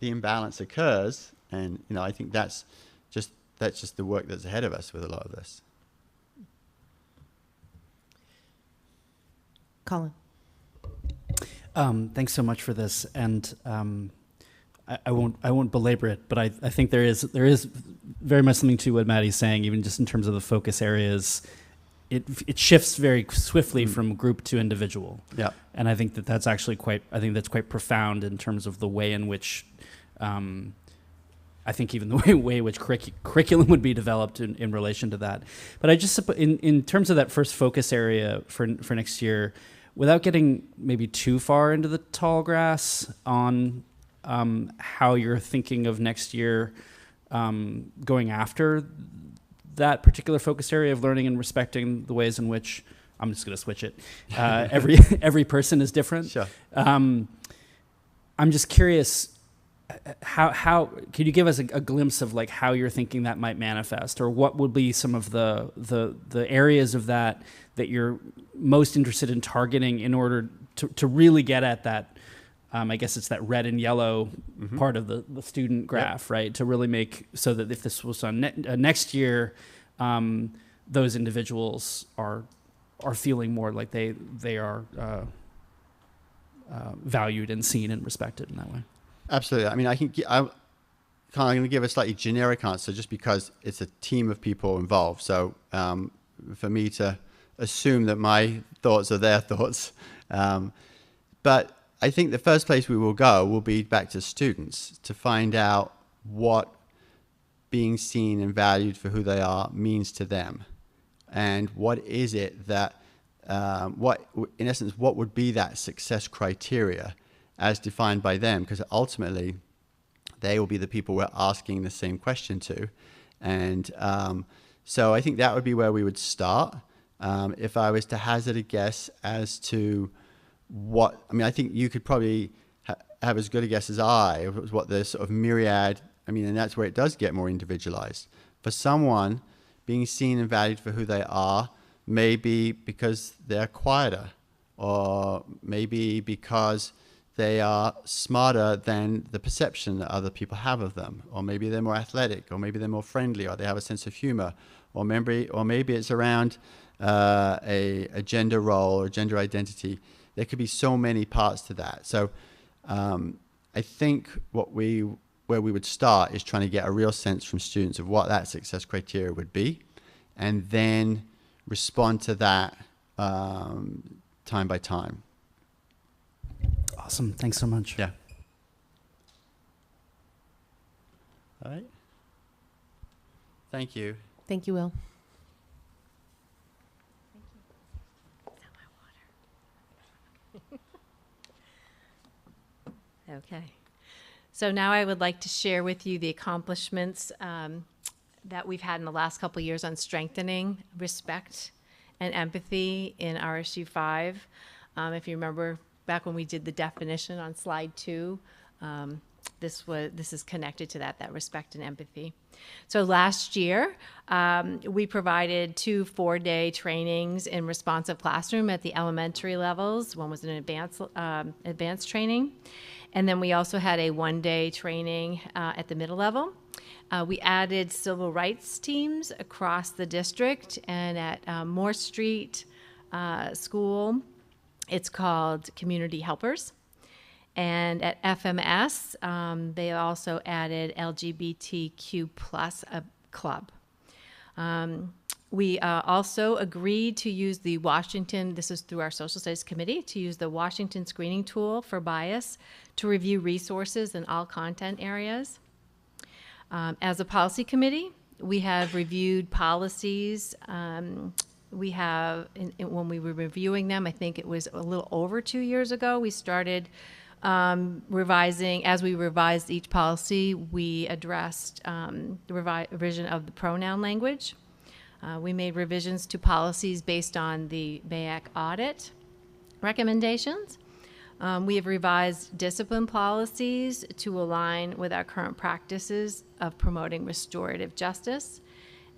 Speaker 2: the imbalance occurs, and I think that's just the work that's ahead of us with a lot of this.
Speaker 6: Colin.
Speaker 18: Thanks so much for this, and I won't belabor it, but I think there is very much something to what Maddie's saying, even just in terms of the focus areas. It shifts very swiftly from group to individual.
Speaker 2: Yeah.
Speaker 18: And I think that's actually quite profound in terms of the way in which, I think even the way in which curriculum would be developed in relation to that. But I just, in terms of that first focus area for next year, without getting maybe too far into the tall grass on how you're thinking of next year going after that particular focus area of learning and respecting the ways in which, I'm just going to switch it, every person is different.
Speaker 2: Sure.
Speaker 18: I'm just curious, how can you give us a glimpse of like how you're thinking that might manifest, or what would be some of the areas of that you're most interested in targeting in order to really get at that, I guess it's that red and yellow part of the student graph, yep. Right? To really make so that if this was on next year, those individuals are feeling more like they are valued and seen and respected in that way.
Speaker 2: Absolutely. I mean, I'm going to give a slightly generic answer just because it's a team of people involved. So for me to assume that my thoughts are their thoughts, but I think the first place we will go will be back to students to find out what being seen and valued for who they are means to them. And what is it that, in essence, what would be that success criteria as defined by them? Because ultimately, they will be the people we're asking the same question to. And so I think that would be where we would start. If I was to hazard a guess as to I think you could probably have as good a guess as I of what the sort of myriad, and that's where it does get more individualized. For someone, being seen and valued for who they are, maybe because they're quieter, or maybe because they are smarter than the perception that other people have of them, or maybe they're more athletic, or maybe they're more friendly, or they have a sense of humor, or maybe it's around a gender role or gender identity. There could be so many parts to that. So I think where we would start is trying to get a real sense from students of what that success criteria would be, and then respond to that time by time.
Speaker 18: Awesome. Thanks so much.
Speaker 2: Yeah. All right. Thank you.
Speaker 6: Thank you, Will.
Speaker 11: Okay. So now I would like to share with you the accomplishments that we've had in the last couple of years on strengthening respect and empathy in RSU5. If you remember back when we did the definition on slide 2, this is connected to that respect and empathy. So last year, we provided 2 4-day trainings in responsive classroom at the elementary levels. One was an advanced training. And then we also had a 1-day training at the middle level. We added civil rights teams across the district, and at Moore Street School, it's called Community Helpers. And at FMS, they also added LGBTQ+ club. We also agreed to use the Washington, this is through our Social Studies Committee, to use the Washington screening tool for bias to review resources in all content areas. As a policy committee, we have reviewed policies. We have, when we were reviewing them, I think it was a little over 2 years ago, we started revising. As we revised each policy, we addressed the revision of the pronoun language. We made revisions to policies based on the MAAC audit recommendations. We have revised discipline policies to align with our current practices of promoting restorative justice.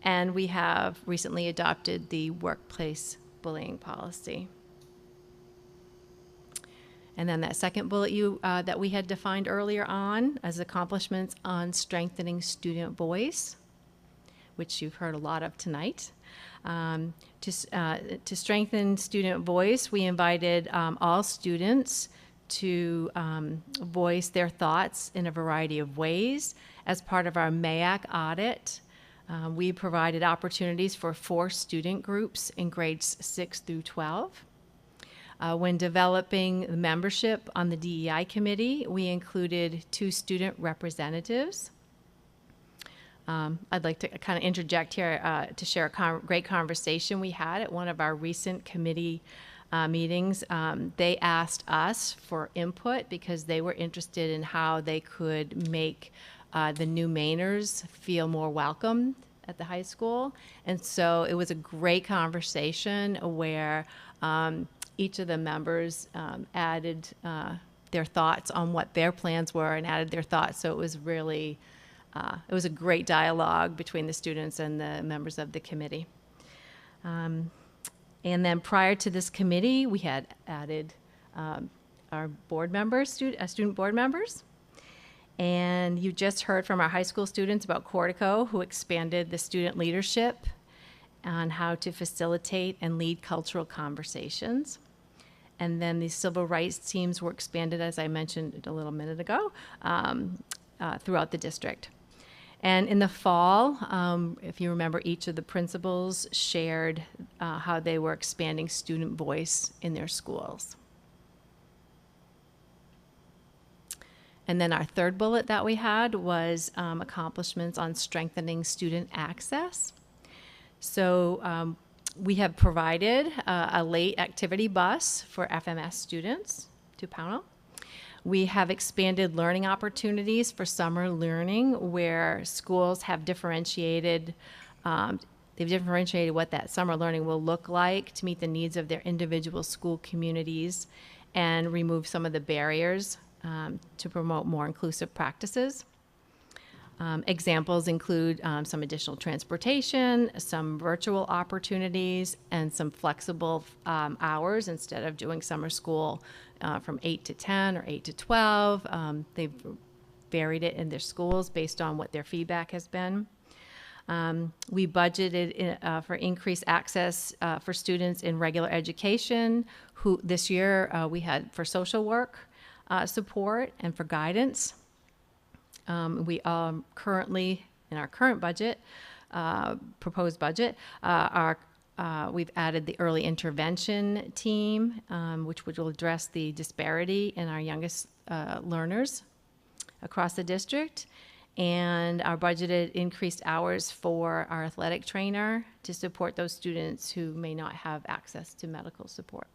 Speaker 15: And we have recently adopted the workplace bullying policy. And then that second bullet that we had defined earlier on as accomplishments on strengthening student voice, which you've heard a lot of tonight. To strengthen student voice, we invited all students to voice their thoughts in a variety of ways. As part of our MAAC audit, we provided opportunities for 4 student groups in grades 6 through 12. When developing the membership on the DEI committee, we included 2 student representatives. I'd like to kind of interject here to share a great conversation we had at one of our recent committee meetings. They asked us for input because they were interested in how they could make the new Mainers feel more welcome at the high school. And so it was a great conversation where each of the members added their thoughts on what their plans were and added their thoughts. So it was really, it was a great dialogue between the students and the members of the committee. And then prior to this committee, we had added our board members, student board members. And you just heard from our high school students about Cortico, who expanded the student leadership on how to facilitate and lead cultural conversations. And then the civil rights teams were expanded, as I mentioned a little minute ago, throughout the district. And in the fall, if you remember, each of the principals shared how they were expanding student voice in their schools. And then our third bullet that we had was accomplishments on strengthening student access. So we have provided a late activity bus for FMS students to Pownell. We have expanded learning opportunities for summer learning where schools have differentiated what that summer learning will look like to meet the needs of their individual school communities and remove some of the barriers to promote more inclusive practices. Examples include some additional transportation, some virtual opportunities, and some flexible hours instead of doing summer school from 8 to 10 or 8 to 12. They've varied it in their schools based on what their feedback has been. We budgeted for increased access for students in regular education, who this year we had for social work support and for guidance. We currently, in our current budget, proposed budget, we've added the early intervention team, which will address the disparity in our youngest learners across the district. And our budgeted increased hours for our athletic trainer to support those students who may not have access to medical support.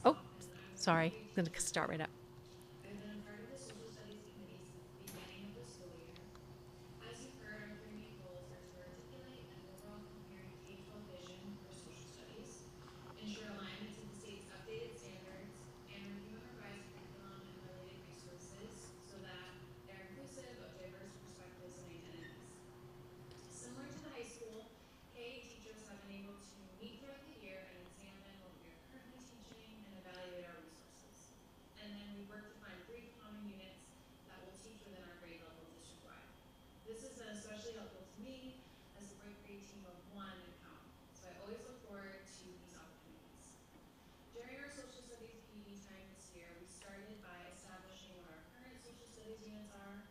Speaker 15: Oh, sorry, I'm going to start right up.
Speaker 20: I've been a part of the social studies committee since the beginning of the school year. As you've heard, our 3 main goals are to articulate an overall coherent K-12 vision for social studies, ensure alignment to the state's updated standards, and review and revise curriculum and related resources so that they're inclusive of diverse perspectives and identities. Similar to the high school, K teachers have been able to meet throughout the year and examine what we are currently teaching and evaluate our resources. And then we work to find 3 common units that we'll teach within our grade level district-wide. This has been especially helpful to me as a grade team of 1 in Pownell, so I always look forward to these opportunities. During our social studies PD time this year, we started by establishing what our current social studies units are,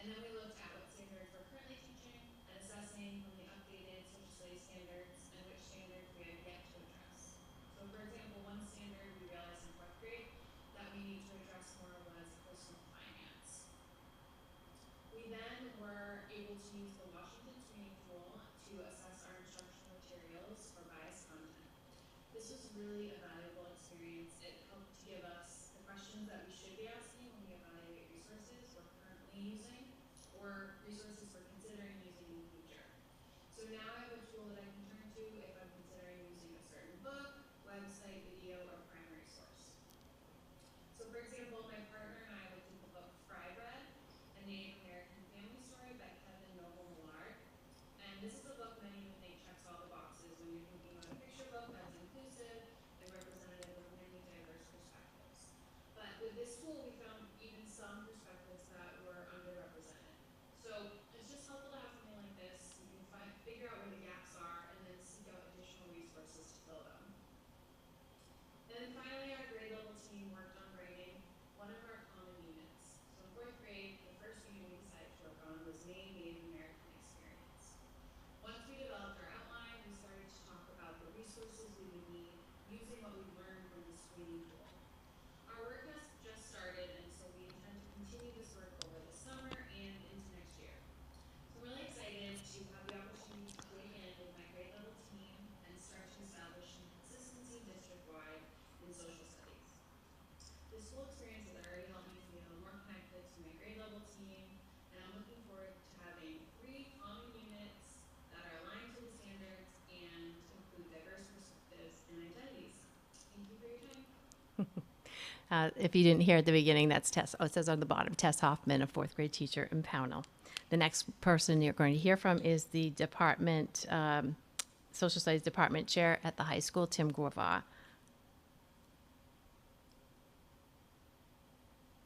Speaker 20: and then we looked at what standards we're currently teaching and assessing when we updated social studies standards and which standards we had yet to address. So for example, one standard we realized in 4th grade that we need to address more was personal finance. We then were able to use the Washington screening tool to assess our instructional materials for bias content. This was really a valuable experience. It helped to give us the questions that we should be asking when we evaluate resources we're currently using or resources we're considering using in the future. So now I have a tool that I can turn to if I'm considering using a certain book, website, video, or primary source. So for example, my partner and I looked at the book this tool, we found even some perspectives that were underrepresented. So it's just helpful to have something like this. You can figure out where the gaps are and then seek out additional resources to fill them. Then finally, our grade level team worked on writing one of our common units. So in fourth grade, the first unit we decided to work on was Maine Native American experience. Once we developed our outline, we started to talk about the resources we would need using what we learned from the screening tool. Our work has just started, and so we intend to continue this work over the summer and into next year. So I'm really excited to have the opportunity to dig in with my grade level team and start to establish some consistency district-wide in social studies. This whole experience has already helped me feel more connected to my grade level team, and I'm looking forward to having 3 common units that are aligned to the standards and include diverse perspectives and identities. Thank you for your time.
Speaker 15: If you didn't hear at the beginning, that's Tess. Oh, it says on the bottom, Tess Hoffman, a 4th grade teacher in Pownell. The next person you're going to hear from is the department, social studies department chair at the high school, Tim Gorva.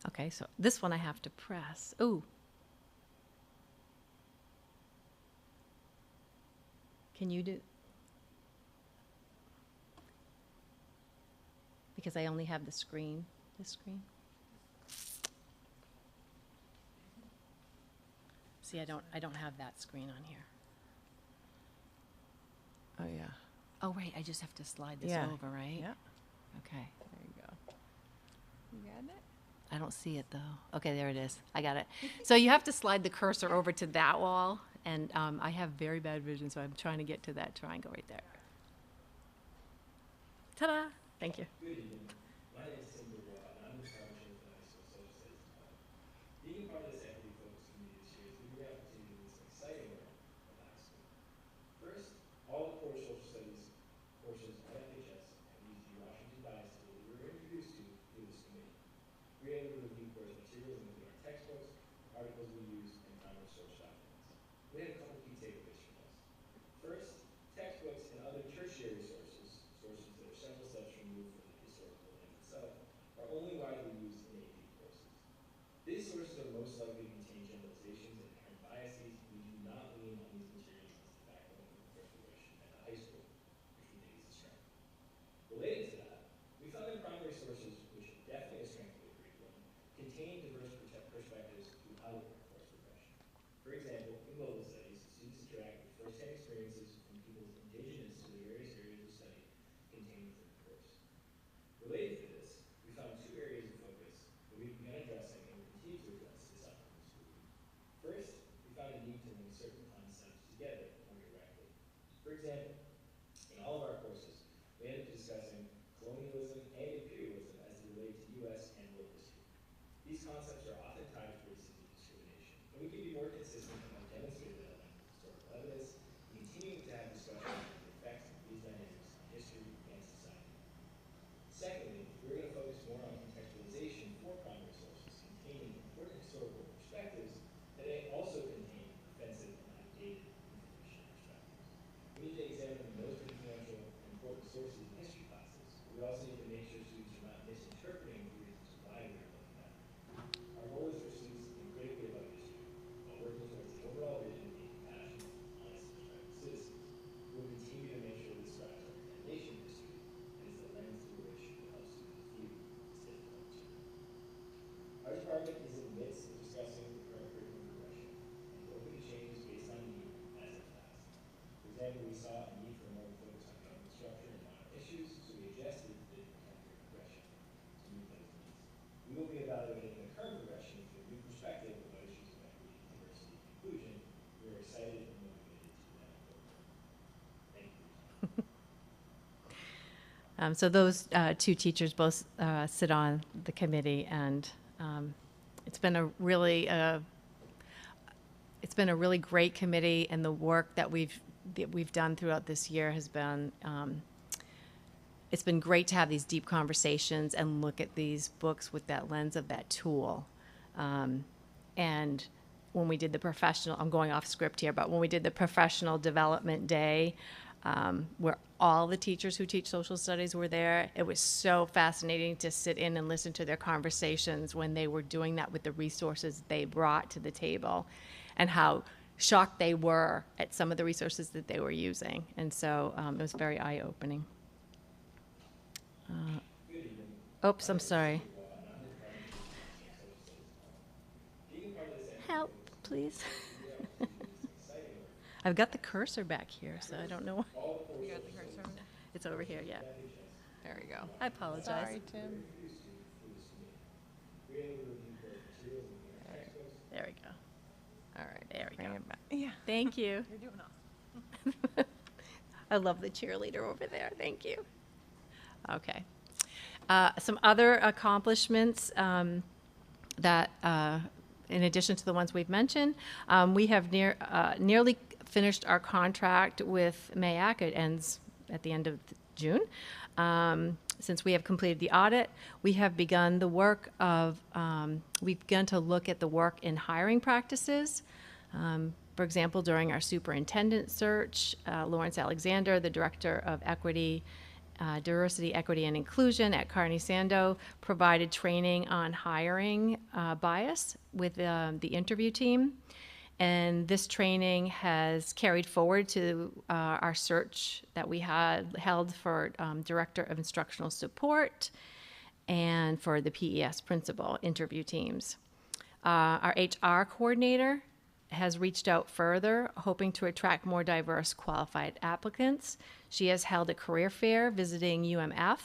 Speaker 15: Okay, so this one I have to press. Ooh. Can you do? Because I only have the screen, this screen. See, I don't have that screen on here.
Speaker 21: Oh, yeah.
Speaker 15: Oh, right, I just have to slide this
Speaker 21: Yeah.
Speaker 15: over, right?
Speaker 21: Yeah.
Speaker 15: Okay.
Speaker 21: There you go. You got it?
Speaker 15: I don't see it though. Okay, there it is. I got it. So you have to slide the cursor over to that wall, and I have very bad vision, so I'm trying to get to that triangle right there. Ta-da! Thank you.
Speaker 22: Good evening. My name is Tim Dubois, and I'm the department chair for the high school social studies department. Being part of this equity focused committee this year has given me the opportunity to do some exciting work at the high school. First, all the core social studies courses at FHS have used the Washington Bias tool that we were introduced to through this committee. We were able to review course materials, including our textbooks, articles we use, and primary source documents. We had a couple key takeaways from this. First, textbooks and other tertiary sources that are several steps removed from the historical event itself, are only widely used in AP courses. These sources are most likely to contain generalizations and inherent biases. We do not lean on these materials as the backbone of the course progression at the high school, which we think is a strength. Related to that, we found that primary sources, which are definitely a strength of the curriculum, contain diverse perspectives throughout our course progression. For example, in global studies, students interact with first-hand experiences from peoples indigenous to the various areas of study contained within the course. Related to this, we found 2 areas of focus that we've begun addressing and will continue to address this upcoming school year. First, we found a need to link certain concepts together more directly. For example, in all of our courses, we ended up discussing colonialism and imperialism as they relate to U.S. and world history. These concepts are often tied to racism and discrimination, and we can be more consistent about demonstrating that element of historical evidence and continuing to have discussions on the effects of these dynamics on history and society. Secondly, we're going to focus more on contextualization for primary sources containing important historical perspectives that also contain offensive and outdated information and perspectives. We need to examine the most influential and important sources in history classes. We also need to make sure students are not misinterpreting the reasons why we are looking at them. Our goal is for students to think critically about history while working towards the overall vision of being compassionate, honest, and respectful citizens. We will continue to make sure this drives our examination of history and is the lens through which we help students view this difficult material. Our department is in the midst of discussing the current curriculum progression and is open to changes based on need as it fast. For example, we saw a need for more focus on government structure and modern issues, so we adjusted the 10-year progression to meet those needs. We will be evaluating the current progression through a new perspective of what issues of equity, diversity, and inclusion. We are excited and motivated to do that program. Thank you.
Speaker 15: So those 2 teachers both sit on the committee, and it's been a really great committee, and the work that we've done throughout this year has been it's been great to have these deep conversations and look at these books with that lens of that tool. And when we did the professional, I'm going off script here, but when we did the professional development day,
Speaker 11: where all the teachers who teach social studies were there. It was so fascinating to sit in and listen to their conversations when they were doing that with the resources they brought to the table, and how shocked they were at some of the resources that they were using. And so it was very eye-opening. Oops, I'm sorry. Help, please. I've got the cursor back here, so I don't know.
Speaker 1: You got the cursor?
Speaker 11: It's over here, yeah.
Speaker 1: There we go.
Speaker 11: I apologize.
Speaker 1: Sorry, Tim.
Speaker 11: There we go. All right, there we go.
Speaker 1: Yeah.
Speaker 11: Thank you.
Speaker 1: You're doing awesome.
Speaker 11: I love the cheerleader over there. Thank you. Okay. Some other accomplishments that, in addition to the ones we've mentioned, we have nearly finished our contract with MAAC. It ends at the end of June. Since we have completed the audit, we have begun the work of, we've begun to look at the work in hiring practices. For example, during our superintendent search, Lawrence Alexander, the Director of Equity, Diversity, Equity, and Inclusion at Carney Sando, provided training on hiring bias with the interview team. And this training has carried forward to our search that we had held for Director of Instructional Support and for the PES principal interview teams. Our HR coordinator has reached out further, hoping to attract more diverse qualified applicants. She has held a career fair visiting UMF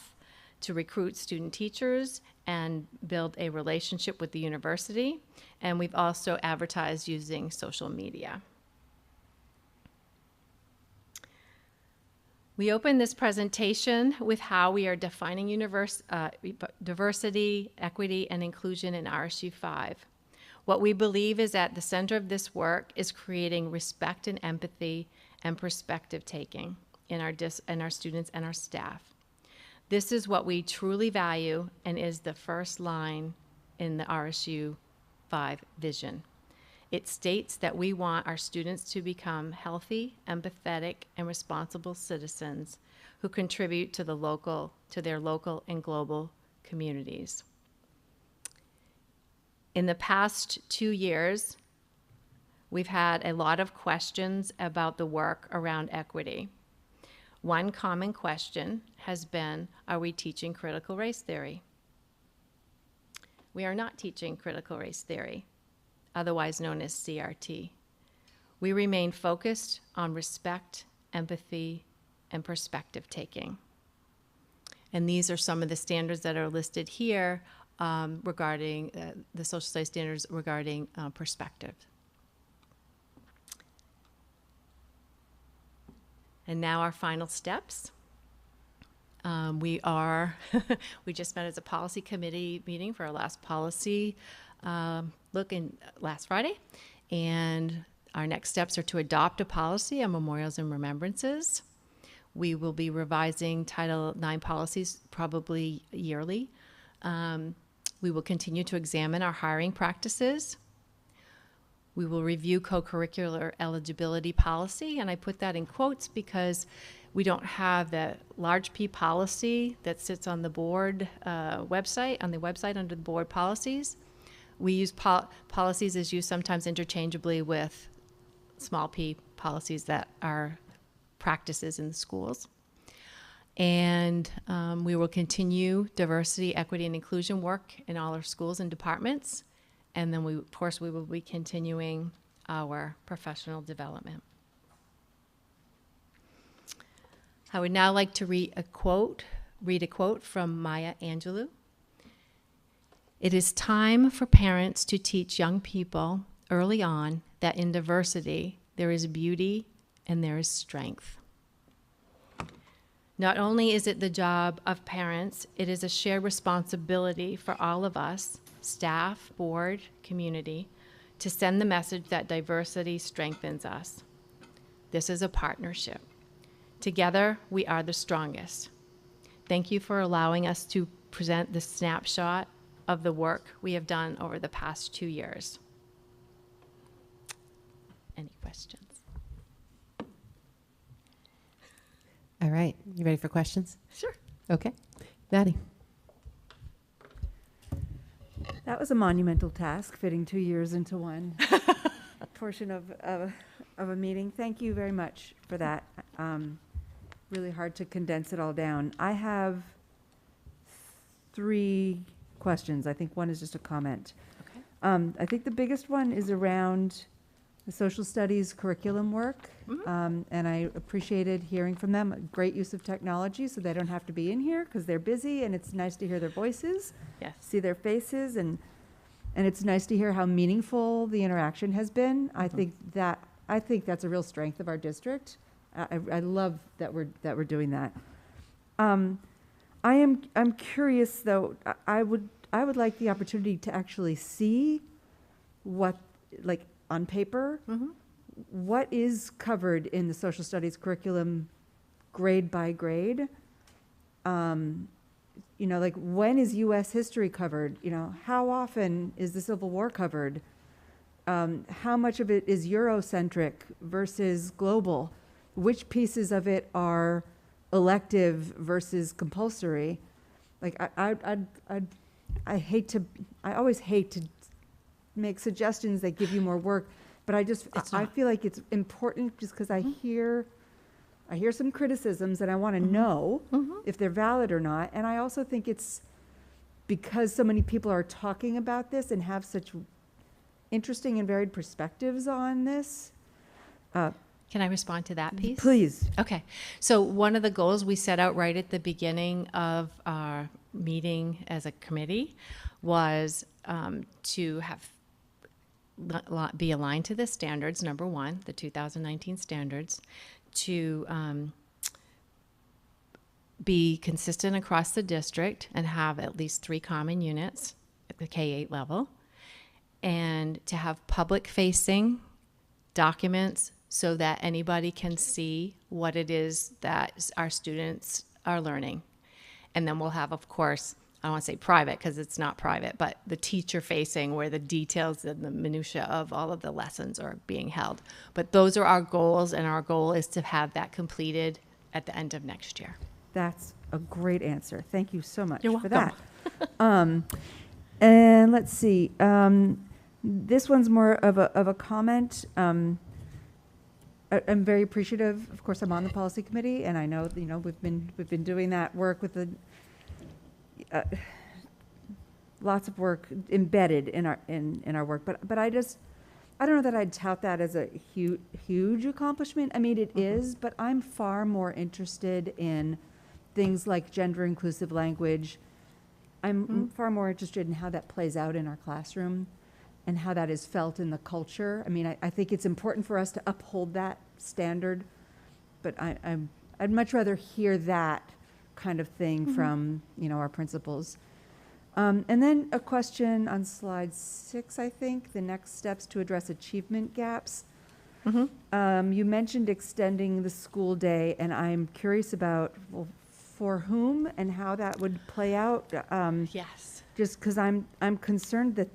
Speaker 11: to recruit student teachers and build a relationship with the university. And we've also advertised using social media. We open this presentation with how we are defining diversity, equity, and inclusion in RSU5. What we believe is at the center of this work is creating respect and empathy and perspective taking in our students and our staff. This is what we truly value and is the first line in the RSU5 vision. It states that we want our students to become healthy, empathetic, and responsible citizens who contribute to their local and global communities. In the past 2 years, we've had a lot of questions about the work around equity. One common question has been, are we teaching critical race theory? We are not teaching critical race theory, otherwise known as CRT. We remain focused on respect, empathy, and perspective taking. And these are some of the standards that are listed here regarding the social studies standards regarding perspective. And now our final steps. We just met as a policy committee meeting for our last policy look last Friday. And our next steps are to adopt a policy on memorials and remembrances. We will be revising Title IX policies probably yearly. We will continue to examine our hiring practices. We will review co-curricular eligibility policy, and I put that in quotes because we don't have the large P policy that sits on the board website, under the board policies. We use policies as used sometimes interchangeably with small p policies that are practices in the schools. And we will continue diversity, equity, and inclusion work in all our schools and departments. And then, of course, we will be continuing our professional development. I would now like to read a quote from Maya Angelou. It is time for parents to teach young people early on that in diversity there is beauty and there is strength. Not only is it the job of parents, it is a shared responsibility for all of us, staff, board, community, to send the message that diversity strengthens us. This is a partnership. Together, we are the strongest. Thank you for allowing us to present this snapshot of the work we have done over the past 2 years. Any questions?
Speaker 6: All right. You ready for questions?
Speaker 11: Sure.
Speaker 6: Okay. Maddie.
Speaker 17: That was a monumental task, fitting 2 years into one portion of a meeting. Thank you very much for that. Really hard to condense it all down. I have 3 questions. I think one is just a comment.
Speaker 11: Okay.
Speaker 17: I think the biggest one is around the social studies curriculum work. And I appreciated hearing from them. A great use of technology so they don't have to be in here because they're busy, and it's nice to hear their voices,
Speaker 11: Yes.
Speaker 17: see their faces, and it's nice to hear how meaningful the interaction has been. I think that's a real strength of our district. I love that we're doing that. I'm curious though. I would like the opportunity to actually see what, like, on paper, what is covered in the social studies curriculum grade by grade. Like, when is U.S. history covered? How often is the Civil War covered? How much of it is Eurocentric versus global? Which pieces of it are elective versus compulsory? Like, I always hate to make suggestions that give you more work, but I feel like it's important just because I hear some criticisms and I want to know if they're valid or not. And I also think it's because so many people are talking about this and have such interesting and varied perspectives on this.
Speaker 11: Can I respond to that piece?
Speaker 17: Please.
Speaker 11: Okay. So one of the goals we set out right at the beginning of our meeting as a committee was to have be aligned to the standards, number one, the 2019 standards, to be consistent across the district and have at least 3 common units at the K-8 level, and to have public-facing documents so that anybody can see what it is that our students are learning. And then we'll have, of course, I don't want to say private because it's not private, but the teacher-facing where the details and the minutia of all of the lessons are being held. But those are our goals, and our goal is to have that completed at the end of next year.
Speaker 17: That's a great answer. Thank you so much
Speaker 11: You're
Speaker 17: for
Speaker 11: welcome.
Speaker 17: that. And let's see. This one's more of a comment. I'm very appreciative. Of course, I'm on the policy committee, and I know we've been doing that work with the lots of work embedded in our work. But I don't know that I'd tout that as a huge accomplishment. I mean, it is, but I'm far more interested in things like gender inclusive language. I'm far more interested in how that plays out in our classroom and how that is felt in the culture. I mean, I think it's important for us to uphold that standard, but I'd much rather hear that kind of thing from our principals. And then a question on slide 6, I think, the next steps to address achievement gaps. You mentioned extending the school day, and I'm curious about, well, for whom and how that would play out.
Speaker 11: Yes.
Speaker 17: Just because I'm concerned that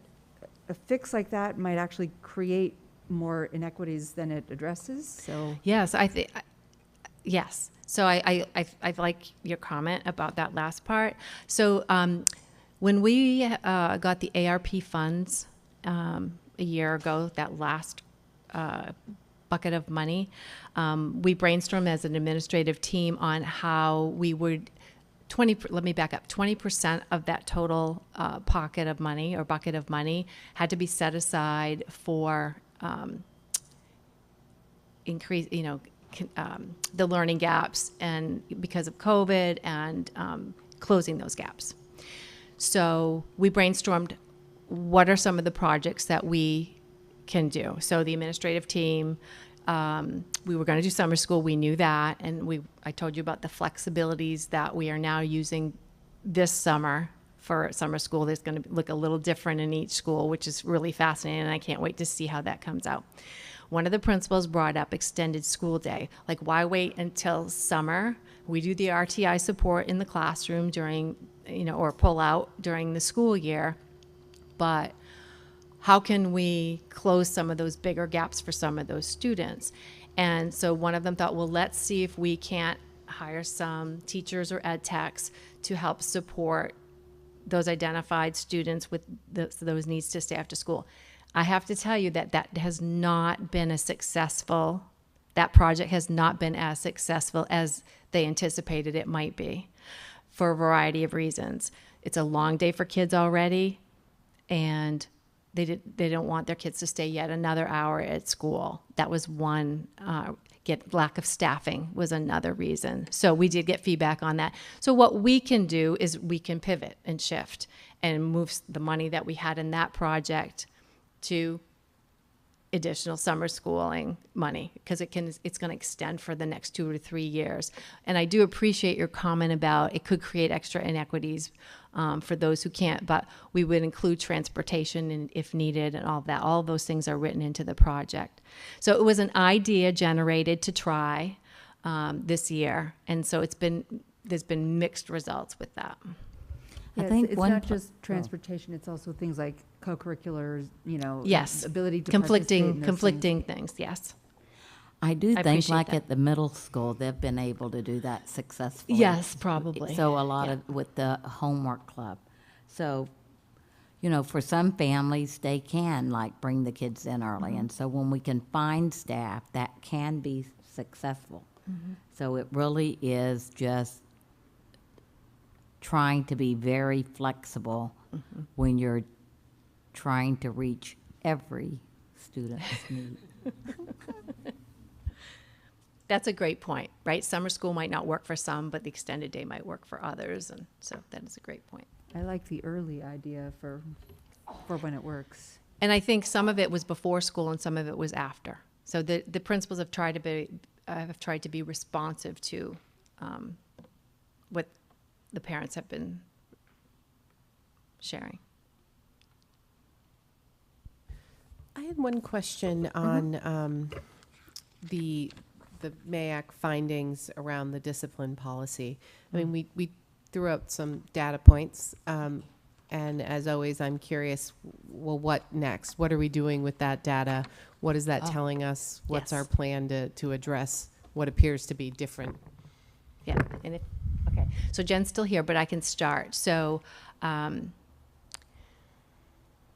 Speaker 17: a fix like that might actually create more inequities than it addresses. So
Speaker 11: yes, yes. So I like your comment about that last part. So when we got the ARP funds a year ago, that last bucket of money, we brainstormed as an administrative team on how we would 20% of that total pocket of money or bucket of money had to be set aside for increase, the learning gaps and because of COVID and closing those gaps. So we brainstormed what are some of the projects that we can do. So the administrative team, we were going to do summer school. We knew that. And I told you about the flexibilities that we are now using this summer for summer school. There's going to look a little different in each school, which is really fascinating. And I can't wait to see how that comes out. One of the principals brought up extended school day. Like, why wait until summer? We do the RTI support in the classroom during, or pull out during the school year. But how can we close some of those bigger gaps for some of those students? And so one of them thought, well, let's see if we can't hire some teachers or ed techs to help support those identified students with those needs to stay after school. I have to tell you that that has not been that project has not been as successful as they anticipated it might be for a variety of reasons. It's a long day for kids already, and they don't want their kids to stay yet another hour at school. That was one. Lack of staffing was another reason. So we did get feedback on that. So what we can do is we can pivot and shift and move the money that we had in that project to additional summer schooling money, because it's going to extend for the next 2 to 3 years. And I do appreciate your comment about it could create extra inequities for those who can't, but we would include transportation if needed and all of that. All of those things are written into the project. So it was an idea generated to try this year, and so there's been mixed results with that.
Speaker 17: Yeah,
Speaker 19: I think
Speaker 17: it's not just transportation; it's also things like co-curriculars.
Speaker 11: Yes,
Speaker 17: ability to
Speaker 11: conflicting things. Yes.
Speaker 3: I do think,
Speaker 11: appreciate
Speaker 3: like
Speaker 11: that.
Speaker 3: at the middle school, they've been able to do that successfully.
Speaker 11: Yes, probably.
Speaker 3: So a lot of with the homework club. So, for some families, they can like bring the kids in early, and so when we can find staff, that can be successful. So it really is just trying to be very flexible when you're trying to reach every student's need.
Speaker 11: That's a great point, right? Summer school might not work for some, but the extended day might work for others, and so that is a great point.
Speaker 17: I like the early idea for when it works.
Speaker 11: And I think some of it was before school and some of it was after. So the principals have tried to be responsive to what the parents have been sharing.
Speaker 6: I had one question on the MAAC findings around the discipline policy. I mean, we threw out some data points, and as always, I'm curious, well, what next? What are we doing with that data? What is that telling us? What's our plan to address what appears to be different?
Speaker 11: Yeah, and okay, so Jen's still here, but I can start. So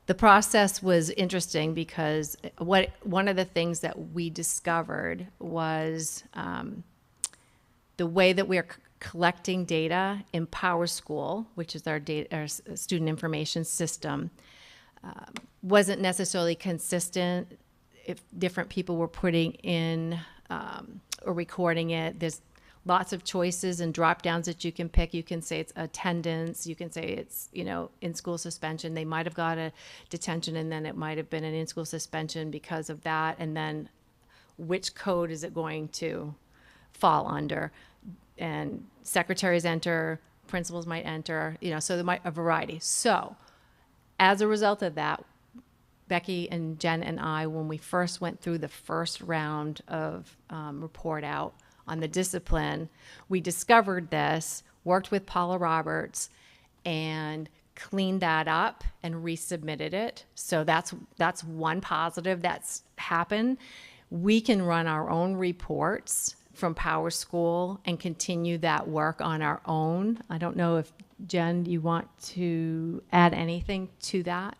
Speaker 11: the process was interesting because one of the things that we discovered was the way that we're collecting data in PowerSchool, which is our student information system, wasn't necessarily consistent if different people were putting in or recording it. There's lots of choices and drop downs that you can pick. You can say it's attendance. You can say it's, in-school suspension. They might have got a detention, and then it might have been an in-school suspension because of that. And then which code is it going to fall under? And secretaries enter, principals might enter, so there might a variety. So as a result of that, Becky and Jen and I, when we first went through the first round of report out on the discipline, we discovered this, worked with Paula Roberts, and cleaned that up and resubmitted it. So that's one positive that's happened. We can run our own reports from PowerSchool and continue that work on our own. I don't know if, Jen, you want to add anything to that?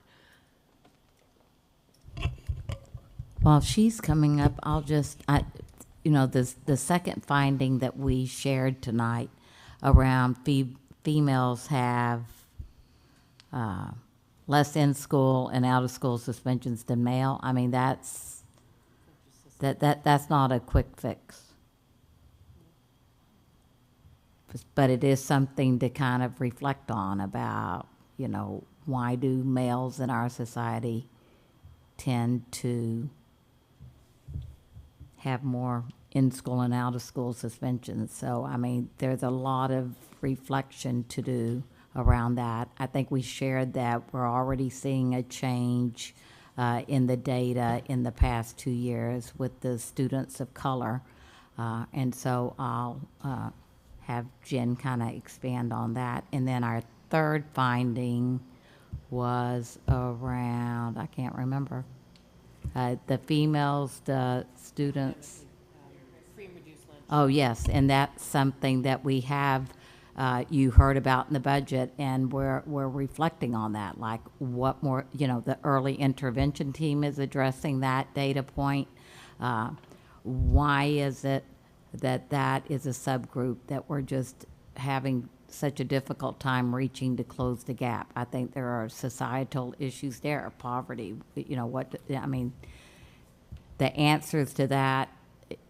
Speaker 3: While she's coming up, the second finding that we shared tonight around females have less in-school and out-of-school suspensions than male. I mean, that's not a quick fix. But it is something to kind of reflect on about, why do males in our society tend to have more in-school and out-of-school suspensions. So, I mean, there's a lot of reflection to do around that. I think we shared that we're already seeing a change in the data in the past 2 years with the students of color. And so I'll have Jen kind of expand on that. And then our third finding was around, I can't remember, the females, the students.
Speaker 6: Free and reduced
Speaker 3: Oh, yes, and that's something that we have, you heard about in the budget, and we're reflecting on that, like what more, the early intervention team is addressing that data point. Why is it that is a subgroup that we're just having such a difficult time reaching to close the gap? I think there are societal issues there, poverty, the answers to that,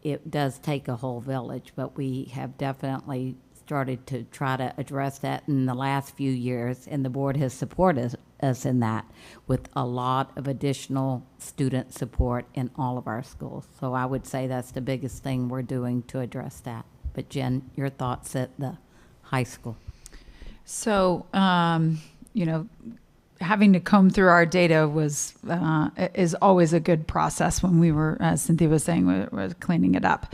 Speaker 3: it does take a whole village, but we have definitely started to try to address that in the last few years, and the board has supported us in that with a lot of additional student support in all of our schools. So I would say that's the biggest thing we're doing to address that. But Jen, your thoughts at the high school?
Speaker 8: So, having to comb through our data is always a good process when we were, as Cynthia was saying, we're cleaning it up.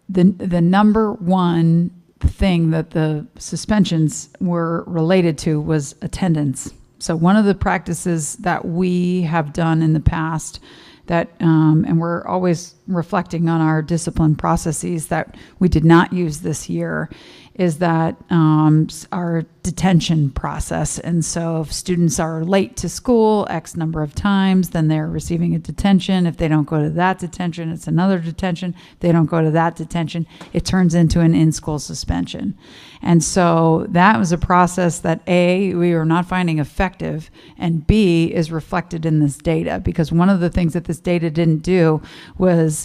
Speaker 8: The number one thing that the suspensions were related to was attendance. So one of the practices that we have done in the past that, and we're always reflecting on our discipline processes that we did not use this year, is that our detention process. And so if students are late to school X number of times, then they're receiving a detention. If they don't go to that detention, it's another detention. If they don't go to that detention, it turns into an in-school suspension. And so that was a process that A, we were not finding effective, and B, is reflected in this data, because one of the things that this data didn't do was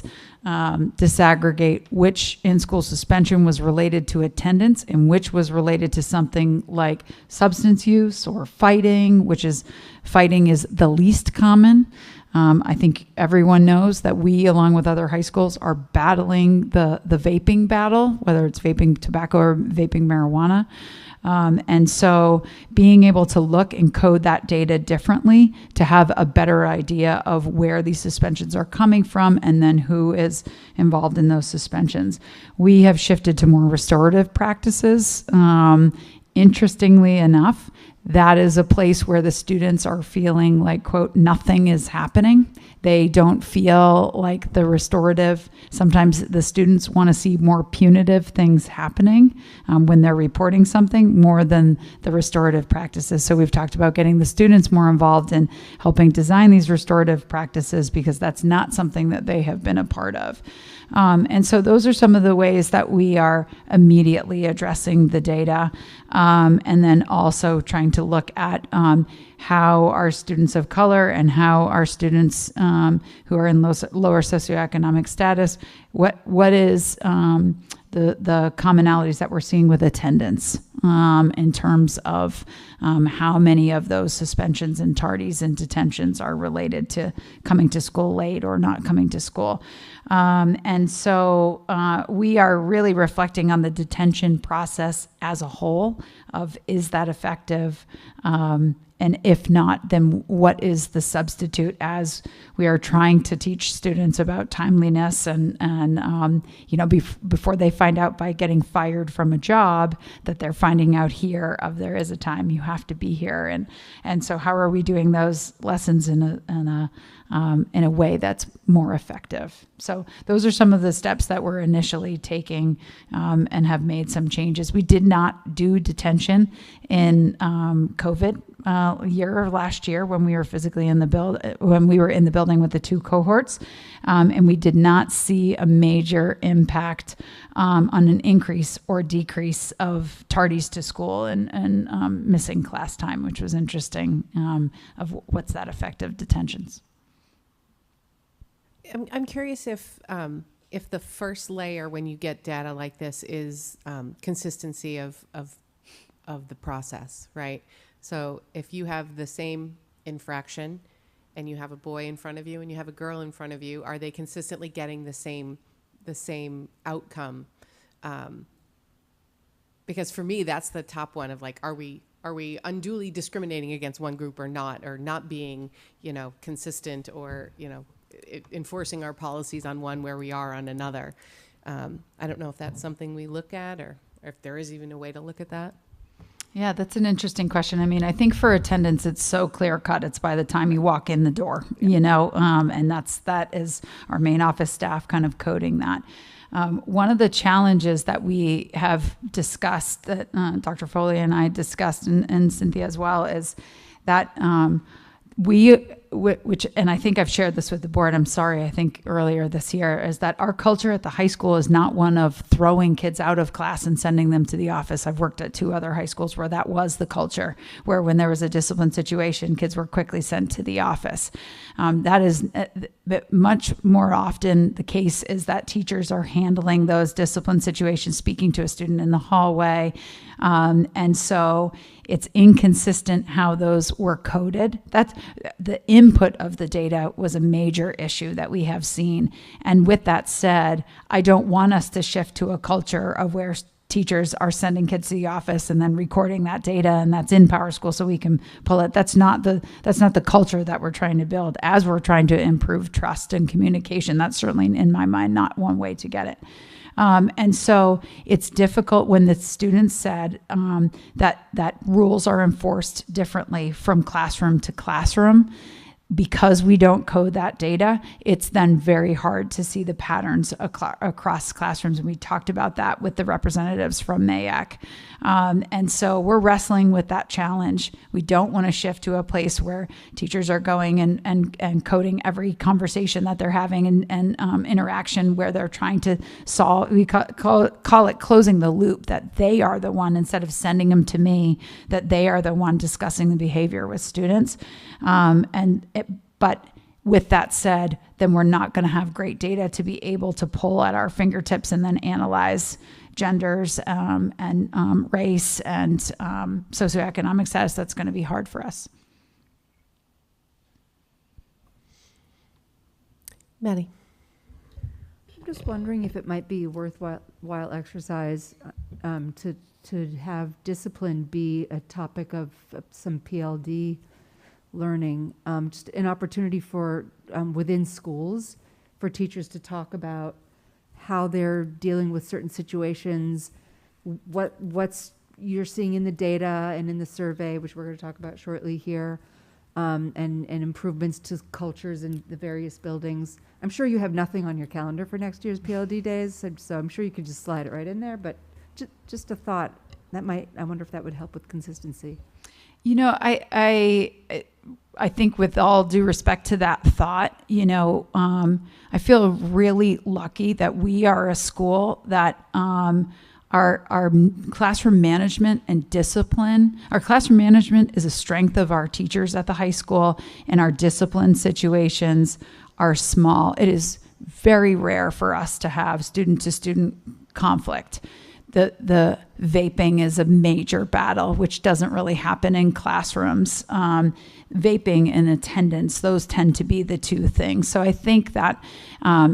Speaker 8: disaggregate which in-school suspension was related to attendance and which was related to something like substance use or fighting, fighting is the least common. I think everyone knows that we, along with other high schools, are battling the vaping battle, whether it's vaping tobacco or vaping marijuana. And so being able to look and code that data differently to have a better idea of where these suspensions are coming from and then who is involved in those suspensions. We have shifted to more restorative practices. Interestingly enough, that is a place where the students are feeling like, quote, nothing is happening. They don't feel like the restorative. Sometimes the students want to see more punitive things happening when they're reporting something more than the restorative practices. So we've talked about getting the students more involved in helping design these restorative practices, because that's not something that they have been a part of. And so those are some of the ways that we are immediately addressing the data, and then also trying to look at how our students of color and how our students who are in lower socioeconomic status, what is the commonalities that we're seeing with attendance in terms of how many of those suspensions and tardies and detentions are related to coming to school late or not coming to school. And so we are really reflecting on the detention process as a whole of, is that effective? And if not, then what is the substitute, as we are trying to teach students about timeliness and before they find out by getting fired from a job that they're finding out here of there is a time you have to be here. And so how are we doing those lessons in a way that's more effective? So those are some of the steps that we're initially taking and have made some changes. We did not do detention in COVID last year when we were physically in the when we were in the building with the two cohorts, and we did not see a major impact on an increase or decrease of tardies to school and missing class time, which was interesting. Of what's that effect of detentions?
Speaker 6: I'm curious if the first layer when you get data like this is consistency of the process, right? So if you have the same infraction and you have a boy in front of you and you have a girl in front of you, are they consistently getting the same outcome? Because for me, that's the top one of like, are we unduly discriminating against one group or not being, consistent or, enforcing our policies on one where we are on another. I don't know if that's something we look at or if there is even a way to look at that.
Speaker 8: Yeah, that's an interesting question. I mean, I think for attendance, it's so clear cut. It's by the time you walk in the door, and that is our main office staff kind of coding that. One of the challenges that we have discussed, that Dr. Foley and I discussed, and Cynthia as well, is that and I think I've shared this with the board, I'm sorry, I think earlier this year, is that our culture at the high school is not one of throwing kids out of class and sending them to the office. I've worked at 2 other high schools where that was the culture, where when there was a discipline situation, kids were quickly sent to the office. That is much more often the case, is that teachers are handling those discipline situations, speaking to a student in the hallway. And so it's inconsistent how those were coded. That's the input of the data was a major issue that we have seen. And with that said, I don't want us to shift to a culture of where teachers are sending kids to the office and then recording that data, and that's in PowerSchool so we can pull it. That's not the culture that we're trying to build. As we're trying to improve trust and communication, that's certainly, in my mind, not one way to get it. And so it's difficult when the students said that rules are enforced differently from classroom to classroom. Because we don't code that data, it's then very hard to see the patterns across classrooms. And we talked about that with the representatives from MAEC. And so we're wrestling with that challenge. We don't want to shift to a place where teachers are going and coding every conversation that they're having and interaction where they're trying to solve, we call it closing the loop, that they are the one, instead of sending them to me, that they are the one discussing the behavior with students. But with that said, then we're not going to have great data to be able to pull at our fingertips and then analyze genders and race and socioeconomic status. That's going to be hard for us.
Speaker 6: Maddie.
Speaker 17: I'm just wondering if it might be a worthwhile exercise to have discipline be a topic of some PLD learning, just an opportunity for within schools for teachers to talk about how they're dealing with certain situations, what's you're seeing in the data and in the survey, which we're going to talk about shortly here, and improvements to cultures in the various buildings. I'm sure you have nothing on your calendar for next year's PLD days, so I'm sure you could just slide it right in there, but just a thought. I wonder if that would help with consistency.
Speaker 8: I think, with all due respect to that thought, I feel really lucky that we are a school that our classroom management and discipline, our classroom management is a strength of our teachers at the high school, and our discipline situations are small. It is very rare for us to have student-to-student conflict. The vaping is a major battle, which doesn't really happen in classrooms. Vaping and attendance, those tend to be the 2 things. So I think that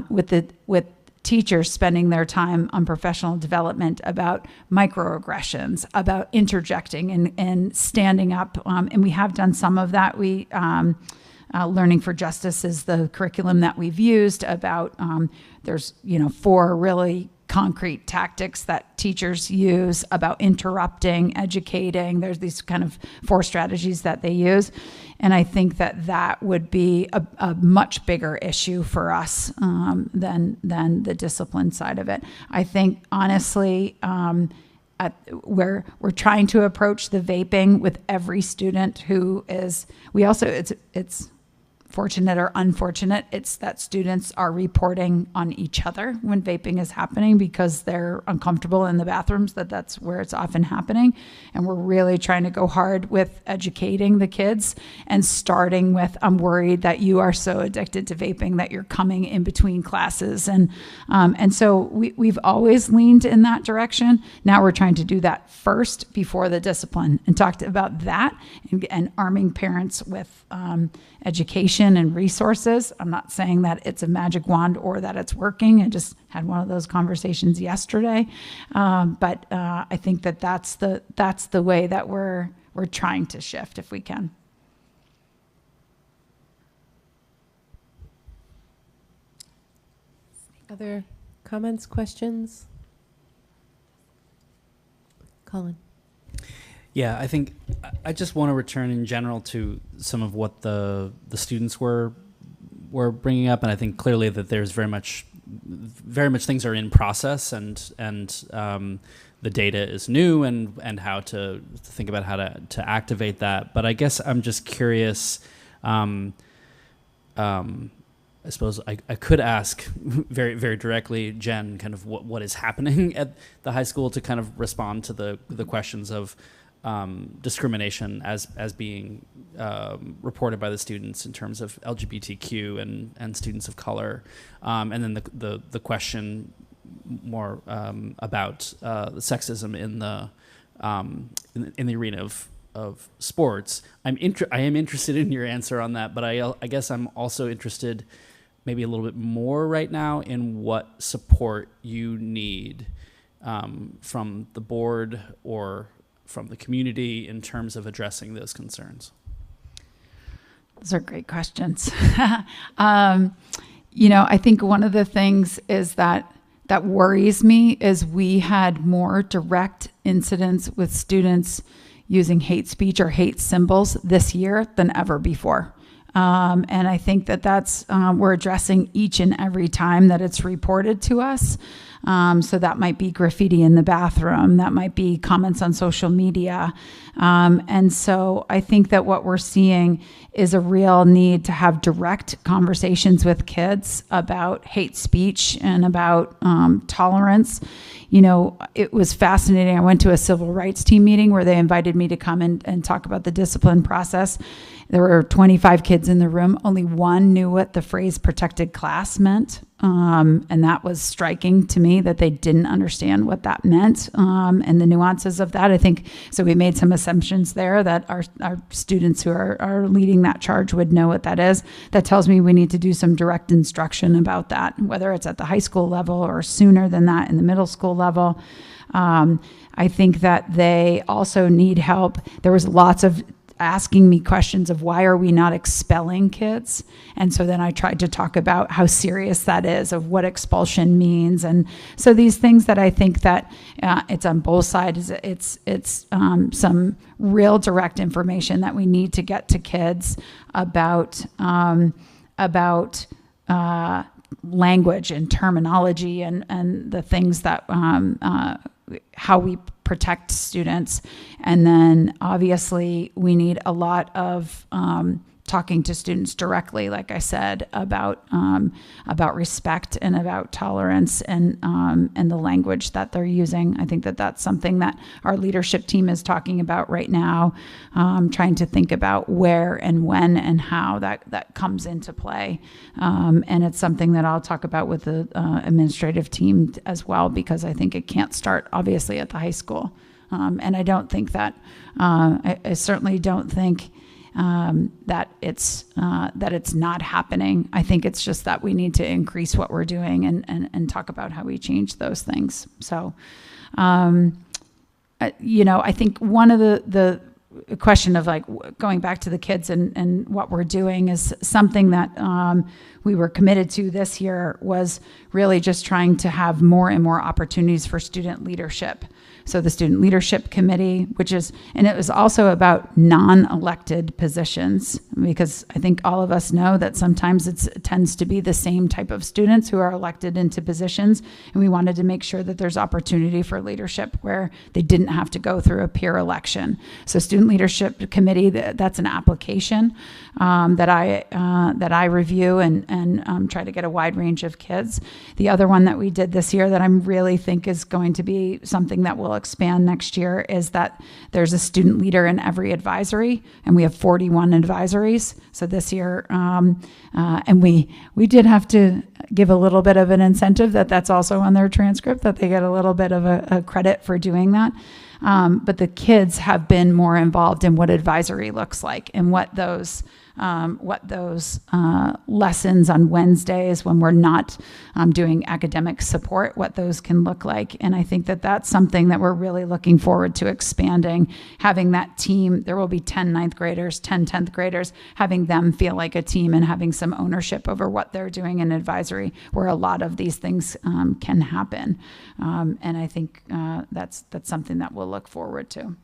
Speaker 8: with teachers spending their time on professional development about microaggressions, about interjecting and standing up, and we have done some of that. Learning for Justice is the curriculum that we've used about, there's 4 really concrete tactics that teachers use about interrupting, educating. There's these kind of 4 strategies that they use. And I think that would be a much bigger issue for us than the discipline side of it. I think, honestly, we're trying to approach the vaping with every student who is, it's fortunate or unfortunate, it's that students are reporting on each other when vaping is happening because they're uncomfortable in the bathrooms, that's where it's often happening. And we're really trying to go hard with educating the kids and starting with, I'm worried that you are so addicted to vaping that you're coming in between classes. And so we've always leaned in that direction. Now we're trying to do that first before the discipline, and talked about that and arming parents with education and resources. I'm not saying that it's a magic wand or that it's working. I just had one of those conversations yesterday. But I think that's the way that we're trying to shift if we can.
Speaker 6: Other comments, questions? Colin.
Speaker 18: Yeah, I think I just want to return in general to some of what the students were bringing up, and I think clearly that there's very much things are in process, and the data is new, and how to think about how to activate that. But I guess I'm just curious. I suppose I could ask very, very directly, Jen, kind of what is happening at the high school to kind of respond to the questions of discrimination as being reported by the students in terms of LGBTQ and students of color, and then the question more about sexism in the arena of sports. I am interested in your answer on that, but I guess I'm also interested maybe a little bit more right now in what support you need from the board or from the community in terms of addressing those concerns.
Speaker 8: Those are great questions. I think one of the things is that worries me is we had more direct incidents with students using hate speech or hate symbols this year than ever before. And I think that's we're addressing each and every time that it's reported to us. So that might be graffiti in the bathroom, that might be comments on social media. And so I think that what we're seeing is a real need to have direct conversations with kids about hate speech and about tolerance. It was fascinating. I went to a civil rights team meeting where they invited me to come and talk about the discipline process. There were 25 kids in the room. Only one knew what the phrase protected class meant. And that was striking to me that they didn't understand what that meant and the nuances of that. I think, so we made some assumptions there that our students who are leading that charge would know what that is. That tells me we need to do some direct instruction about that, whether it's at the high school level or sooner than that in the middle school level. I think that they also need help. There was lots of asking me questions of why are we not expelling kids? And so then I tried to talk about how serious that is, of what expulsion means. And so these things that I think that it's on both sides, it's some real direct information that we need to get to kids about language and terminology and the things that how we protect students. And then obviously we need a lot of talking to students directly, like I said, about respect and about tolerance and the language that they're using. I think that's something that our leadership team is talking about right now, trying to think about where and when and how that comes into play. And it's something that I'll talk about with the administrative team as well, because I think it can't start obviously at the high school. And I don't think that, I certainly don't think that it's not happening. I think it's just that we need to increase what we're doing and talk about how we change those things. So, I think one of the question of like going back to the kids and what we're doing is something that we were committed to this year, was really just trying to have more and more opportunities for student leadership. So the Student Leadership Committee, and it was also about non-elected positions, because I think all of us know that sometimes it tends to be the same type of students who are elected into positions, and we wanted to make sure that there's opportunity for leadership where they didn't have to go through a peer election. So Student Leadership Committee, that's an application that I review and try to get a wide range of kids. The other one that we did this year that I really think is going to be something that will expand next year is that there's a student leader in every advisory, and we have 41 advisories. So this year, and we did have to give a little bit of an incentive that's also on their transcript, that they get a little bit of a credit for doing that. But the kids have been more involved in what advisory looks like and what those lessons on Wednesdays when we're not doing academic support, what those can look like. And I think that's something that we're really looking forward to expanding, having that team. There will be 10 ninth graders, 10 10th graders, having them feel like a team and having some ownership over what they're doing in advisory, where a lot of these things can happen. And I think that's something that we'll look forward to.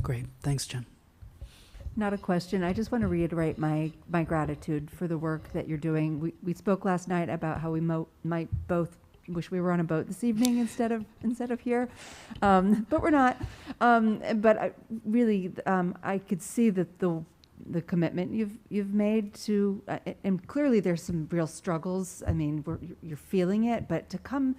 Speaker 18: Great. Thanks, Jen.
Speaker 17: Not a question. I just want to reiterate my gratitude for the work that you're doing. We spoke last night about how we might both wish we were on a boat this evening instead of here, but we're not. But I could see that the commitment you've made to, and clearly there's some real struggles. I mean, you're feeling it, but to come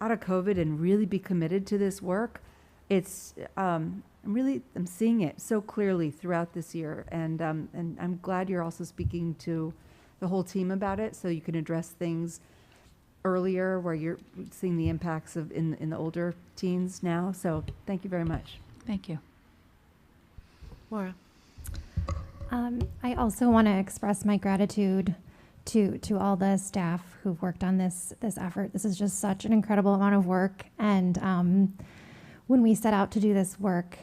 Speaker 17: out of COVID and really be committed to this work, it's I'm seeing it so clearly throughout this year, and I'm glad you're also speaking to the whole team about it, so you can address things earlier where you're seeing the impacts of in the older teens now. So thank you very much.
Speaker 8: Thank you.
Speaker 1: Maura.
Speaker 10: I also want to express my gratitude to all the staff who've worked on this effort. This is just such an incredible amount of work, and when we set out to do this work,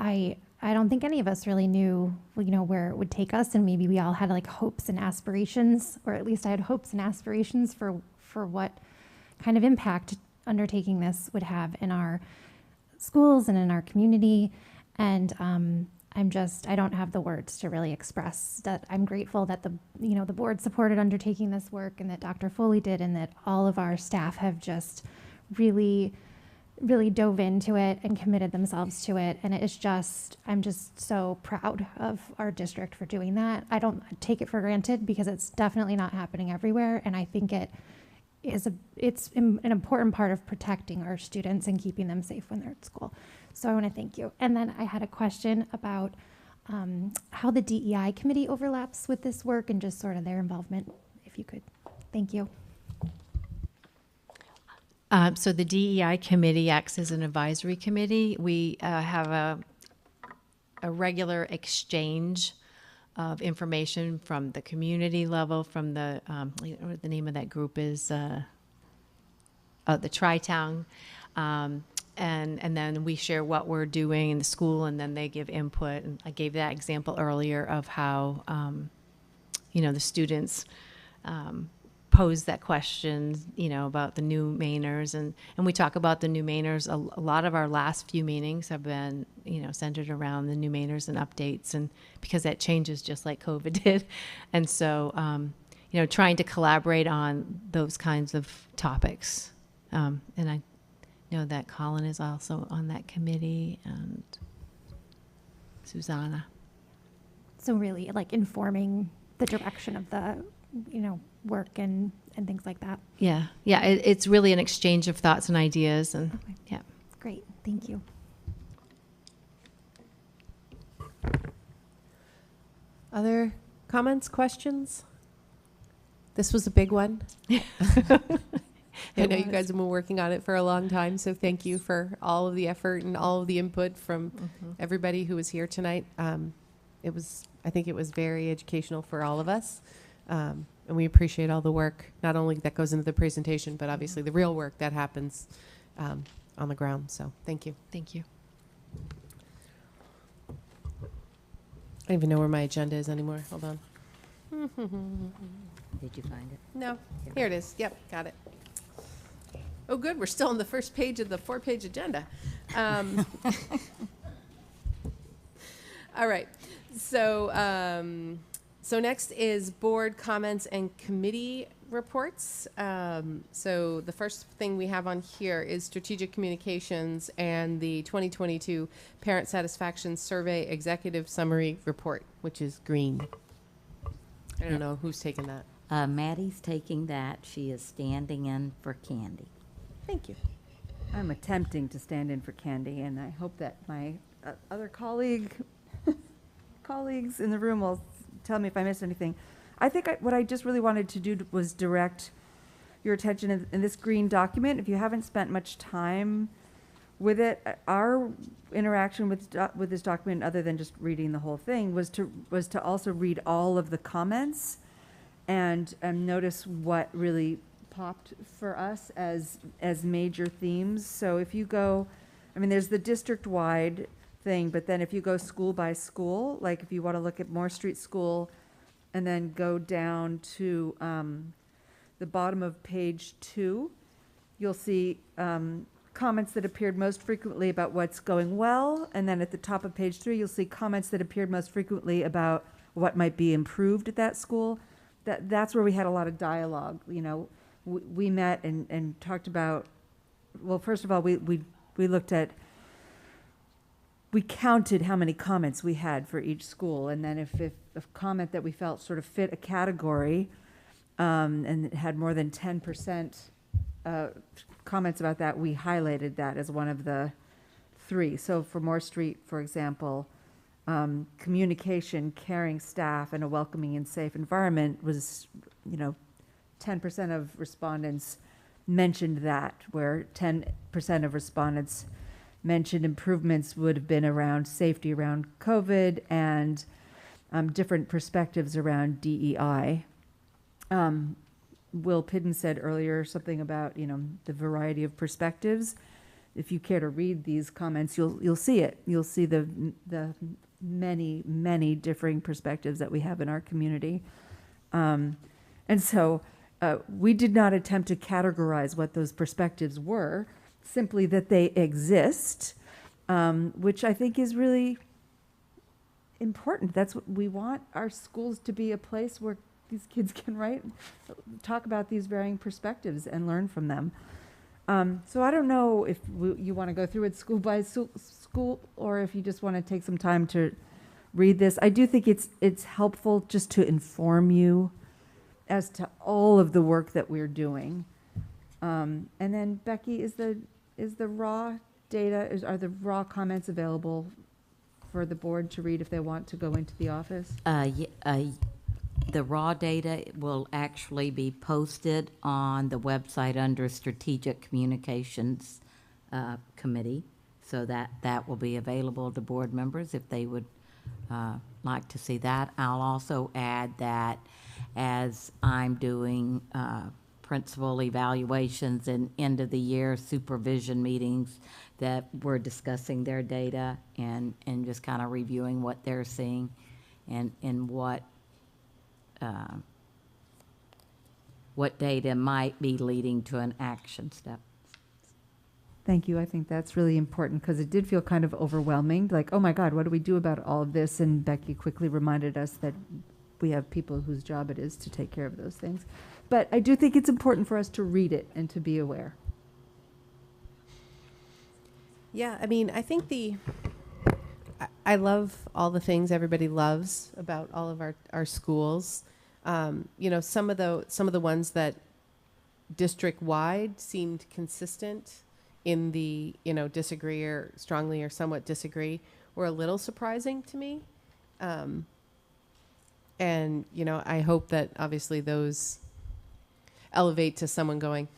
Speaker 10: I don't think any of us really knew, where it would take us, and maybe we all had like hopes and aspirations, or at least I had hopes and aspirations for what kind of impact undertaking this would have in our schools and in our community. And I don't have the words to really express that I'm grateful that the board supported undertaking this work, and that Dr. Foley did, and that all of our staff have just really dove into it and committed themselves to it. And I'm just so proud of our district for doing that. I don't take it for granted, because it's definitely not happening everywhere. And I think it's an important part of protecting our students and keeping them safe when they're at school. So I want to thank you. And then I had a question about how the DEI committee overlaps with this work, and just sort of their involvement, if you could. Thank you.
Speaker 15: So the DEI committee acts as an advisory committee. We have a regular exchange of information from the community level, from the name of that group is the Tri-Town, and then we share what we're doing in the school, and then they give input. And I gave that example earlier of how the students pose that question, about the new Mainers, and we talk about the new Mainers. A lot of our last few meetings have been, centered around the new Mainers and updates, and because that changes just like COVID did. And so, trying to collaborate on those kinds of topics. And I know that Colin is also on that committee, and Susanna.
Speaker 10: So really like informing the direction of the, work and things like that.
Speaker 15: Yeah. It's really an exchange of thoughts and ideas, and
Speaker 10: okay.
Speaker 15: Yeah.
Speaker 10: Great. Thank you.
Speaker 6: Other comments, questions? This was a big one. I know you guys have been working on it for a long time, so thank you for all of the effort and all of the input from everybody who was here tonight. I think it was very educational for all of us. And we appreciate all the work, not only that goes into the presentation, but obviously the real work that happens on the ground. So thank you.
Speaker 15: Thank you.
Speaker 6: I don't even know where my agenda is anymore. Hold on.
Speaker 3: Did you find it?
Speaker 6: No. Here it is. Yep, got it. Oh, good. We're still on the first page of the 4-page agenda. All right. So next is board comments and committee reports. So the first thing we have on here is strategic communications and the 2022 Parent Satisfaction Survey Executive Summary Report, which is green. I don't know who's taking that.
Speaker 3: Maddie's taking that. She is standing in for Candy.
Speaker 6: Thank you.
Speaker 17: I'm attempting to stand in for Candy, and I hope that my other colleagues in the room will tell me if I missed anything. I think what I just really wanted to do was direct your attention in this green document. If you haven't spent much time with it, our interaction with this document, other than just reading the whole thing, was to also read all of the comments and notice what really popped for us as major themes. So if you go, there's the district-wide thing, but then if you go school by school, like if you want to look at Moore Street School and then go down to the bottom of page 2, you'll see comments that appeared most frequently about what's going well, and then at the top of page 3, you'll see comments that appeared most frequently about what might be improved at that school. That's where we had a lot of dialogue. You know, we met and talked about, well, first of all, we looked at, we counted how many comments we had for each school, and then if a comment that we felt sort of fit a category, and it had more than 10% comments about that, we highlighted that as one of the 3. So for Moore Street, for example, communication, caring staff, and a welcoming and safe environment was, 10% of respondents mentioned that, where 10% of respondents mentioned improvements would have been around safety around COVID and different perspectives around DEI. Will Pidden said earlier something about, the variety of perspectives. If you care to read these comments, you'll see it. You'll see the many, many differing perspectives that we have in our community. And so we did not attempt to categorize what those perspectives were, simply that they exist, which I think is really important. That's what we want our schools to be, a place where these kids can talk about these varying perspectives and learn from them. So I don't know if you want to go through it school by school, or if you just want to take some time to read this. I do think it's helpful just to inform you as to all of the work that we're doing. And then Becky, is the raw data, are the raw comments available for the board to read if they want to go into the office?
Speaker 3: The raw data will actually be posted on the website under Strategic Communications Committee, so that will be available to board members if they would like to see that. I'll also add that as I'm doing principal evaluations and end of the year supervision meetings, that we're discussing their data and just kind of reviewing what they're seeing and what data might be leading to an action step.
Speaker 17: Thank you. I think that's really important, because it did feel kind of overwhelming. Like, oh my God, what do we do about all of this? And Becky quickly reminded us that we have people whose job it is to take care of those things. But I do think it's important for us to read it and to be aware.
Speaker 6: Yeah, I mean, I think I love all the things everybody loves about all of our schools. Some of the ones that district-wide seemed consistent in the, disagree or strongly or somewhat disagree were a little surprising to me. And, I hope that obviously those elevate to someone going,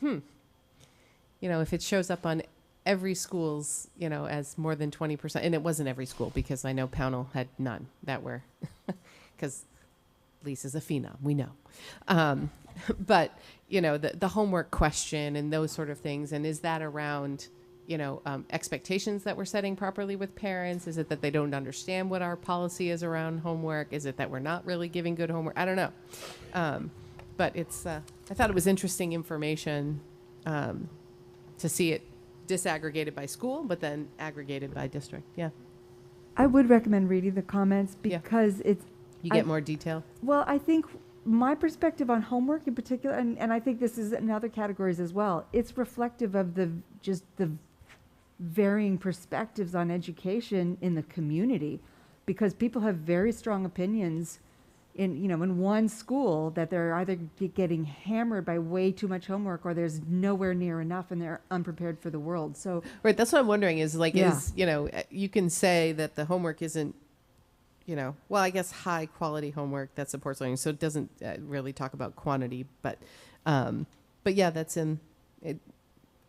Speaker 6: if it shows up on every school's, as more than 20%, and it wasn't every school, because I know Pownell had none that were, because Lisa's a phenom, we know. But, the homework question and those sort of things, and is that around, expectations that we're setting properly with parents? Is it that they don't understand what our policy is around homework? Is it that we're not really giving good homework? I don't know. But it's, I thought it was interesting information to see it disaggregated by school, but then aggregated by district. Yeah.
Speaker 17: I would recommend reading the comments, because
Speaker 6: You get more detail?
Speaker 17: Well, I think my perspective on homework in particular, and I think this is in other categories as well, it's reflective of the varying perspectives on education in the community, because people have very strong opinions in one school that they're either getting hammered by way too much homework, or there's nowhere near enough and they're unprepared for the world. So
Speaker 6: right, that's what I'm wondering is you can say that the homework isn't, I guess high quality homework that supports learning. So it doesn't really talk about quantity, but yeah, that's in it.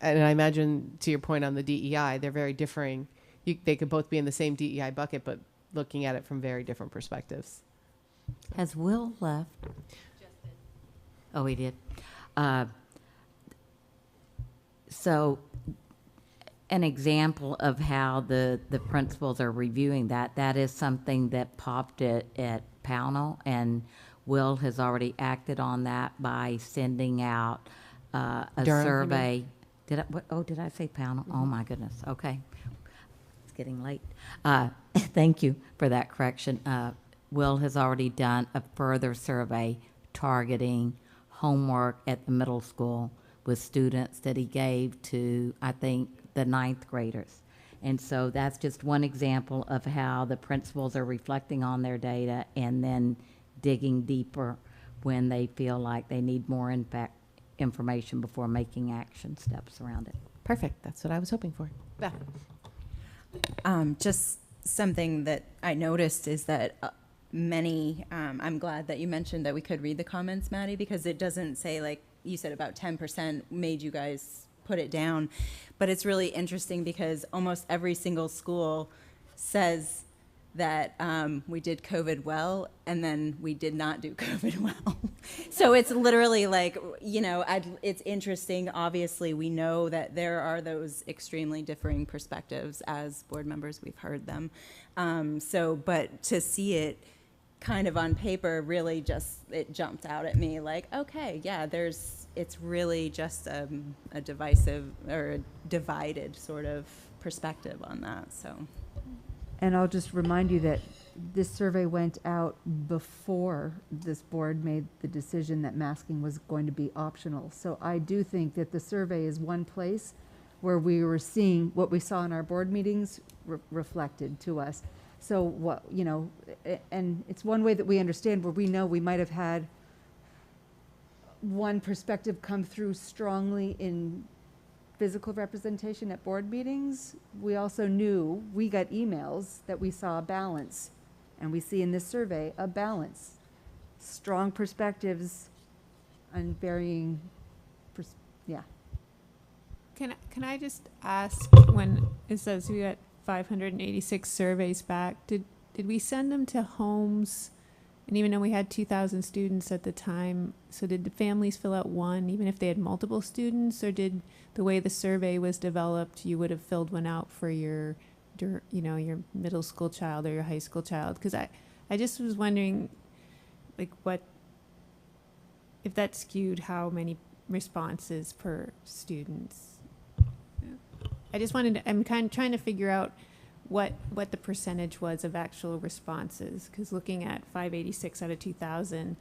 Speaker 6: And I imagine, to your point on the DEI, they're very differing. They could both be in the same DEI bucket, but looking at it from very different perspectives.
Speaker 3: Has Will left? Oh, he did. So an example of how the principals are reviewing that is something that popped at Pownell, and Will has already acted on that by sending out a
Speaker 6: Durham,
Speaker 3: survey Did I say panel? Oh, my goodness. Okay. It's getting late. Thank you for that correction. Will has already done a further survey targeting homework at the middle school with students that he gave to, I think, the 9th graders. And so that's just one example of how the principals are reflecting on their data and then digging deeper when they feel like they need more information before making action steps around it.
Speaker 6: Perfect. That's what I was hoping for. Beth.
Speaker 4: Just something that I noticed is that many, I'm glad that you mentioned that we could read the comments, Maddie, because it doesn't say, like you said, about 10% made you guys put it down. But it's really interesting because almost every single school says that we did COVID well, and then we did not do COVID well. So it's literally like, you know, it's interesting. Obviously, we know that there are those extremely differing perspectives. As board members, we've heard them. But to see it kind of on paper really just, it jumped out at me like, okay, yeah, it's really just a divisive or a divided sort of perspective on that, so.
Speaker 17: And I'll just remind you that this survey went out before this board made the decision that masking was going to be optional. So I do think that the survey is one place where we were seeing what we saw in our board meetings reflected to us. So what, you know, and it's one way that we understand where we know we might have had one perspective come through strongly in physical representation at board meetings. We also knew, we got emails that we saw a balance, and we see in this survey a balance. Strong perspectives and varying, yeah.
Speaker 16: Can I just ask, when it says we got 586 surveys back, did we send them to homes? And even though we had 2,000 students at the time, so did the families fill out one, even if they had multiple students, or did the way the survey was developed, you would have filled one out for your middle school child or your high school child? Because I just was wondering, like, if that skewed how many responses per students. I'm kind of trying to figure out what the percentage was of actual responses, because looking at 586 out of 2,000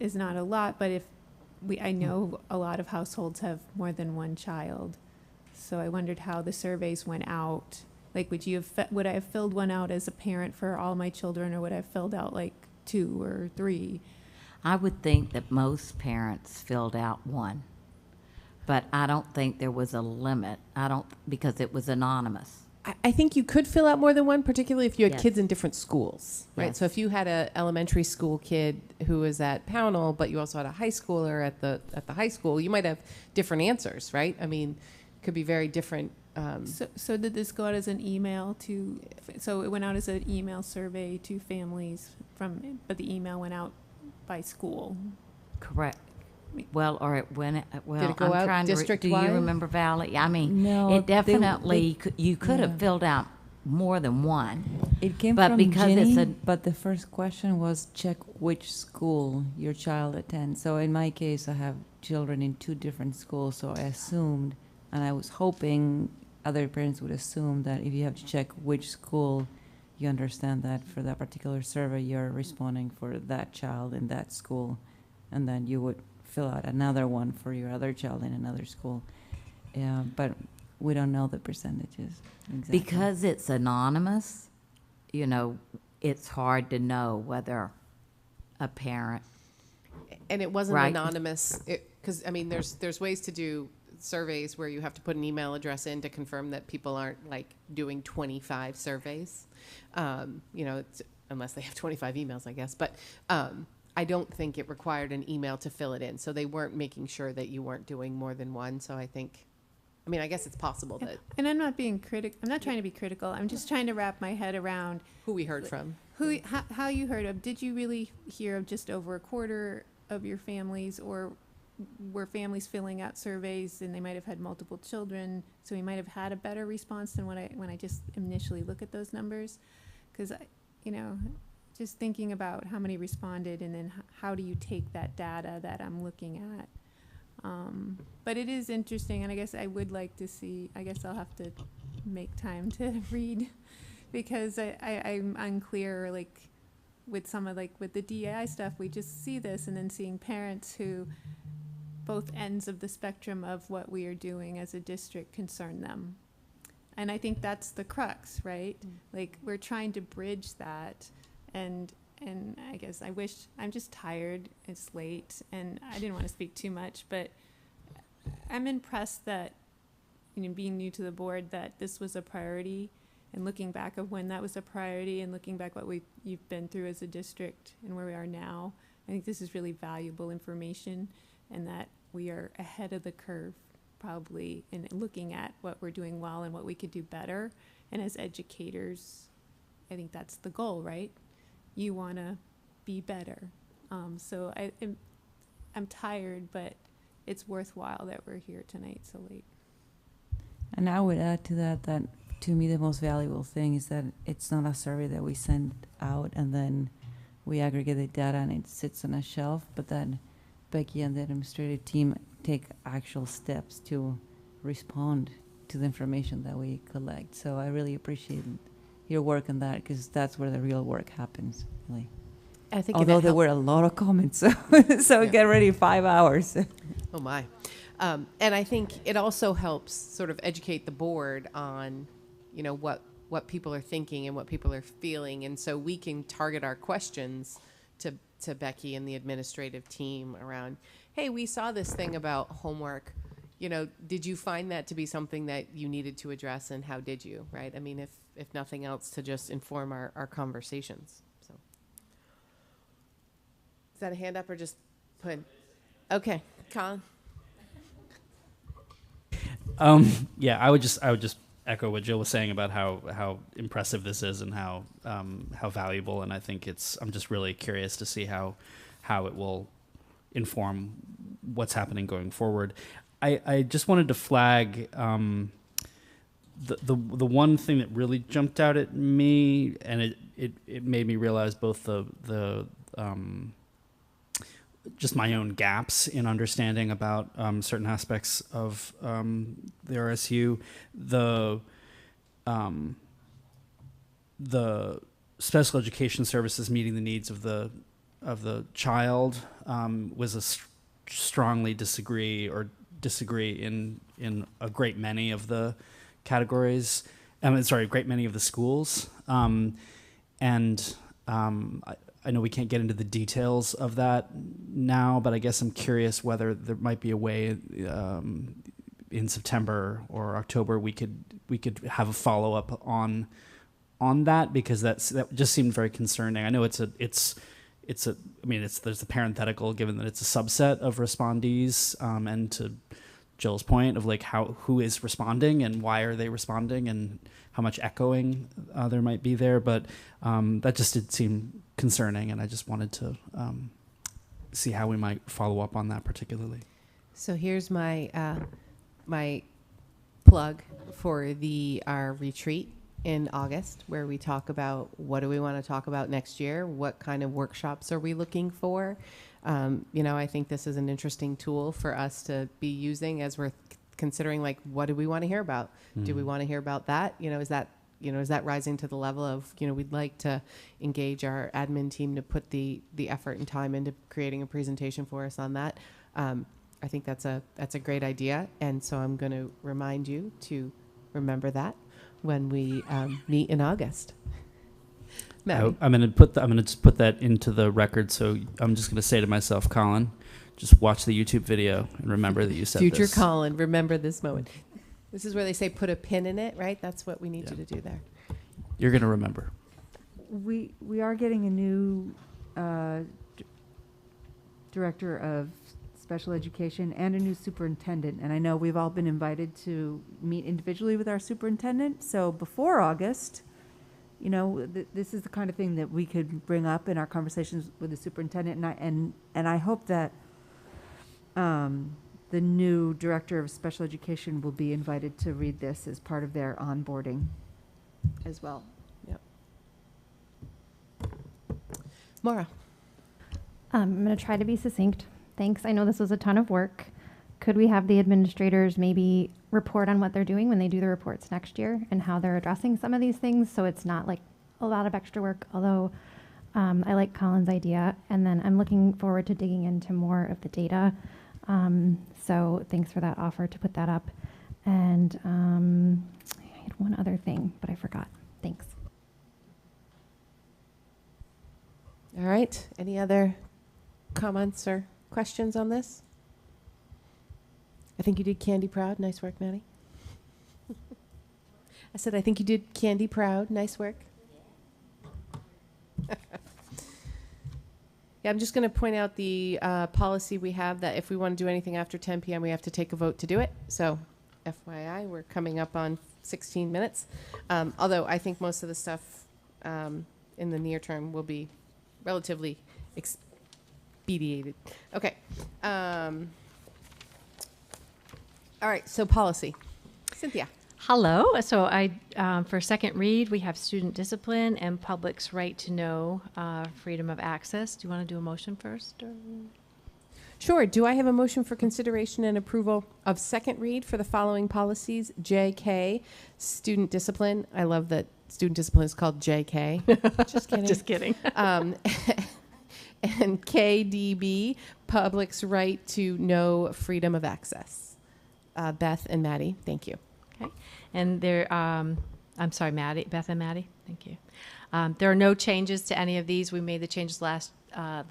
Speaker 16: is not a lot, but I know a lot of households have more than one child, so I wondered how the surveys went out. Like, would I have filled one out as a parent for all my children, or would I have filled out like 2 or 3?
Speaker 3: I would think that most parents filled out one, but I don't think there was a limit. Because it was anonymous.
Speaker 6: I think you could fill out more than one, particularly if you had
Speaker 3: Yes.
Speaker 6: kids in different schools, right?
Speaker 3: Yes.
Speaker 6: So if you had an elementary school kid who was at Pownell, but you also had a high schooler at the high school, you might have different answers, right? I mean, it could be very different.
Speaker 16: So did this go out as an email to? So it went out as an email survey to families but the email went out by school.
Speaker 3: Correct. Well, or it went. Well,
Speaker 6: Did it go
Speaker 3: I'm
Speaker 6: out
Speaker 3: trying to. Do
Speaker 6: district-wide?
Speaker 3: you remember Valley? I mean,
Speaker 19: No,
Speaker 3: it definitely.
Speaker 19: they-
Speaker 3: You could
Speaker 19: yeah.
Speaker 3: have filled out more than one.
Speaker 19: It came
Speaker 3: But
Speaker 19: from
Speaker 3: because
Speaker 19: Ginny,
Speaker 3: it's a-
Speaker 19: but the first question was check which school your child attends. So in my case, I have children in 2 different schools, so I assumed, and I was hoping other parents would assume that if you have to check which school, you understand that for that particular survey, you're responding for that child in that school, and then you would fill out another one for your other child in another school. But we don't know the percentages exactly.
Speaker 3: Because it's anonymous, it's hard to know whether a parent.
Speaker 6: And it wasn't
Speaker 3: Right.
Speaker 6: anonymous, because, I mean, there's ways to do surveys where you have to put an email address in to confirm that people aren't, like, doing 25 surveys, unless they have 25 emails, I guess. But I don't think it required an email to fill it in, so they weren't making sure that you weren't doing more than one. So I guess it's possible that.
Speaker 16: And I'm not being critical. I'm not trying to be critical. I'm just trying to wrap my head around
Speaker 6: who we heard from.
Speaker 16: How you heard of. Did you really hear of just over a quarter of your families, or were families filling out surveys and they might have had multiple children, so we might have had a better response than when I just initially look at those numbers? Because just thinking about how many responded, and then how do you take that data that I'm looking at But it is interesting, and I guess I would like to see, I guess I'll have to make time to read, because I'm unclear, like, with some of, like, with the DEI stuff, we just see this, and then seeing parents who, both ends of the spectrum of what we are doing as a district concern them. And I think that's the crux, right? Like, we're trying to bridge that, and I guess I'm just tired, it's late, and I didn't want to speak too much, but I'm impressed that, being new to the board, that this was a priority, and looking back of when that was a priority, and looking back what you've been through as a district and where we are now, I think this is really valuable information, and that we are ahead of the curve probably in looking at what we're doing well and what we could do better. And as educators, I think that's the goal, right? You want to be better. So I'm tired, but it's worthwhile that we're here tonight so late.
Speaker 19: And I would add to that to me the most valuable thing is that it's not a survey that we send out and then we aggregate the data and it sits on a shelf, but then Becky and the administrative team take actual steps to respond to the information that we collect. So I really appreciate your work on that, because that's where the real work happens, really.
Speaker 6: I think
Speaker 19: although there were a lot of comments, so get ready, 5 hours.
Speaker 6: Oh my. And I think it also helps sort of educate the board on, what people are thinking and what people are feeling. And so we can target our questions to Becky and the administrative team around, hey, we saw this thing about homework. Did you find that to be something that you needed to address, and how did you, right? I mean, if nothing else, to just inform our conversations. So, is that a hand up or just put? Okay, Colin.
Speaker 18: Yeah, I would just echo what Jill was saying about how impressive this is and how valuable, and I think I'm just really curious to see how it will inform what's happening going forward. I just wanted to flag the one thing that really jumped out at me, and it made me realize both the just my own gaps in understanding about certain aspects of the RSU, the special education services meeting the needs of the child was a strongly disagree in a great many of the categories. Great many of the schools, I know we can't get into the details of that now, but I guess I'm curious whether there might be a way in September or October we could have a follow-up on that, because that just seemed very concerning. I know there's a parenthetical, given that it's a subset of respondees, and to Jill's point of like who is responding and why are they responding and how much echoing there might be there, but that just did seem concerning, and I just wanted to see how we might follow up on that particularly.
Speaker 6: So here's my my plug for our retreat in August, where we talk about what do we want to talk about next year, what kind of workshops are we looking for. I think this is an interesting tool for us to be using as we're considering, like, what do we want to hear about? Do we want to hear about that? Is that rising to the level of, we'd like to engage our admin team to put the effort and time into creating a presentation for us on that. I think that's a great idea. And so I'm going to remind you to remember that when we meet in August.
Speaker 18: I'm going to just put that into the record. So I'm just going to say to myself, Colin, just watch the YouTube video and remember that you said
Speaker 6: Future
Speaker 18: this.
Speaker 6: Colin, remember this moment. This is where they say put a pin in it, right? That's what we need you to do there.
Speaker 18: You're going to remember.
Speaker 17: We are getting a new director of special education and a new superintendent. And I know we've all been invited to meet individually with our superintendent. So before August, this is the kind of thing that we could bring up in our conversations with the superintendent. And I hope that the new director of special education will be invited to read this as part of their onboarding as well.
Speaker 6: Yep. Maura.
Speaker 10: I'm going to try to be succinct. Thanks. I know this was a ton of work. could we have the administrators maybe report on what they're doing when they do the reports next year and how they're addressing some of these things, so it's not like a lot of extra work, although I like Colin's idea. And then I'm looking forward to digging into more of the data. So thanks for that offer to put that up. And I had one other thing, but I forgot. Thanks.
Speaker 6: All right. Any other comments or questions on this? I think you did Candy proud. Nice work, Maddie. I said, I think you did Candy proud. Nice work. Yeah, I'm just going to point out the policy we have that if we want to do anything after 10 p.m., we have to take a vote to do it. So, FYI, we're coming up on 16 minutes. Although I think most of the stuff in the near term will be relatively expedited. Okay. All right, so policy. Cynthia.
Speaker 15: Hello. So for second read, we have student discipline and public's right to know, freedom of access. Do you want to do a motion first? Or?
Speaker 6: Sure. Do I have a motion for consideration and approval of second read for the following policies? JK, student discipline. I love that student discipline is called JK. Just kidding.
Speaker 15: Just kidding.
Speaker 6: And KDB, public's right to know freedom of access. Beth and Maddie, thank you.
Speaker 15: Okay. And there, I'm sorry, Maddie, Beth and Maddie, thank you. There are no changes to any of these. We made the changes the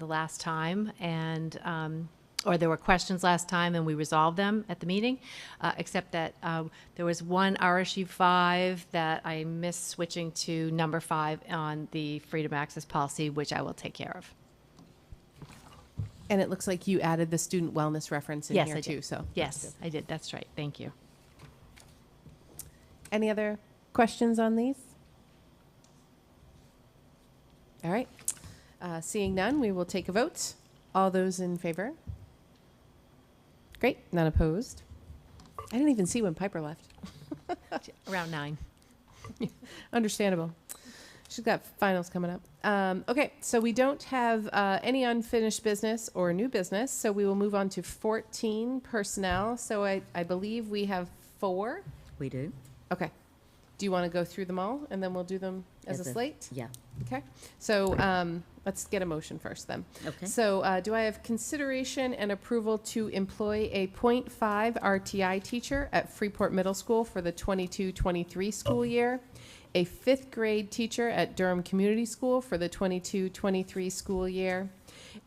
Speaker 15: last time, and or there were questions last time, and we resolved them at the meeting, except that there was one RSU5 that I missed switching to number 5 on the freedom of access policy, which I will take care of.
Speaker 6: And it looks like you added the student wellness reference in
Speaker 15: Yes,
Speaker 6: here
Speaker 15: I did.
Speaker 6: too. So
Speaker 15: yes, I did. That's right. Thank you.
Speaker 6: Any other questions on these? All right. Seeing none, we will take a vote. All those in favor? Great. None opposed. I didn't even see when Piper left.
Speaker 15: Around 9.
Speaker 6: Understandable. She's got finals coming up. Okay, so we don't have any unfinished business or new business, so we will move on to 14 personnel. So I believe we have 4.
Speaker 3: We do.
Speaker 6: Okay. Do you want to go through them all, and then we'll do them as a slate?
Speaker 3: Yeah.
Speaker 6: Okay. So let's get a motion first then.
Speaker 3: Okay.
Speaker 6: So do I have consideration and approval to employ a .5 RTI teacher at Freeport Middle School for the 22-23 school year, a 5th grade teacher at Durham Community School for the 22-23 school year,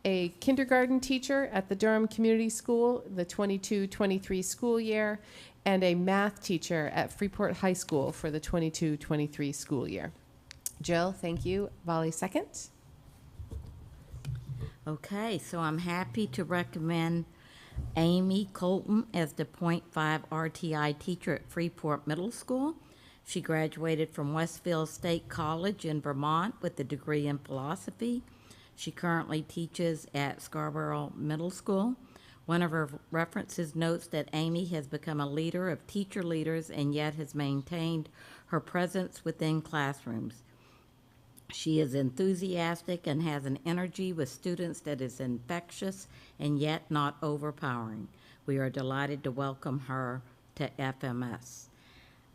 Speaker 6: a kindergarten teacher at the Durham Community School the 22-23 school year, and a math teacher at Freeport High School for the 22-23 school year. Jill, thank you. Volley, second.
Speaker 3: Okay, so I'm happy to recommend Amy Colton as the .5 RTI teacher at Freeport Middle School. She graduated from Westfield State College in Vermont with a degree in philosophy. She currently teaches at Scarborough Middle School. One of her references notes that Amy has become a leader of teacher leaders and yet has maintained her presence within classrooms. She is enthusiastic and has an energy with students that is infectious and yet not overpowering. We are delighted to welcome her to FMS.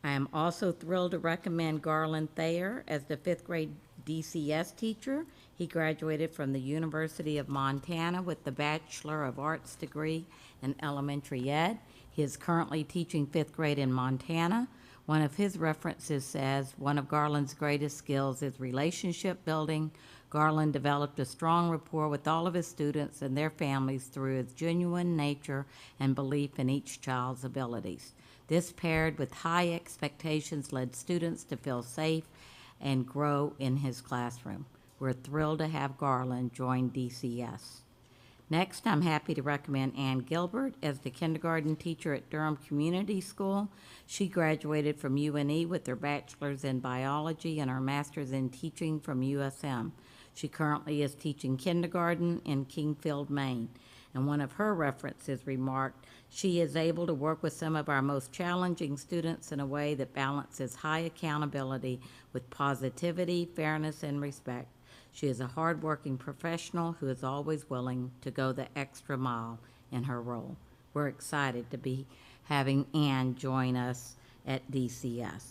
Speaker 3: I am also thrilled to recommend Garland Thayer as the 5th grade DCS teacher. He graduated from the University of Montana with the Bachelor of Arts degree in elementary ed. He is currently teaching 5th grade in Montana. One of his references says, one of Garland's greatest skills is relationship building. Garland developed a strong rapport with all of his students and their families through his genuine nature and belief in each child's abilities. This, paired with high expectations, led students to feel safe and grow in his classroom. We're thrilled to have Garland join DCS. Next, I'm happy to recommend Ann Gilbert as the kindergarten teacher at Durham Community School. She graduated from UNE with her bachelor's in biology and her master's in teaching from USM. She currently is teaching kindergarten in Kingfield, Maine. And one of her references remarked, she is able to work with some of our most challenging students in a way that balances high accountability with positivity, fairness, and respect. She is a hardworking professional who is always willing to go the extra mile in her role. We're excited to be having Ann join us at DCS.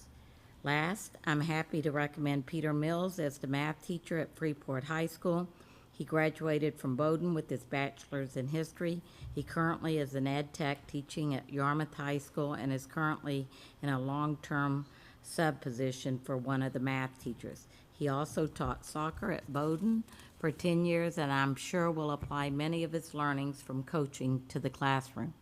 Speaker 3: Last, I'm happy to recommend Peter Mills as the math teacher at Freeport High School. He graduated from Bowdoin with his bachelor's in history. He currently is an ed tech teaching at Yarmouth High School and is currently in a long-term sub position for one of the math teachers. He also taught soccer at Bowdoin for 10 years, and I'm sure will apply many of his learnings from coaching to the classroom.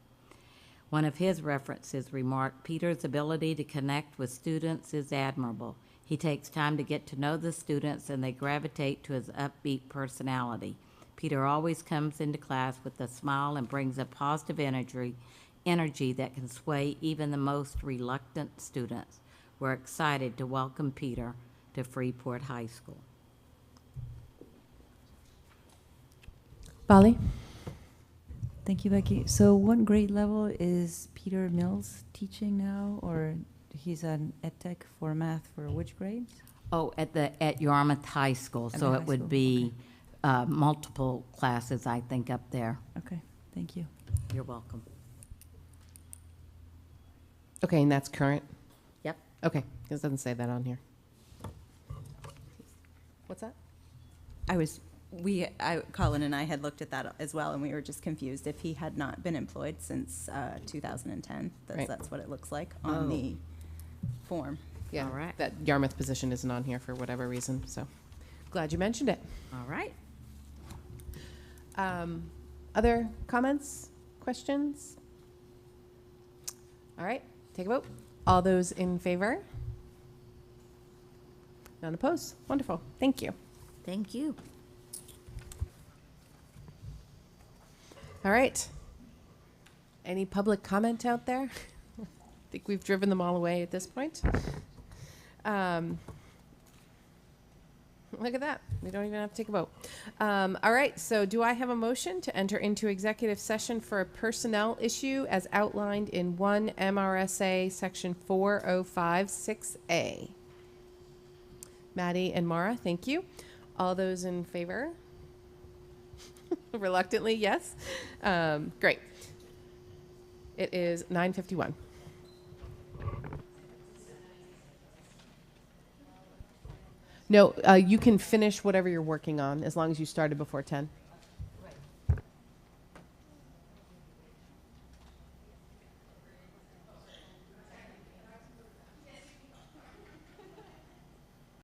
Speaker 3: One of his references remarked, Peter's ability to connect with students is admirable. He takes time to get to know the students and they gravitate to his upbeat personality. Peter always comes into class with a smile and brings a positive energy that can sway even the most reluctant students. We're excited to welcome Peter to Freeport High School.
Speaker 6: Bali?
Speaker 19: Thank you, Becky. So what grade level is Peter Mills teaching now, or he's an ed tech for math for which grades?
Speaker 3: Oh, at Yarmouth High School,
Speaker 19: At
Speaker 3: so
Speaker 19: the
Speaker 3: it
Speaker 19: high
Speaker 3: would
Speaker 19: school,
Speaker 3: be multiple classes, I think, up there.
Speaker 19: Okay, thank you.
Speaker 3: You're welcome.
Speaker 6: Okay, and that's current?
Speaker 3: Yep.
Speaker 6: Okay, because it doesn't say that on here. What's that?
Speaker 4: Colin and I had looked at that as well, and we were just confused if he had not been employed since 2010.
Speaker 6: Right.
Speaker 4: That's what it looks like on the form.
Speaker 6: Yeah,
Speaker 3: All right.
Speaker 6: that Yarmouth position isn't on here for whatever reason, so glad you mentioned it.
Speaker 3: All right.
Speaker 6: Other comments, questions? All right, take a vote. All those in favor? None opposed? Wonderful, thank you.
Speaker 3: Thank you.
Speaker 6: All right. Any public comment out there? I think we've driven them all away at this point. Look at that. We don't even have to take a vote. All right. So do I have a motion to enter into executive session for a personnel issue as outlined in 1 MRSA section 4056A? Maddie and Mara, thank you. All those in favor? Reluctantly, yes. Great. It is 9:51. No, you can finish whatever you're working on as long as you started before 10.